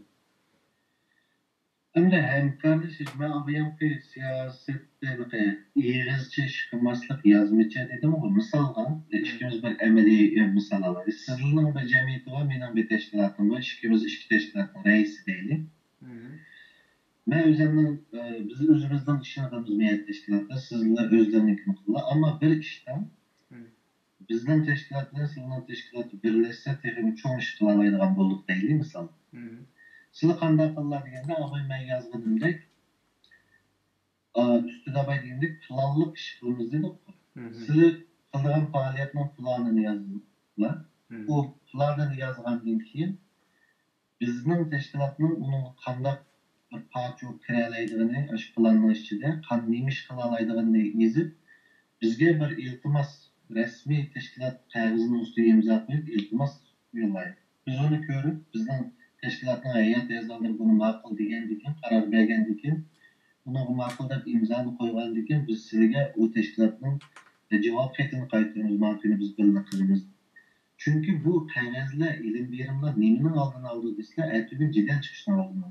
Endi hamkorlashish men avvalgi siyosatda yig'izcha chiqmaslik yozmacha dedim u misolga ikkimiz bir amaliy misol olaylik. Sizning bir jamiyat va mening bir tashkilotim bor. Ikkimiz ikki tashkilotning raisi deylik. Men o'zimning biz o'zimizning ishini qilamiz men tashkilotda, sizlar o'zlaringizning qilinglar. Ammo bir ishda bizning tashkilot bilan sizning tashkilot birlashsa texnik cho'ng ish qila oladigan bo'ldik deylik misol. Sizlar qanday qiladilar deganda, "Abay men yozganimdek, ustida abay degandek planlik ish qilamiz" dedik. Sizlar qilgan faoliyatning planini yozdilar. U planni yozgandan keyin bizning tashkilotning uni qanday bir parcha kira oladiganini, shu planning ichida qanday ish qila oladiganini yozib, bizga bir iltimos rasmiy tashkilot qog'ozini ustiga imzo qo'yib iltimos yo'llaydi. Biz uni ko'rib, bizning tashkilotning hay'at a'zolari buni ma'qul degandan keyin, qaror bergandan keyin, buni ma'qul deb imzoni qo'ygandan keyin biz sizga u tashkilotning javob xatini qaytaramiz, ma'qulni biz birga qilamiz. Chunki bu qog'ozlar, ilm berimlar nimaning oldini oldi deslar, aytib jidal chiqishdan oldin.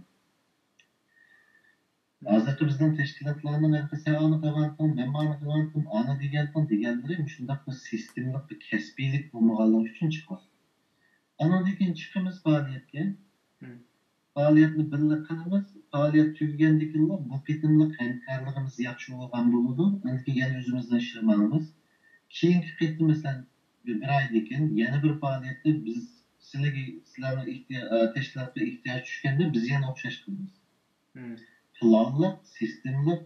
Hozirgi bizning tashkilotlarning sa'oni qilgandan, menmani qilgandan, ana deganlari shunday bir sistemlik, bir kasbiylik bo'lmaganligi uchun chiqadi. Anadan keyin chiqamiz faoliyatga. Faoliyatni birga qilamiz. Faoliyat tugagandan keyin bu qitimliq hamkorligimiz yaxshi bo'lgan bo'ladi. Endi yana o'zimizdan ishlaymiz. Keyingi qitim masalan bir oydan keyin yana bir faoliyatda biz sizlarning tashkilotga ehtiyoj tushganda biz yana o'xshash qilamiz. Planliq, sistemlik,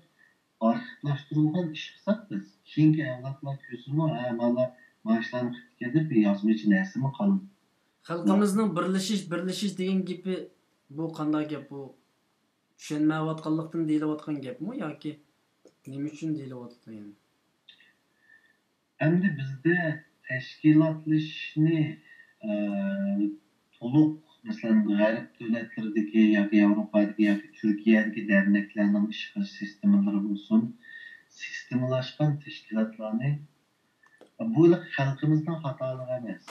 arxivlashtirilgan ish qilsak biz keyingi avlodlar ko'rsimi, mana mashlarni qilib bir yozmachi narsami qoldi. Xalqimizning birlashish degan gapi bu qanday gap bu? Tushunmayotganlikdan deyilayotgan gapmi yoki nima uchun deyilyapti yani? Endi bizda tashkilotlashishni to'liq masalan g'arb davlatlaridagi yoki Yevropadagi yoki Turkiyadagi derneklarning ish qilish sistemalari bo'lsin, sistemlashgan tashkilotlarni bu xalqimizning xatoligi emas.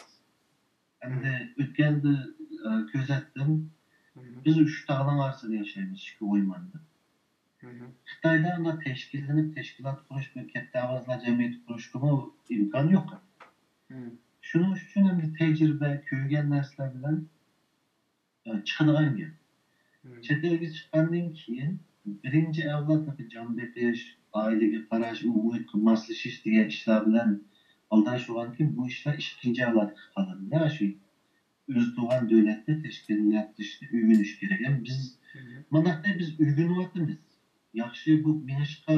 Endi o'tganda ko'zatdim, biz uch tog'ning orasida yashaymiz, shu o'ymanda. Xitoyda unda tashkilot qurish, bir katta ovozlar jamiyat qurishga imkon yo'q. Shuning uchun endi tajriba, ko'rgan narsalar bilan chiqadigan gap. Chet elga chiqqandan keyin birinchi avlodni jon beqish, oilaga qarash, umumiy moslashish degan ishlar bilan aldashgan keyin bu ishlar ikkinchi avlodga qoladi. Shu o'z tug'an davlatda tashkilotlashishni o'rganish kerak. Biz mana biz o'rganyapmiz. Yaxshi bu minishqa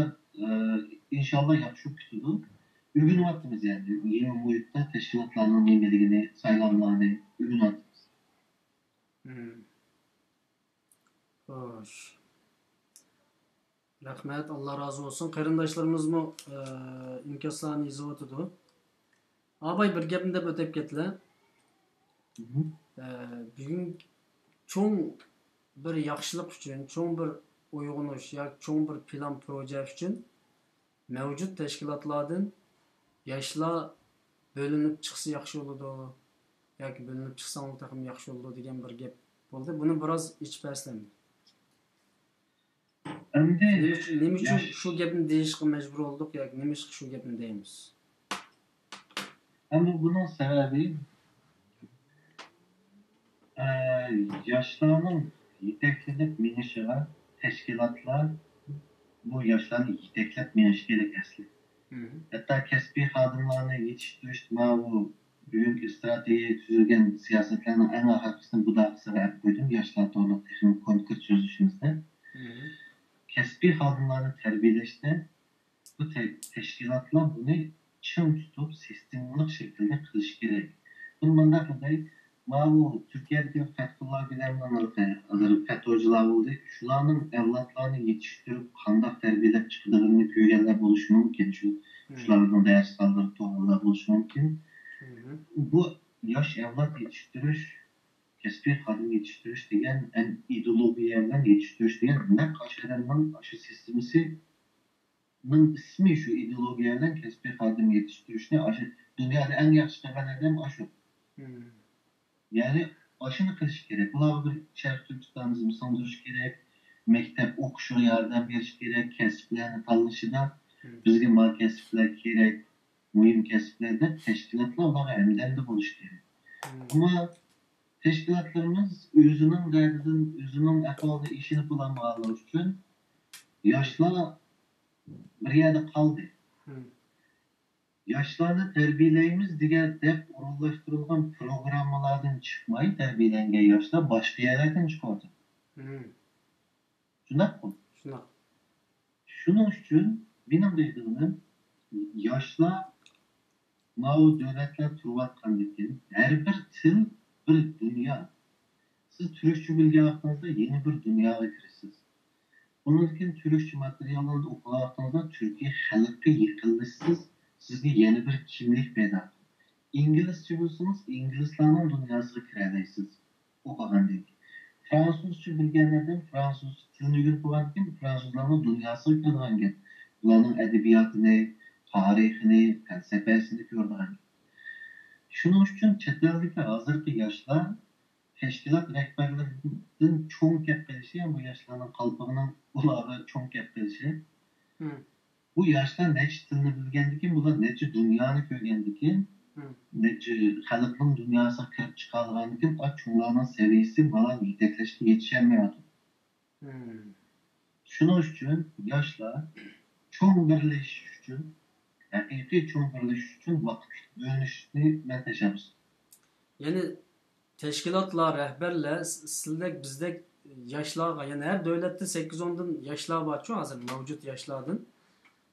inshaalloh yaxshi kutadi. O'rganyapmiz yani. Yeni muhitda tashkilotlarning nimaligini, saylovlarni o'rganyapmiz. Xo'sh. Rahmet, Allah razı olsun. Qarindoshlarimiz mı inkaslarını yazıp oturdu. Abay bir gapni deb o'tib ketdilar. Bugun cho'ng bir yaxshilik uchun, cho'ng bir uyg'unish yoki cho'ng bir plan proje uchun mavjud tashkilotlardan yoshlar bo'linib chiqsa yaxshi bo'ladi yoki bo'linib chiqsa ham yaxshi bo'ladi degan bir gap bo'ldi. Buni biroz ichib paslandik. Nima uchun shu gapni deyishga majbur bo'ldik yoki nima uchun shu gapni deymiz? Ama bunun sebebi yaşlarının yeteklenip minişine teşkilatlar bu yaşlarını yeteklep miniş gerek asli. Hatta kesbi kadınlarını yetiştiriş bu bugünkü strateji tüzülgen siyasetlerinin en ahakisinin bu da sebep koydum. Yaşlar doğruluk teknik konkret çözüşümüzde. Kesbi kadınlarını terbiyeleşti. Bu teşkilatlar bunu çın tutup sistematik şekilde kılış gerek. Bunun kadar bu Türkiye'deki Fethullah Gülen'den hazır FETÖ'cüler oldu. Şuların evlatlarını yetiştirip kandak terbiyelep çıktıklarını köygeller buluşu mümkün. Şulardan değersiz kaldırıp doğrular buluşu mümkün. Bu yaş evlat yetiştiriş, kesbi kadın yetiştiriş diyen en ideolojilerden yetiştiriş diyen ne kaşerenlerin aşı sistemisi ismi şu ideolojilerden kesbi kadın yetiştirişine aşı dünyada en yakışıklı adam aşı. Yani aşını kılış gerek. Bunlar bir Şerif Türkistan'ımızı sandırış gerek. Mektep okuşu yardım veriş gerek. Kesiplerini tanışı da bizge mal kesipler gerek. Mühim kesiplerde teşkilatlar onlara emrinde buluş gerek. Ama teşkilatlarımız özünün derdinin, özünün ekolde işini bulamaları için yaşlar bir yerde kaldı. Yaşlarını terbiyeleyimiz diğer dep urullaştırılgan programlardan çıkmayı terbiyelengen yaşlar başka yerlerden çıkardı. Şundak mı? Şundak. Şunun için benim dediğim yaşlar mağu devletler turvatkan dediğim her bir til bir dünya. Siz Türkçü bilgi hakkınızda yeni bir dünyaya girirsiniz. Onun için Türkçü materyallarda okula hakkınızda Türkiye halkı yıkılmışsınız. Sizge yeni bir kimlik payda. İngilizce bulsanız İngilizlerin dünyasına kireleysiniz. Okugan değil. Fransızca bilgenlerden Fransız tilini yürüp olan kim? Fransızların dünyasına kireleyen kim? Bunların edebiyatını, tarihini, felsefesini gördüğün. Şunun için çeteldeki hazırki yaşlar teşkilat rehberlerinin çoğun kepkelişi, bu yaşların kalpağının ulağı çoğun kepkelişi. Bu yaşlar neçe tilini bilgendikin, bunlar neçe dünyanı görgendikin, neçe halkın dünyasına kirip çıkardıgandikin, çoğunlarının seviyesi bana yetekleşti yetişemiyordu. Şunun için yaşlar çoğun birleşiş için, hakiki çoğun birleşiş için vakit dönüşünü ben teşebbüs. Yani teşkilatlar, rehberler, sizler bizde yaşlar, yani her devlette 8-10'dan yaşlar var çoğu hazır mevcut yaşlardan.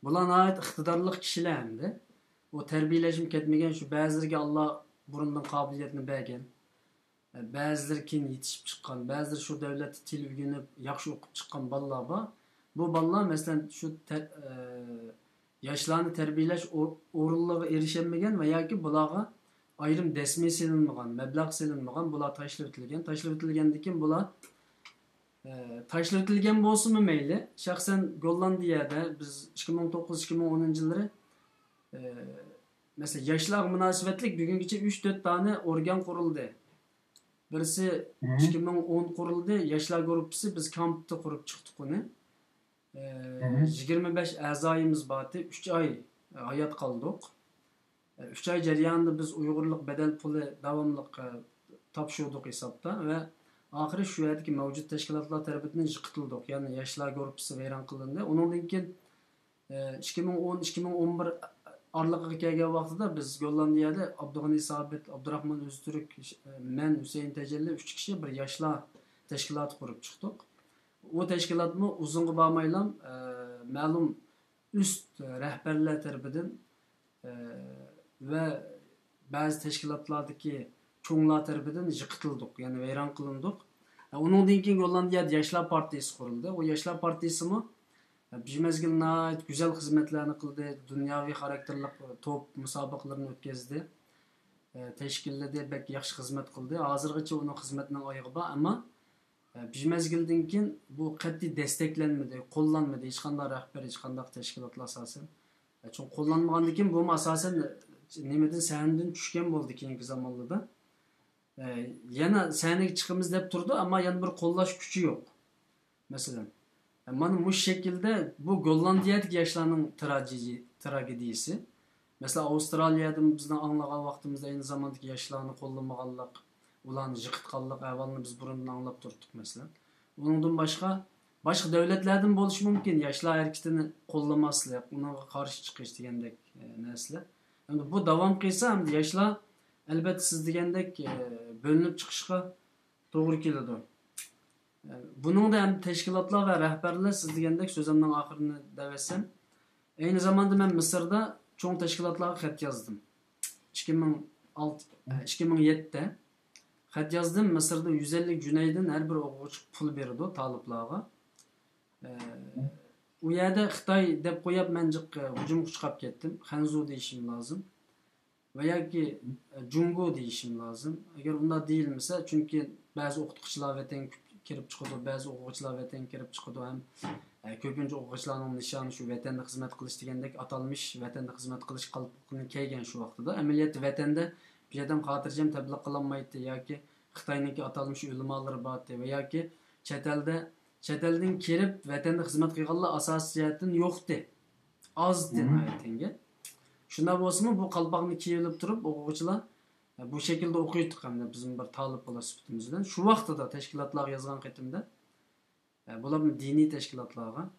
Bularga ait iqtidorli kishilar hamda o tarbiyalashib ketmagan shu ba'zilariga Allah burundan qobiliyatni bergan, ba'zilari keyin yetishib chiqqan, ba'zilari shu davlatda til o'rganib yaxshi o'qib chiqqan bolalar bor. Bu bolalar masalan shu yoshlarni tarbiyalash o'rinligiga erishilmagan va yoki bularga ayrim dasma selinmagan, mablag' selinmagan, bular tashlab o'tilgan. Tashlab o'tilgandan keyin bular tashlab o'tilgan bo'lsa-mi mayli. Shaxsan Gollandiyada biz 2009-2010 yillari mesela yoshlar munosabatlik bugungacha 3-4 tane organ qurildi. Birisi 2010 qurildi, yoshlar guruhi biz kampda qurib chiqdik uni. 25 a'zoyimiz bor, 3 oy hayot qoldik. 3 oy jarayonida biz Uyg'urlik bedel puli davomli topshirdik hisobda va oxiri shu yerdagi mavjud tashkilotlar tarafidan yiqitildik. Ya'ni yoshlar guruhi vayron qilindi. Undan keyin 2010-2011 aralığına kelgan vaqtida biz Gollandiyada Abdug'ani Sabit, Abdurahmon O'ztürk, men Husayn Tajalli 3 kishi bir yoshlar tashkiloti qurib chiqdik. O tashkilotni uzunga bormaylam ma'lum üst rahbarlar tarafidan va ba'zi tashkilotlardagi cho'nglar tarafidan yiqitildik, ya'ni vayron qilindik. Undan keyin Gollandiyada Yoshlar partiyasi qurildi. O Yoshlar partiyasimi Bir mezgil nəhayət güzel hizmetlerini kıldı. Dünyavi karakterlik top müsabakalarını ötkəzdi. Teşkilledi, bek yaxşı hizmet kıldı. Hazırgacha onun hizmetinin ayığı var ama bir mezgilden keyin bu qat'iy desteklenmedi, qo'llanmadi hech qanday rahbar, hech qanday tashkilotlar asosan. Çünkü qo'llanmagandan keyin bu asosan nimadan sahndan tushgan bo'ldi keyingi zamonlarda. Yana sahnaga chiqamiz deb turdi, ama yana bir qo'llash kuchi yo'q. Masalan, mana bu şekilde bu Gollandiyadagi yoshlarning tragediyasi. Mesela Avustraliyada bizden anlagan vaqtimizda aynı zamandaki yoshlarni qo'llamaganlik, ularni jiqitganlik ahvolini biz burundan anlab turdik mesela. Bundan başka devletlerden bo'lishi mumkin yoshlar hareketini qo'llamaslik, unga qarshi chiqish degandek narsalar. Endi bu davom qilsa ham yoshlar albatta siz degandek bo'linib chiqishga to'g'ri keladi. Bunun da hem teşkilatlar ve rehberler siz degandek sözümün ahirini devetsem. Aynı zamanda ben Mısır'da çoğun teşkilatlara xat yazdım. 2007'de xat yazdım. Mısır'da 150 Cüneydin her bir o'quvchi pul berdi taliplarga. U yerda Xitoy deb qo'yib men hujum chiqib ketdim. Xanzu deyishim lozim. Va yoki Jungo deyishim lozim. Agar unda deyilmasa, chunki ba'zi o'qituvchilar vatan kirib chiqadi, ba'zi o'quvchilar vatan kirib chiqadi ham. Ko'pincha o'quvchilarning nishoni shu vatanda xizmat qilish degandek atalmish vatanda xizmat qilish qalbini kiygan shu vaqtida. Amaliyotda vatanda bir odam xotirjam tabliq qilinmaydi yoki Xitoyniki atalmish ulamolar bor va yoki chet eldan kelib vatanda xizmat qilganlar asosiyatdan yo'qdi. Ozdi aytinga. Shunda bo'lsa bu qalpoqni kiyilib turib o'quvchilar bu şekilde okuyorduk hem de bizim bir talip ola sübutimizden. Şu vaqtida teşkilatlar yazgan xetimde bular dini teşkilatlarga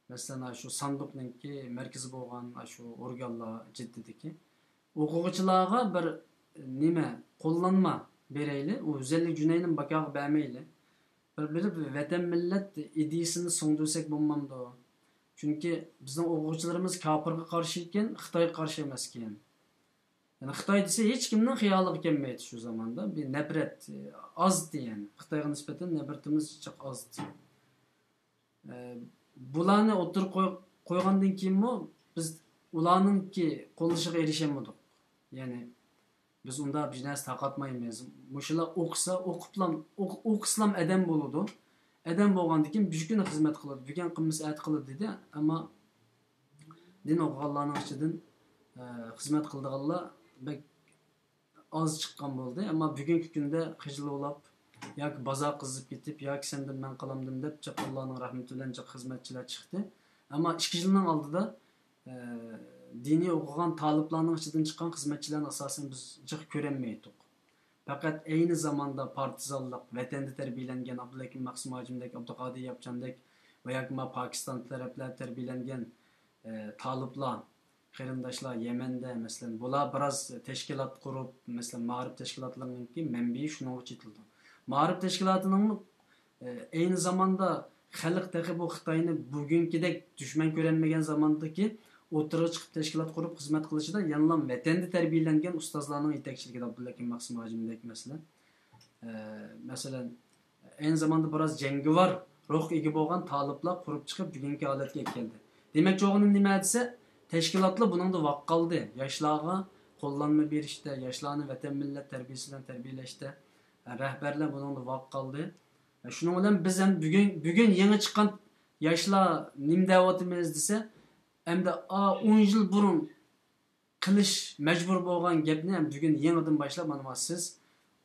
mesela şu sandıqninki merkezi bo'lgan şu organlar jiddidiki o'quvchilarga bir nima qo'llanma bereyli, o özellik Cüneyt'in bakağı bermeyli. Bir vatan millet ideyasini so'ndursak bo'lmamdi o. Çünkü bizim o'quvchilarimiz kafirga qarshi ekan, Xitoyga qarshi emas ekan. Yani Xitoy dese hech kimning xiyoliga kelmaydi şu zamanda. Bir nefret azdı yani. Xitoyga nisbatan nefretimiz çok azdı. Bularni o'tirib qo'ygandan keyin biz ularningki qo'llashiga erishamadik. Yani biz unda bir narsa taqatmaymiz. Mushular o'qisa, o'qislam adam bo'ladi. Adam bo'lgandan keyin bugun xizmat qiladi, bugun qilmasa at qiladi dedi. Ammo din o'qiganlarning ichidan xizmat qildiganlar bek az chiqqan bo'ldi. Ammo bugungi kunda qijilolab yoki bozor qizib ketib yoki sendan men qilamdim deb Allohning rahmati bilan xizmatchilar chiqdi. Ammo 2 yilning oldida diniy o'qigan taliplarning ichidan chiqqan xizmatchilarni asosan biz jiq ko'rolmaydik. Faqat aynı zamanda partizanlik, vatanda tarbiyalangan Abdullakim Maqsim Hojimdek, Abduqodir Yapchandek va yoki Pokiston taraflar tarbiyalangan taliplar, qarindoshlar Yemende mesela bular biroz tashkilot qurib, mesela ma'rif tashkilotlarininki manbai shunga chetildi. Ma'rif tashkilotining aynı zamanda xalq tahi bu Xitoyni bugünkidek dushman ko'rolmagan zamondagi o'tirg'i chiqib tashkilot qurib xizmat qilishida yanlam vatanda tarbiyalangan ustozlarning yetakchiligida Abdullakim Maqsim Hojimdek mesela aynı zamanda biroz jangovar ruh ega bo'lgan taliplar qurib chiqib bugungi holatga keldi. Demak, çoğunun nima desa, teşkilatlar bunun da vaq qaldı. Yoshlarga qo'llanma berishda, yoshlarni vatan millat tarbiyasidan tarbiyalashda rahbarlar bunun da vaq qaldı. Shuning bilan biz ham bugun yangi chiqqan yoshlar nim da'vatimiz desa, hamda 10 yil burun qilish majbur bo'lgan gapni ham bugun yangidan boshlab mana siz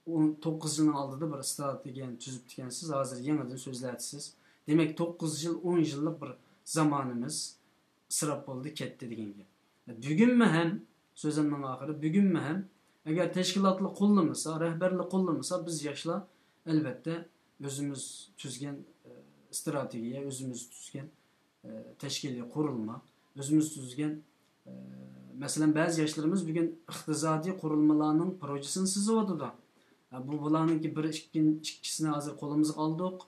9 yilning oldida bir strategiyani tuzib ekansiz, hozir yangidan so'zlayapsiz. Demak 9 yil 10 yillik bir zamanımız sırap oldu ketdi degan gap. Bugunmi ham so'zimning oxiri bugunmi ham agar tashkilotlar qo'llamasa, rahbarlar qo'llamasa biz yoshlar albatta o'zimiz tuzgan strategiya, o'zimiz tuzgan tashkiliy qurilma, o'zimiz tuzgan masalan ba'zi yoshlarimiz bugun iqtisodiy qurilmalarning projesini sizyapti. Bu bularningki bir ikkisini hozir qo'limizga oldik.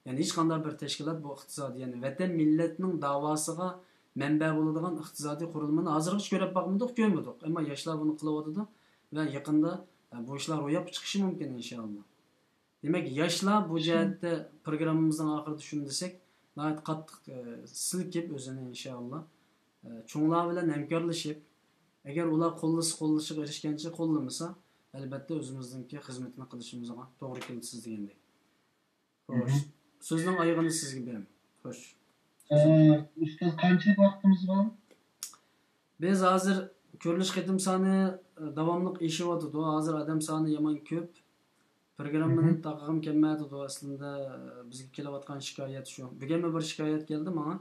Yani hiç qanday bir teşkilat bu iqtisadi, yani vatan milletning davosiga manba bo'ladigan iqtisodiy qurilmani hozirgacha ko'rib boqmadik, ko'rmadik. Ammo yoshlar buni qilyapti va yaqinda bu ishlar ro'yobga chiqishi mumkin inshaalloh. Demak, yoshlar bu jihatda programmamizning oxirida shuni desak, Nəhayət qattiq silkib özünü inşallah. Çoğlar bilan hamkorlashib, agar ular qo'llashiga erishgancha qo'llamasa, albatta o'zimizningki xizmatini qilishimizga to'g'ri keldi siz degandek. Xo'sh, so'zning oyog'ini sizga beraman. Xo'sh. Ustoz qanchalik vaqtimiz bor? Biz hozir ko'rilish qitim soni davomli eshiyotir. Hozir odam soni yomon ko'p. Programmani taqim kelmaydi. Aslida bizga kelayotgan shikoyat shu. Bugun bir shikoyat keldi menga.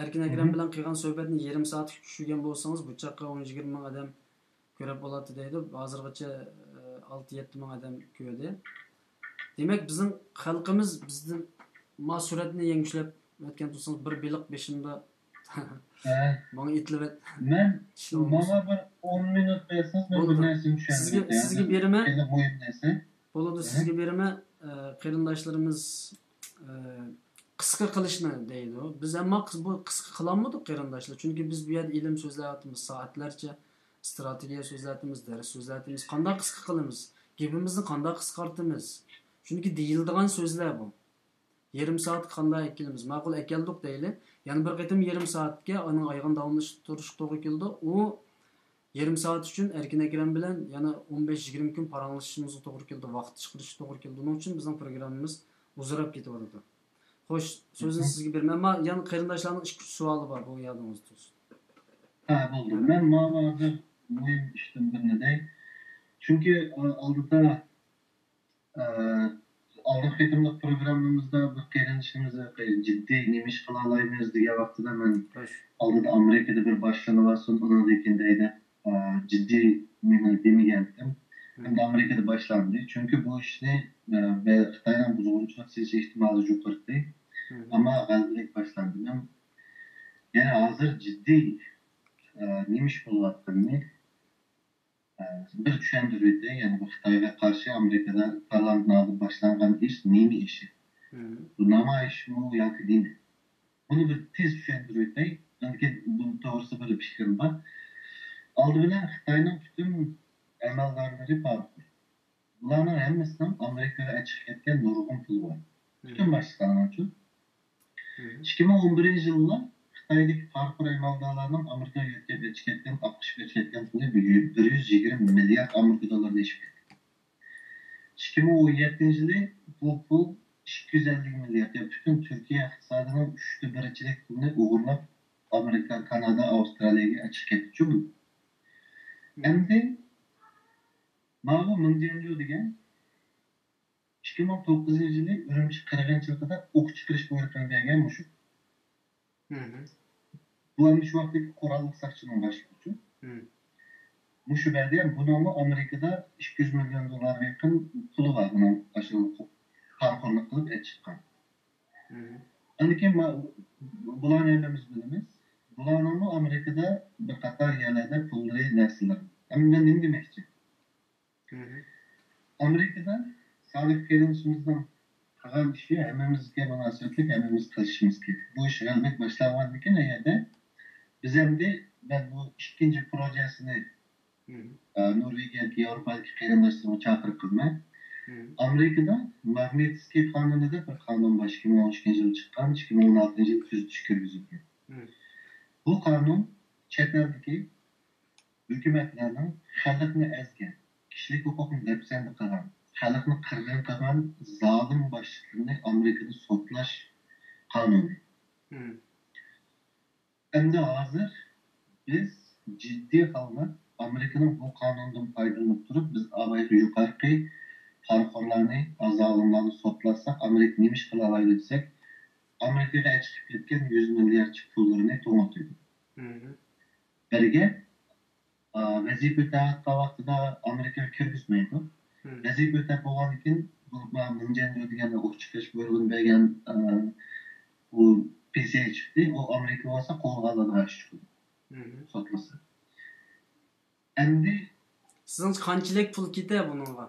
Erkin Akram bilan qilgan suhbatni yarim soat tushirgan bo'lsangiz, bu chaqqa 10-20 ming odam ko'rib bo'ladi deydi. Hozirgacha 6-7 ming odam ko'rdi. Demak, bizning xalqimiz bizdan mas'uliyatni yangislab o'tgan tursangiz, bir biliq beshimda bana itilib. Men mana bir 10 minut bersangiz, men bir narsani tushunaman. Sizga beraman. Endi muhim narsa. Bo'ladi, sizga beraman. Qarindoshlarimiz qisqa qilishni deydi. Biz hamma bu qisqa qilolmadik qarindoshlar. Chunki biz bu yerda ilm so'zlayapmiz, soatlarcha strategiya so'zlayapmiz, dars so'zlayapmiz. Qanday qisqa qilamiz? Gapimizni qanday qisqartamiz? Chunki deyiladigan so'zlar bu. Yarım saat qanday ekelimiz? Ma'qul ekeldik deyli. Yani bir qitim yarım saatga onun ayğın davomlashtirish to'g'ri keldi. U yarım saat uchun Erkin Akram bilan yana 15-20 kun paranglashishimizga to'g'ri keldi. Vaqt chiqarish to'g'ri keldi. Uning uchun bizning programmamiz uzrab ketaverdi. Xo'sh, so'zni sizga beraman. Ammo yana qarindoshlarning 2 savoli bor, bu yodingizda tursin. Ha, bo'ldi. Men ma'noda muhim ishdan birnaday. Chunki oldida Aldık etimlik programımızda bir qeyrinishimizni ciddi nemish qila olamiz degan vaqtida men oldida Amerikada bir boshlanib olsin, undan keyin deydi ciddi nima demagandim. Endi Amerikada boshlandi. Chunki bu ishni Xitoydan buzg'unchilik sezish ehtimoli yuqori. Ammo g'alabalik boshlandi. Men yana hozir ciddi nemish bo'layotganini bir tushuntirdi. Yani bu Xitoyga qarshi Amerikada parlamentda boshlangan ish nima ishi? Bu namoyish mi yoki nima? Buni bir tez tushuntirdi. Chunki bu to'g'risida bir fikrim bor. Oldi bilan Xitoyning butun amaldorlari bor. Bularning hammasidan Amerikaga chiqib ketgan nurg'un pul bor. Butun boshqalar uchun. 2011-yilda Xitoydagi farqli amaldorlarning Amerikaga yetkazib ketgan 65 ketgan puli 120 milliard Amerika dollariga yetib ketdi. 2017-yilda bu pul 250 milliard. Butun Turkiya iqtisodining 1/3 pulini o'g'irlab Amerika, Kanada, Avstraliyaga chiqib ketdi. Endi mana bu Mingjianju degan 2009-yilda Urumchi qirg'inchiligida o'q chiqarish bo'yicha bergan mushuk. Bu ham shu vaqtdagi qurolli saqchining boshlovchi. Mushu berdi ham buni Amerikada 200 million dollar yaqin puli var bunun aşağı parkurluk qilib chiqqan. Endi keyin bularni hammamiz bilamiz. Bularning Amerikada bir qator yerlarda pulli narsalar. Endi nima demoqchi? Amerikada soliq kelinishimizdan qilgan ishi hammamizga munosabatli, hammamiz qilishimiz kerak. Bu ish albatta boshlangan ekan, agarda biz endi ben bu ikkinchi projesini Norvegiya, Yevropadagi qarindoshlarga chaqirib qilmay, Amerikada Magnitsky qonunida bir qonun bor, 2013-yilda chiqqan, 2016-yilda tuzitish kirgizilgan. Bu qonun chet eldagi hukumatlarning xalqni ezgan, kishilik huquqni dafsanda qilgan, xalqni qirg'in qilgan zolim boshliqlarni Amerikada sotlash qonuni. Endi hozir biz ciddi holda Amerika'nın bu qonundan foydalanib turib, biz avvalgi yuqorqi farqlarni, zolimlarni sotlasak, Amerika nima ish qila oladi desak, Amerikaga chiqib ketgan 100 milliard pullarni to'g'ritdi. Birga vazifa o'tayotgan vaqtida Amerikaga kirgizmaydi. Vazifa o'tab bo'lgandan keyin bu Mingjianju degan o'q chiqarish buyrug'ini bergan bu PCA chiqdi, o Amerika olsa qo'lga oladi chiqdi. Sotlasa. Endi sizning qanchalik pul ketadi buningga?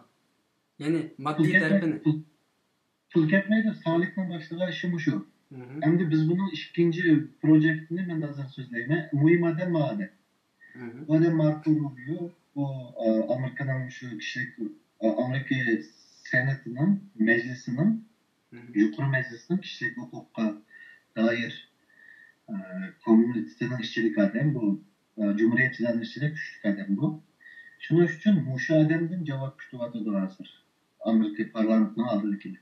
Ya'ni moddiy tarafini. Pul ketmaydi, soliqning boshlig'i ishi shu. Endi biz buning ikkinchi proyektini men hozir so'zlayman. Muhim odam ma'ada. Bu odam Marko Rubio, bu Amerikaning shu kishilik Amerika senatining majlisining yuqori majlisining kishilik huquqqa dair komünistlerin işçilik adem bu. Cumhuriyetçilerin işçilik güçlük adem bu. Şunun için muşu ademden cevap kütüvatı da hazır. Amerika parlamentine aldığı gibi.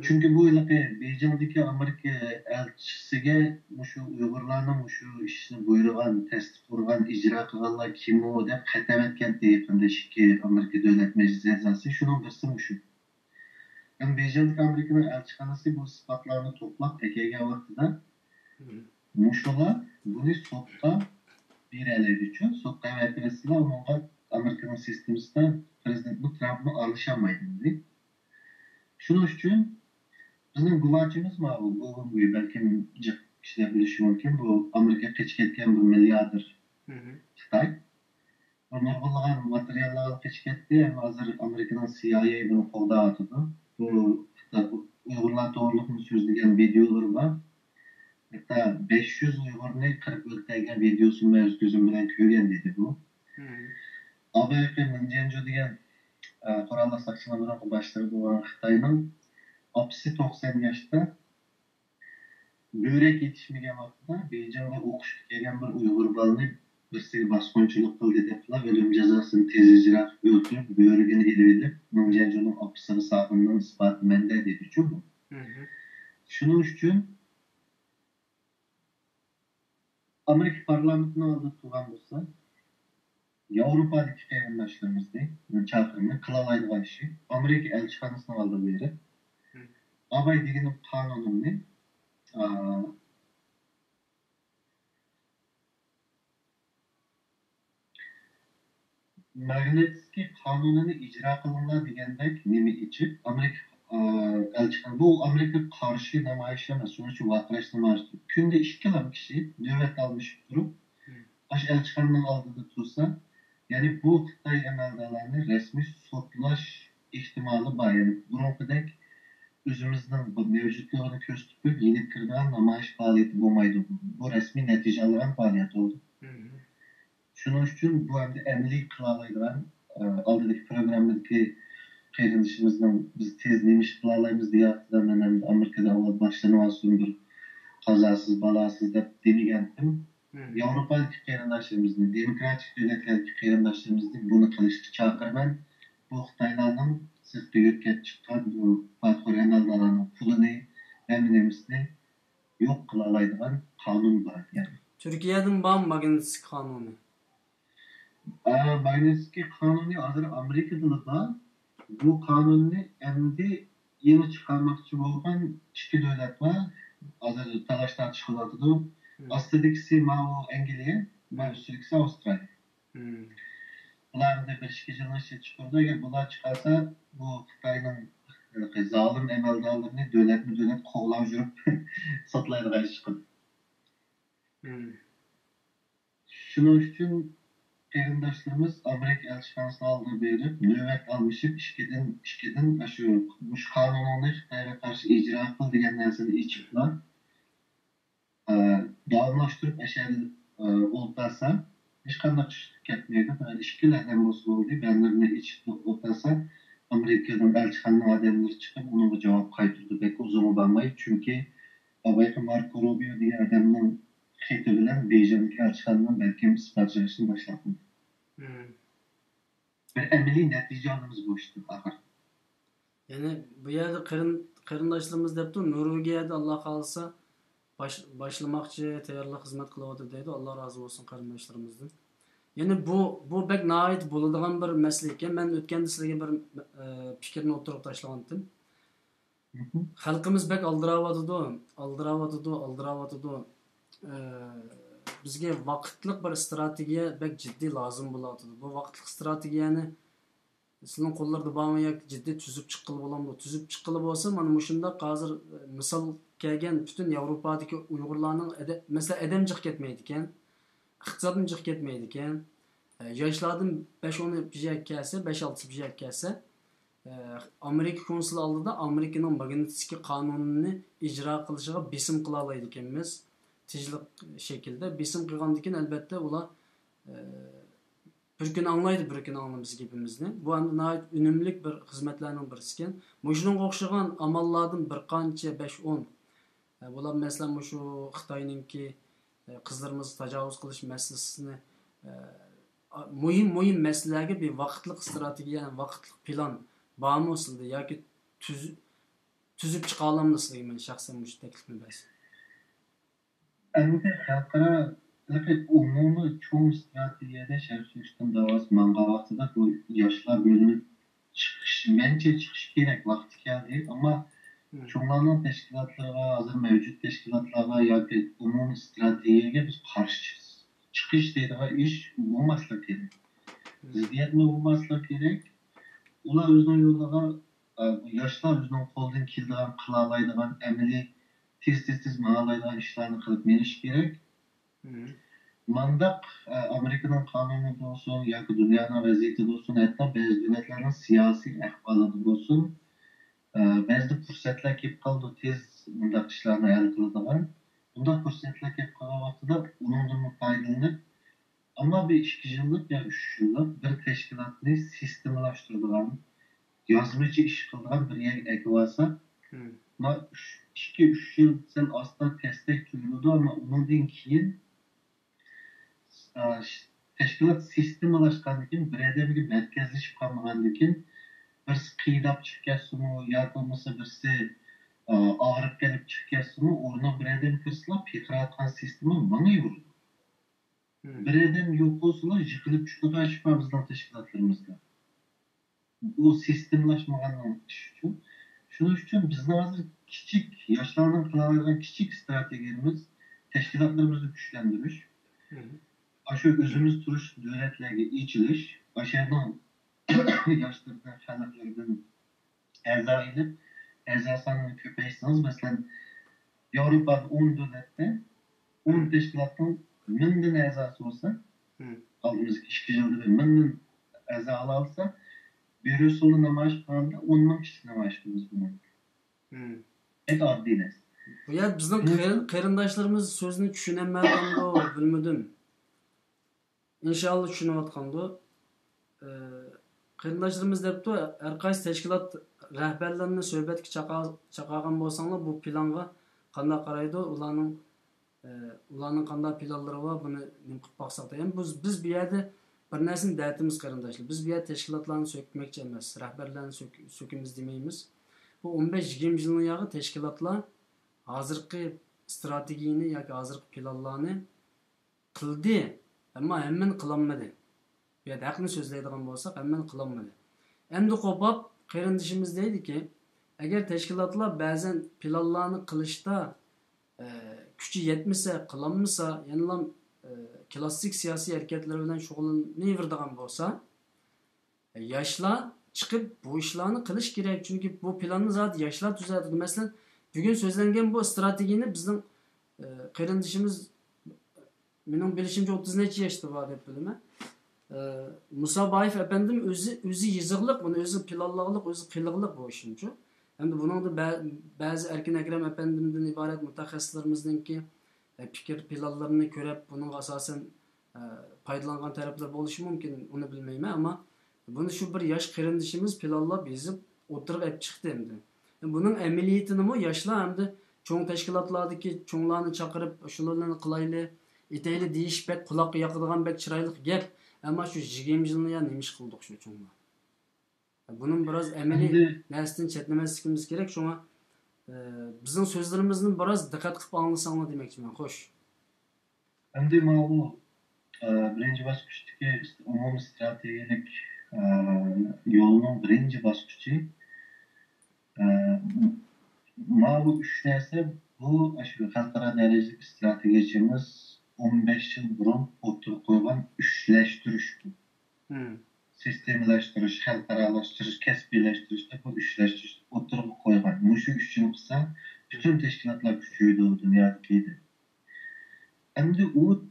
Çünkü bu yılki Beycan'daki Amerika elçisiga şu Uygurlarning şu ishni buyurgan, tasdiqlagan, ijro qilganlar kim o deb xatam etgan deyapti Amerika Davlat Meclisi a'zosi. Shuning birisi shu. Yani Beycan'daki Amerika'nın elçixonasi bu isbotlarni to'plab kelgan vaqtida muşolar bunu sotqa beralik uchun sotqa bermaslar unga Amerika'nın sistemasida prezident Trump'ni alışamaydi. Shuning uchun bizning guvochimiz ma'lum bo'lgan balki kishilar bilishi mumkin bu Amerika qechib ketgan bir milliarder Xitoy. Nurg'unlagan materiallar qechib ketdi. Hozir Amerikaning CIA buni qo'llayotdi. Bu Uyg'urlar to'g'riliqni so'zlagan videolar bor. Hatta 500 Uyg'urni qirib o'ldirgan videosini o'z ko'zim bilan ko'rgan dedi bu. Amerika Minjenjo degan qurolli saqchilarning boshlig'i bo'lgan Xitoyning apisi 90 yaşda börek yetişmegen vaqtida Beyjan'da o'qishga kelgan bir Uyg'ur balani birisiga bosqinchilik qildi deblar o'lim jazosini tez ijro o'tirib börigini ilib edib Minjenjoning apisini sog'ingan isbot menda dedi-ku. Shuning uchun Amerika parlamentini oldida turgan bo'lsa Yevropadagi qarindoshlarimizni chaqirib qilaoladigan ishi Amerika elchixonasini oldida berib Abay degan qonunni Magnitskiy qonunini ijro qilinglar degandek nima ichib Amerika elchixonasi bu Amerika qarshi namoyish emas, shuning uchun vaqirash namoyish. Kunda 2 kishi navbat almashib turib, ash elchixonaning oldida tursa, ya'ni bu Xitoy amaldorlarini rasmiy sotlash ehtimoli bor. Ya'ni burunqidek o'zimizning mavjudligini ko'rsatib yeni kirgan namoyish faoliyati bo'lmaydi. Bu rasmiy natija olgan faoliyat bo'ldi. Shuning uchun bu hamda amaliy qila oladigan oldidagi programmadagi qarindoshimizning biz tez nima ish qila olamiz deyapti. Men ham Amerikada avval boshlanayotgan bir qazosiz balasiz deb demagandim. Yevropadagi qarindoshlarimizni, demokratik davlatlardagi qarindoshlarimizni buni qilishga chaqiraman. Bu Xitoylarning sirtda yo'tkab chiqqan bu patronlarning pulini, eminimizni yo'q qila oladigan qonun bor. Yani Türkiye'den bam Magnitsky kanunu. Magnitsky kanunu hozir Amerikada bor. Bu kanunni endi yeni chiqarmoqchi bo'lgan ikki davlat bor. Hozir talash tortish qilyapti. Ostidagisi Mao Angliya, mavjudagisi Avstraliya. Ularni bir ikki yildan chiqardi. Agar bular chiqarsa, bu Xitoyning zolim amaldorlarini davlat qo'g'lab yurib sotlaydigan ish chiqadi. Shuning uchun qarindoshlarimiz Amerika elchixonasiga oldirib berib, navbat almashib ishkidan shu qonunni Xitoyga qarshi ijro qil degan narsani ichiblar. Davomlashtirib ashari o'ldirsa, hech qanday tushib ketmaydi. Ishkilardan bo'lsa, bannerni ichib o'ldirsa, Amerikaning elchixonasi odamlari chiqib unga javob qaytardi. Belki uzun bo'lmaydi, chunki Amerika Marco Rubio degan odamning xati bilan Beyjan'dagi elchixonaning balki isbotlashni boshladi. Bir amaliy natija olamiz bu ishdan axir. Yani bu yerde qarindoshlarimiz debdi, Norvegiyada Alloh xolisa başlamakçı, tayyorlik xizmat qilyapti deydi. Allah razı olsun qarindoshlarımizdan. Yani bu bek nait bo'ladigan bir masala ekan. Men o'tganda sizlarga bir fikrni o'tirib tashlagandim. Xalqimiz bek aldirayotdi. Bizga vaqtliq bir strategiya bek jiddiy lozim bo'ladi. Bu vaqtliq strategiyani sizning qo'llarda bormi yoki jiddiy tuzib chiqqili bo'ladimi? Tuzib chiqqili bo'lsa, mana shunda hozir misol kelgan butun Yevropadagi Uyg'urlarning mesela adam jiq ketmaydi ekan, iqtisodni jiq ketmaydi ekan. Yoshlardan 5-10 bijak kelsa, 5-6 bijak kelsa, Amerika konsuli oldida Amerikaning Magnitsky qonunini ijro qilishiga besim qila oladi ekanmiz. Tijliq shaklda besim qilgandan keyin albatta ular bir kun anglaydi, bir kun anglamaymiz gapimizni. Bu ham nihoyat unumli bir xizmatlarning birisi ekan. Shunga o'xshagan amallardan bir qancha 5-10 Bular mesela şu Xitoyninki qizlarimiz tajovuz qilish masalasini muhim masalalarga bir vaqtliq strategiya, vaqtliq plan bormi sizda yoki tuzib chiqa olamsiz deyman shaxsan shu taklifni bas. Endi xalqaro umumiy cho'ng strategiyada sharhlanishdan davos manga vaqtida bu yoshlar bölümü bence çıkış gerek vakti geldi ama çoğunluğun teşkilatlarına, hazır mevcut teşkilatlarına ya da umumi stratejiye biz karşıyız. Çıkış dediği iş olmasla gerek. Ziddiyet mi olmasla gerek? Ular özünün yoluna, yaşlar özünün koldan kildiğin, kılalaydığı, emeli tez mağalaydığı işlerini kılıp meniş gerek. Mandak Amerika'nın kanunu da olsun, ya da dünyanın vaziyeti de olsun, hatta bazı devletlerin siyasi ahvalı da olsun, bazı fırsatlar kelip kaldı tez bundak işlerini el kılıdılar. Bundak fırsatlar kelip kalan vaxtıda onundan faydalanıp, ama bir 2 yıllık ya 3 yıllık bir teşkilatını sistemlaştırdılar. Yazmacı iş kıldılar bir yer ekvasa. Ama 2-3 yıl sen aslında destek duyuldu ama ondan keyin teşkilat sistemlaşkandan keyin birede bir merkezleşip kalmagandan keyin birisi qiydap chiqib ketsinmi yo bo'lmasa birisi og'rib kelib chiqib ketsinmi o'rniga bireden kirsalar piqirayotgan sistema mangaverdi. Bireden yo'q bo'lsalar yiqilib chiqadi shu bizning tashkilotlarimizda. Bu sistemlashmagandan uchun shuning uchun bizni hozir kichik yoshlarning qilayotgan kichik strategiyamiz tashkilotlarimizni kuchlantirish. Şu özümüz turuş devletlerine içiliş, başarıdan yaşlardan, xalqlardan a'zo edib, a'zo sonini ko'paytirsangiz, masalan, Yevropada 10 devletde 10 teşkilatdan 1000 dan a'zosi bo'lsa, oldimizgi 2 yilda 1000 dan a'zo olsa, Brüssel'de namoyish qilganda 10 ming kishi namoyish qilamiz buni. Et oddiy emas. Bu ya bizning qarindoshlarimiz so'zni tushunmayotganda bilmadim. İnşallah tushunayotganda qarindoshlarimiz debdi, har qaysi tashkilot rahbarlarini suhbatga chaqirgan bo'lsanglar, bu planga qanday qaraydi, ularning qanday planlari bor, buni nim qilib baqsaq ham biz bu yerda bir narsani da'timiz qarindoshlar. Biz bu yerda tashkilotlarni so'kmoqchi emas, rahbarlarni so'kimiz demaymiz. Bu 15-20 yilning yağı tashkilotlar hozirgi strategiyani yoki hozirgi planlarni qildi. Ama hemen kılanmadı. Ya da hakkını sözleydiğim olsak hemen kılanmadı. Endi kopap qarindishimiz deydi ki, eğer teşkilatlar bazen planlarını kılışta küçü yetmese, kılanmasa, yani klasik siyasi hareketler bilen şug'ullanıverdigan olsa, yaşlar çıkıp bu işlerini kılış gerek. Çünkü bu planı zaten yaşlar tuzatdı. Mesela bugün sözlengen bu stratejini bizim qarindishimiz benim bilişimce 30 neçə yaşda var hep bilime. Musa Bayif efendim özü yazıqlıq, bunu özü planlığılıq, özü qılığılıq bu işinci. Hem de bunun da bazı Erkin Ekrem efendimden ibaret mütehassislerimizden ki fikir planlarını görüp bunun asasen paydalangan taraflar oluşu mümkün, onu bilmeyim ama bunu şu bir yaş qarindishimiz planlab bezib o'tirib olib chiqdi endi. Bunun amaliyatini mu yaşlar hem de çoğun teşkilatlardaki çoğunlarını çaqırıp şularını qilayli İteyli deyiş bek kulakı yakıdığan bek çıraylık gep ama şu 20 yılını ya neymiş kıldık şu çoğunla. Bunun biraz emeli nesli'nin çetlemezlikimiz gerek şuna bizim sözlerimizin biraz dikkat kılıp anlasanlar demek için hoş. Hem de bu birinci basqıçtaki umum stratejilik yolunun birinci basqıçı bu 3 narsa bu xalqaro darajadagi stratejiyamiz 15 yıl burun oturup koyulan üçleştiriş bu. Sistemleştiriş, xalqaralashtirish, kasbiylashtirish, bu üçleştirish oturup koyulan. Muşu 3 yıl kısa bütün teşkilatlar küçüydü o dünyadakiydi. Hem de o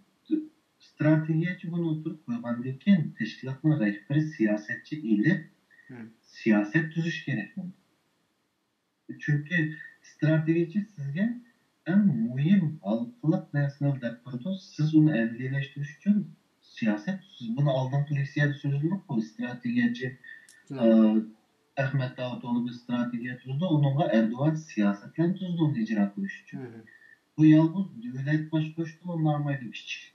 stratejiyachi bunu oturup koyulandan keyin teşkilatın rehberi siyasetçi ile siyaset tüzüş gerek. Çünkü stratejiyachi sizga en mühim halklık nesnel dep turdu. Siz onu əməliyləşdiriş üçün siyaset, siz bunu aldığın polisiya sözlülük bu stratejiyachi Ahmet Davutoğlu bir strateji tuzdu. Onunla Erdoğan siyasetlen tuzdu onu icra kılış için. Bu yalnız devlet baş koştuğu normalde iş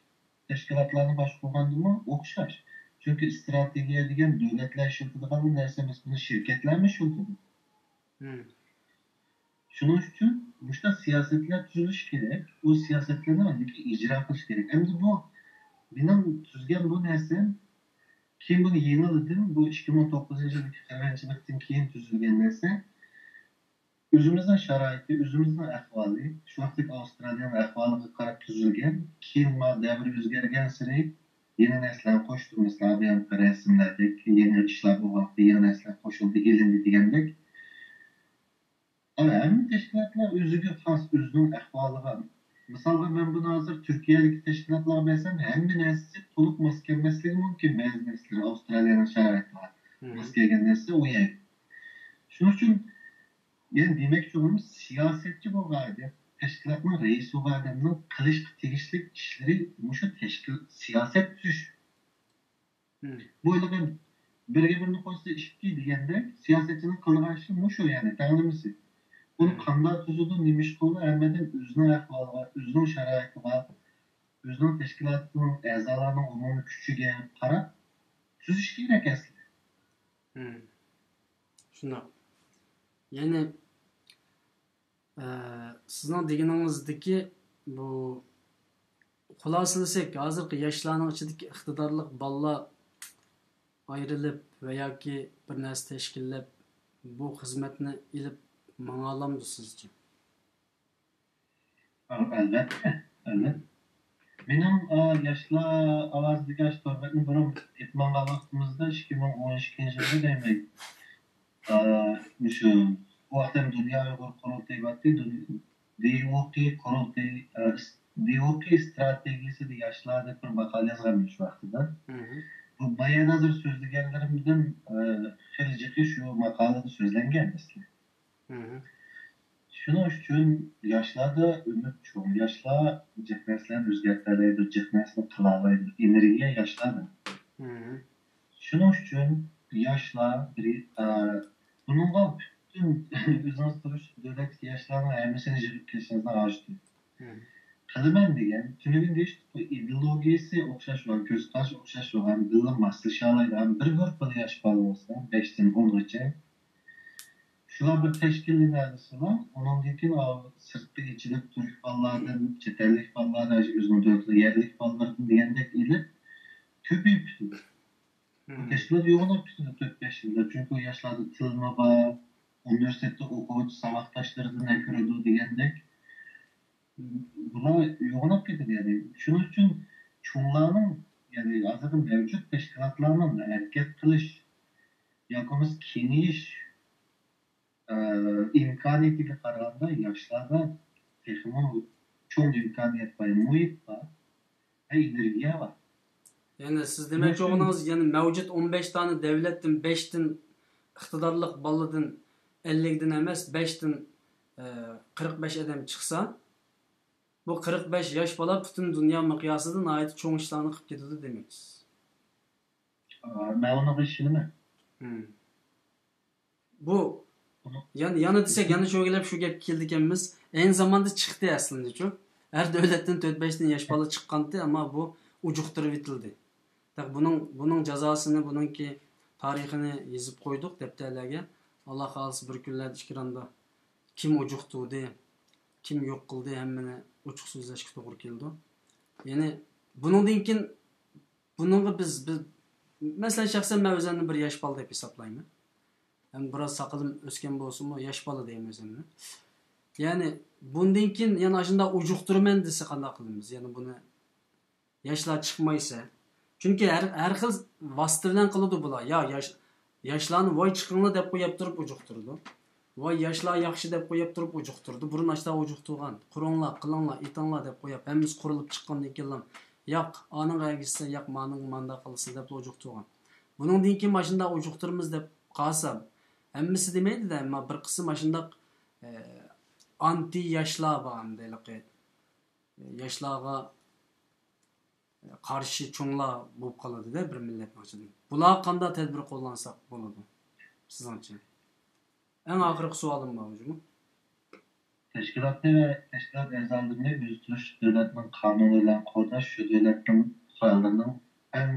teşkilatlarını baş koygandı mı okşar. Çünkü stratejiye diyen devletler şirketlerinin derseniz bunu şirketler mi şirketi? Şunun için burada siyasetler tüzülüş gerek. O siyasetlerden öndeki icra kılış gerek. Hem de bu benim tüzgen bu nersen kim bunu yeni aldım bu 2009 yılındaki kararcılıktan keyin tüzülgen nerse özümüzün şaraiti, özümüzün ahvali, şu vakit Avustralya'nın ahvalıga qarab tüzülgen, keyin devri özgergen sırayı yeni nesler koştu. Mesela bir resimlerdeki yeni işler bu vakti yeni nesler koşuldu, ilindi degandek. Ama hem teşkilatlar özüge has özünün ahvalıga. Mesela ben bunu hazır Türkiye'deki teşkilatlar bilsem hem bir nesli toluk maskemesligi mümkün. Bazı nesli Avustralya'nın şaraiti var. Maskegen nesli o yer. Şunun için yani demek ki siyasetçi bu vardı. Teşkilatın reisi o vardı. Kılış tegişlik işleri muşu siyaset düş. Böyle ben birini koysa işitki degende siyasetçinin kılıbaşı muşu yani tanrımızı. Bunu kanda tuzudu nimiş kolu ermeden özüne ahvalı var, özünün şaraiti var, özünün teşkilatının ezalarının umumi küçüge para tüzüş gerek aslında. Şuna. Yani sizin deganınızdaki bu xulosalsak hozirgi yoshlarning ichidagi iqtidorli bolalar ayrilib veya ki bir narsa tashkillab bu xizmatni ilib manga olamdi sizce? Elbette. Benim yaşlı avazdaki yaş torbatını bunu etmanga vaktimizde 2012 yılında demek. Şu o vaktim Dünya Uygur Kurultayı battı. DUP stratejisi de yaşlarda bir makale yazılmış vaktida. Bu bayan hazır sözlegenlerimizden xeliciki şu makalede sözlengen mesela. Şunun için yaşlarda ümit çoğun. Yaşlar cehneslerin özgertleriydi, cehneslerin kılalaydı. Enerjiye yaşlardı. Şunun için yaşlar bununla bütün üzeriniz duruş devlet yaşlarına ermesini cebip kesinlikle ağaçtı. Kılımen diyen, tünelin değiş ideolojisi okşaş olan, göz karşı okşaş olan, dılın maslı şalaydan bir grup yaş bağlı olsa, 5'ten 10 geçe, şular bir teşkilli neredesi var. Onun dikin sırtlı içilik Türk ballardan, çetellik ballardan, özünü dörtlü yerlik ballardan diyendek ile köpüyüp tutuyor. Bu teşkilat yoğun tutuyor 4-5 yılda. Çünkü o yaşlarda tılma var, üniversitede okuyucu savaştaşlarından ekürüdü diyendek. Buna yoğun tutuyor yani. Şunun için çoğunlarının yani azadın mevcut teşkilatlarının hareket kılış, yakımız keniş, imkaniyetiyle kararında yaşlarda tekrar çok imkaniyet var, muhit var ve enerjiye var. Yani siz demek olduğunuz yani mevcut 15 tane devletten 5'ten iktidarlık balıdan 50'den emas 5'ten 45 adam çıksa bu 45 yaş bala bütün dünya miqyasıdan ait çoğun işlerini kıp ketidi demekçiz. Ben ona başını Bu yani desek yana şöyle şu gap keldikenmiz en zamanda çıktı aslında çok. Her devletten 4-5'ten yaş bala çıkkandı ama bu ucuqtırıp itildi. Bunun cezasını, bununki tarihini yazıp koyduk defterlerge. Allah kalsı bir günler işkiranda kim ucuqtu de, kim yok kıldı hemmene uçuk sözleşki doğru keldi. Yani bunun dinkin bununla biz mesela şahsen ben özümden bir yaş bal dep hesaplayayım. Hem biraz sakılım ösken bolsun mu yaş balı diyeyim özümden. Yani bundan yani aşında ucuqtırmen dese qanday qilamiz? Yani bunu yaşlar çıkmaysa çünkü her xil vosita bilan qiladi bular. Ya yoshlarni voy chiqinglar deb qo'yib turib ujuqtirdi. Voy yoshlar yaxshi deb qo'yib turib ujuqtirdi. Burun ashta ujuqtirgan. Qur'onlar, qilinglar, aytinglar deb qo'yib hammamiz qurilib chiqqandan keyin yo'q, aning agisi yo'q, maning manda qilsin deb ujuqtirgan. Buningdan keyin mashunda ujuqtirmiz deb qolsa hammasi demaydi-da, ammo bir qism mashunda anti yoshlar bor deylik. Yoshlarga qarshi cho'nglar bo'lib qoladi-da bir millat mashina. Bular qanday tadbir qo'llansak bo'ladi? Sizningcha? En ahırkı sualım var hocam. Teşkilatlı ve teşkilat ezalarını üzdürüş devletinin kanunuyla kodaş şu devletin kurallarının en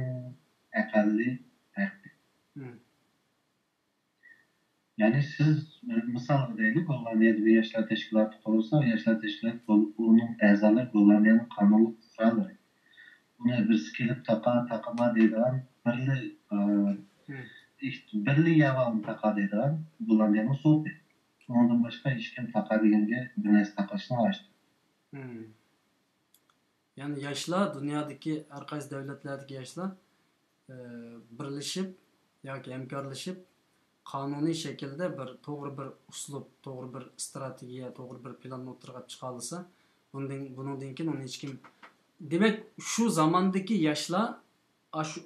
ekalli tertip. Yani siz misal deylik, Hollandiyada bir yaşlar teşkilatı olursa, yaşlar teşkilatı onun ezaları Hollandiya'nın kanunu kuralları. Bunu birisi kelip takama deydiğen birli yavan taka deydiğen Hollandiya'nın soğudu. Ondan başka hiç kim taka deyince dünyası takasını açtı. Yani yaşlar, dünyadaki herkes devletlerdeki yaşlar birleşip yoki hamkorlashib qonuniy shaklda bir to'g'ri bir uslub, to'g'ri bir strategiya, to'g'ri bir planni o'tirg'ab chiqa olsa, bundan keyin uni hech kim, demak shu zamondagi yoshlar shu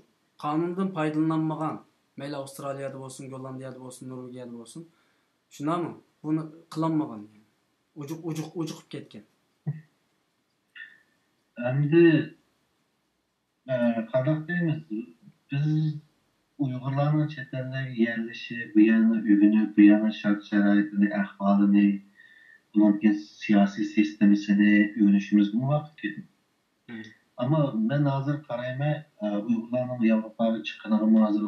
qonundan foydalanmagan, mayli Avstraliyada bo'lsin, Gollandiyada bo'lsin, Norvegiyada bo'lsin, shunami buni qilolmagan, ujuq qilib ketgan. Endi qandoq deymiz, biz Uyg'urlarning chet elda yerleşi, bu yana ögünü, bu yana şart şeraitini, ahvalini, bunun siyasi sistemisini öğrenişimiz bu vakit gidiyor. Ama ben hazır karayma Uygurlarning Avropaga chiqqanini hazır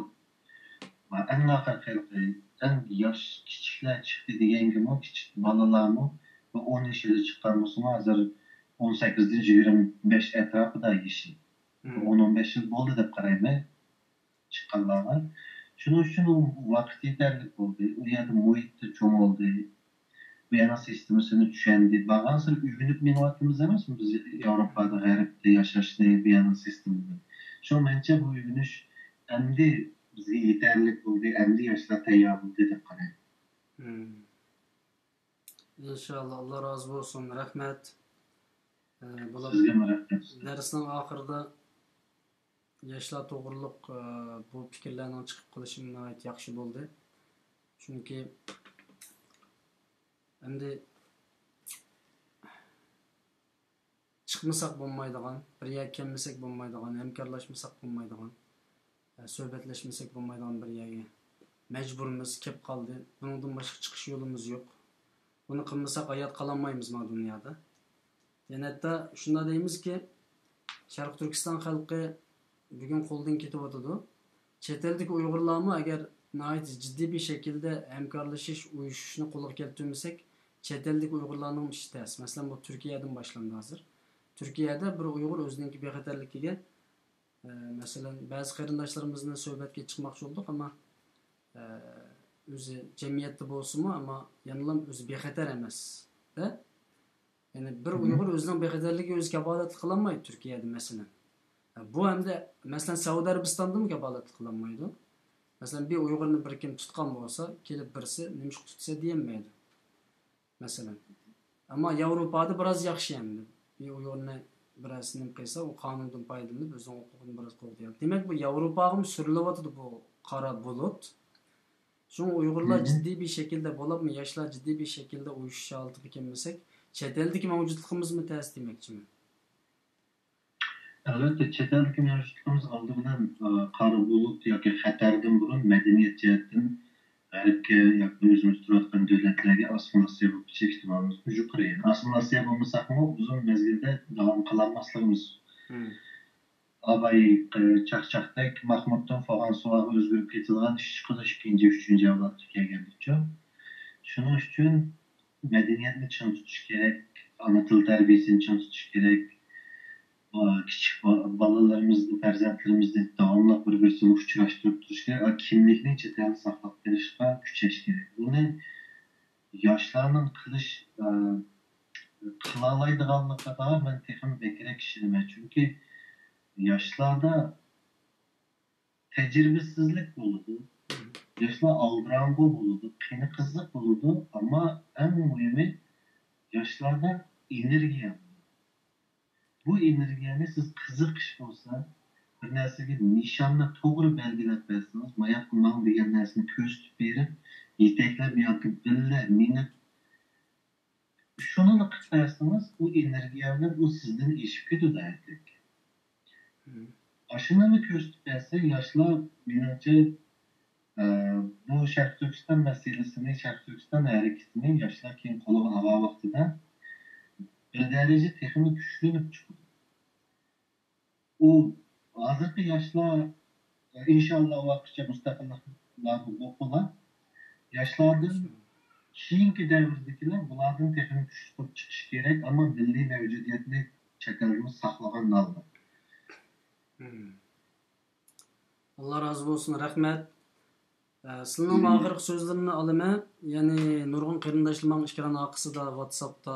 en haqiqiy en yosh kichiklar chiqdi deganga kichik bolalarni ve 10 yoshga chiqqanmisini hazır 18-25 etrafida yashaydi. 10-15 yil bo'ldi deb qarayman chiqqanlarga. Shuning uchun u vaqt yetarli bo'ldi. U yerda muhitda cho'ng oldi. Bu yana sistemasini tushundi. Bag'ansir uyg'unib menyapmiz emasmi biz Yevropada, G'arbda yashashni bu yana sistemni. Shu mencha bu uyg'unish endi bizga yetarli bo'ldi. Endi yoshlar tayyor bo'ldi deb qarayman. İnşallah, Allah razı olsun. Rahmet. Sizga rahmat. Darsning oxirida yoshlar to'g'riliq bu fikrlarning chiqib qolishi nihoyat yaxshi bo'ldi. Chunki endi chiqmasak bo'lmaydigan, bir yerga kelmasak bo'lmaydigan, hamkorlashmasak bo'lmaydigan, suhbatlashmasak bo'lmaydigan bir yerga majburmiz, kelib qoldi. Bundan boshqa chiqish yo'limiz yo'q. Buni qilmasak hayot qololmaymiz bu dunyoda. Yani hatta shunda deymizki, Sharq Turkiston xalqi bugun qo'ldan ketib o'tadi. Chet eldagi Uyg'urlarni agar nihoyat jiddiy bir shaklda hamkorlashish, uyushishni qo'lga keltirmasak, chet eldagi Uyg'urlarning ishi tez. Masalan, bu Turkiyadan boshlandi hozir. Turkiyada bir Uyg'ur o'zining bexatarligiga, masalan, ba'zi qarindoshlarimizni suhbatga chiqmoqchi bo'ldik, ammo o'zi jamiyatda bo'lsa-mu, ammo yanılam o'zi bexatar emas. Yani bir Uyg'ur o'zining bexatarligiga o'zi kafolat qilolmaydi Turkiyada masalan. Bu hamda masalan Saudiya Arabistonda mı kafolat qilolmaydi? Masalan bir Uyg'urni bir kim tutgan bo'lsa, kelib birisi nima tutsa deyolmaydi. Masalan. Ammo Yevropada biroz yaxshi endi. Bir Uyg'urni birasi nima qilsa, u qonundan foydalanib o'zining huquqini biroz qo'llaydi. Demak bu Yevropaga surilyapti bu qora bulut. Şun Uygurlar ciddi bir şekilde bo'libmi, yoshlar ciddi bir şekilde uyushish oldiga kelmasak, chet eldagi mavjudligimizni ta'sis demoqchiman. Albatta, chet eldagi mavjudligimiz oldi bilan qora bulut yoki xatardan burun madaniyat jihatdan g'arbga yoki o'zimiz turayotgan davlatlarga assimilyatsiya bo'lib ketish ehtimolimiz yuqori. Assimilyatsiya bo'lmasakmi, uzun mezgilda davom qilolmasligimiz. Abay Çakçak'tak Mahmut'tan falan sonra özgürlük getirilen çıkış ikinci, üçüncü avlat Türkiye'ye geçiyor. Şunun için medeniyetini çın tutuş gerek, ana dil terbiyesini çın tutuş gerek, küçük balalarımızı, perzentlerimizde devamlı birbirine uçuşturup tutuş gerek, kimlikini cidden saklap gelişme küçeş gerek. Bunu yaşlarının kılış kılalaydıganlıkla da ben tekrar bekire kişilime. Çünkü yaşlarda tecrübesizlik bulundu. Yaşlar aldırango bulundu. Kini kızlık bulundu. Ama en mühimi yaşlarda enerjiye. Bu enerjiyeni siz kızık iş olsa bir nersege nişanla doğru belgilep versiniz. Mayak kullan degen nersini köstüp verip yeteklep yakıp bille minip şunu da kıtlarsınız. Bu enerjiyeler o sizden iş güdü dayaklık. Aşına mı köstüp verse yaşlar binlerce bu Şərq Türkistan meselesini, Şərq Türkistan hareketini yaşlar keyin qo'lga olgan vaqtida bir derece texnik güçlənib çıxdı. O hozirgi yoshlar inshaalloh vaqtcha mustaqilliklarni o'qigan yoshlardan keyingi davrdagilar bulardan texnik kuchli bo'lib chiqish kerak, ammo milliy mavjudiyatni shaklini saqlagan holda. Allah razı olsun, rahmet. Sizning oxirgi so'zlarini olaman. Ya'ni nurg'un qarindoshlarning ishkiran aqisida WhatsAppda,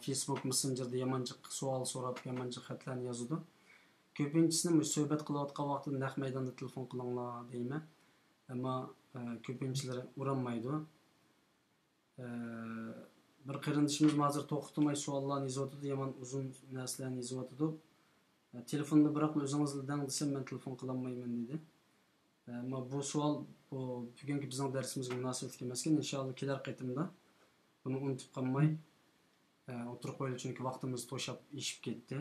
Facebook Messenger'da yamanchiq savol so'rab, yamanchiq xatlarni yozadi. Ko'pinchisini suhbat qilayotgan vaqtida naq maydonda telefon qilinglar deyman. Ammo ko'pinchilari uranmaydi. Bir qarindoshimiz hozir to'xtamay savollarni yozyapti, yaman uzun narsalarni yozyapti. Telefonda biroq o'zingizni dang desam men telefon qilolmayman dedi. Ama bu savol bugungi bizning darsimizga munosabatli emas ekan. Inshaalloh kelar qaytimda buni unutib qolmay o'tirib qo'yaylik, chunki vaqtimiz to'shab ishib ketdi.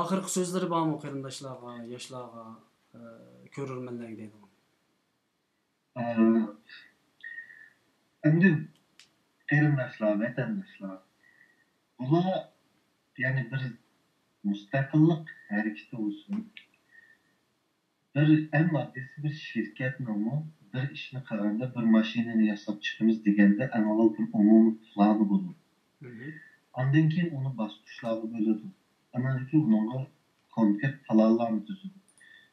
Oxirgi so'zlari bormi qarindoshlarga, yoshlarga, ko'rurmanlarga deydi. Endi qarindoshlar, vatandoshlar, bular yani bir mustaqillik hareketi olsun. Bir en maddesi bir şirket nomu, bir işini kararında bir maşineni yasap çıkımız degende en avval bir umum planı bulur. Ondan keyin onu basqıçlarga bölüdü. Ondan keyin onunla konkret planlarını düzüdü.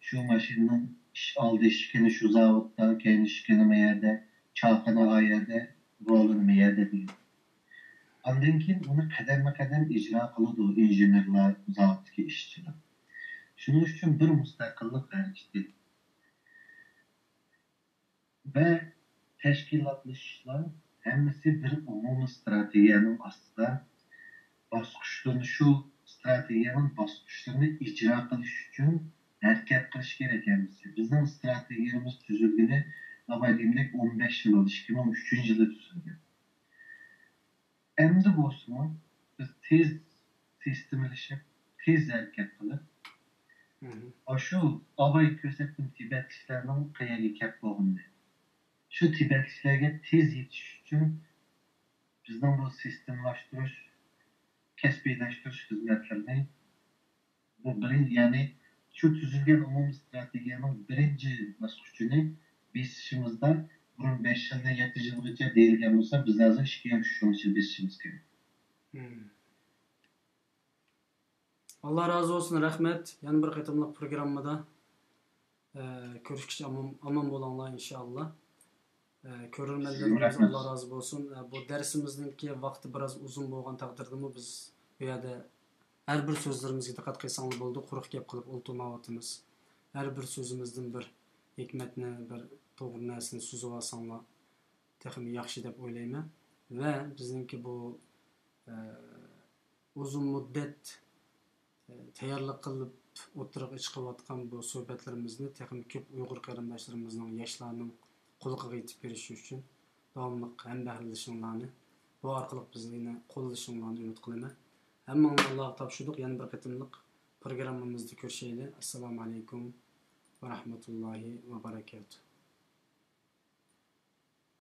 Şu maşinin aldı işkini şu zavodda, keyin işkini meyerde, çarkana ayerde, rolunu meyerde değil. Ondan keyin onu kademe kadem icra kılıdı o injenerler, zavoddaki işçiler. Şunun için bir müstakillik hareketi ve teşkilatlaşışlar hemisi bir umum stratejiyanın aslında basqıçlarını şu stratejiyanın basqıçlarını icra kılış için hareket kılış gerek hemisi. Bizim stratejimiz tüzülgünü abadimlik 15 yıl oldu, 2013 yılı tüzülgün. Emdi olsun biz tez sistemleşip tez hareket kılıp şu abay kösettim Tibetlilerinin kıyagi kep boğundu. Şu Tibetlilerge tez yetiş için bizden bu sistemlaştırış, kesbiyleştiriş hizmetlerini bu birinci yani şu tüzülgen umum stratejiyanın birinci basqıçını biz işimizde bunun 5 yılda 7 yılgacha deyilgan bo'lsa biz hozir ishga tushishimiz biz ishimiz kerak. Allah razı olsun, rahmet. Yani bir qaytimliq programmada ko'rishgacha aman bo'linglar inshaalloh. Ko'rurmanlarimiz Allah razı olsun. Bu darsimizningki vaqti biroz uzun bo'lgan taqdirdami biz bu yerda har bir so'zlarimizga diqqat qilsangiz bo'ldi, quruq gap qilib o'ltirmayapmiz. Har bir so'zimizdan bir hikmatni, bir to'g'ri narsani so'zib olsanglar texmi yaxshi deb o'ylayman. Va bizningki bu uzun muddat tayyorlik qilib o'tirib chiqayotgan bu suhbatlarimizni texmi ko'p Uyg'ur qarindoshlarimizning, yoshlarning quliqiga yetib berish uchun davomli hamdardlashinglarni bu orqali bizni qo'llashinglarni umid qilaman. Hammangni Allohga topshirdik. Yana bir qatimliq programmamizda ko'rishaylik. Assalomu alaykum va rahmatullohi va barakatuh.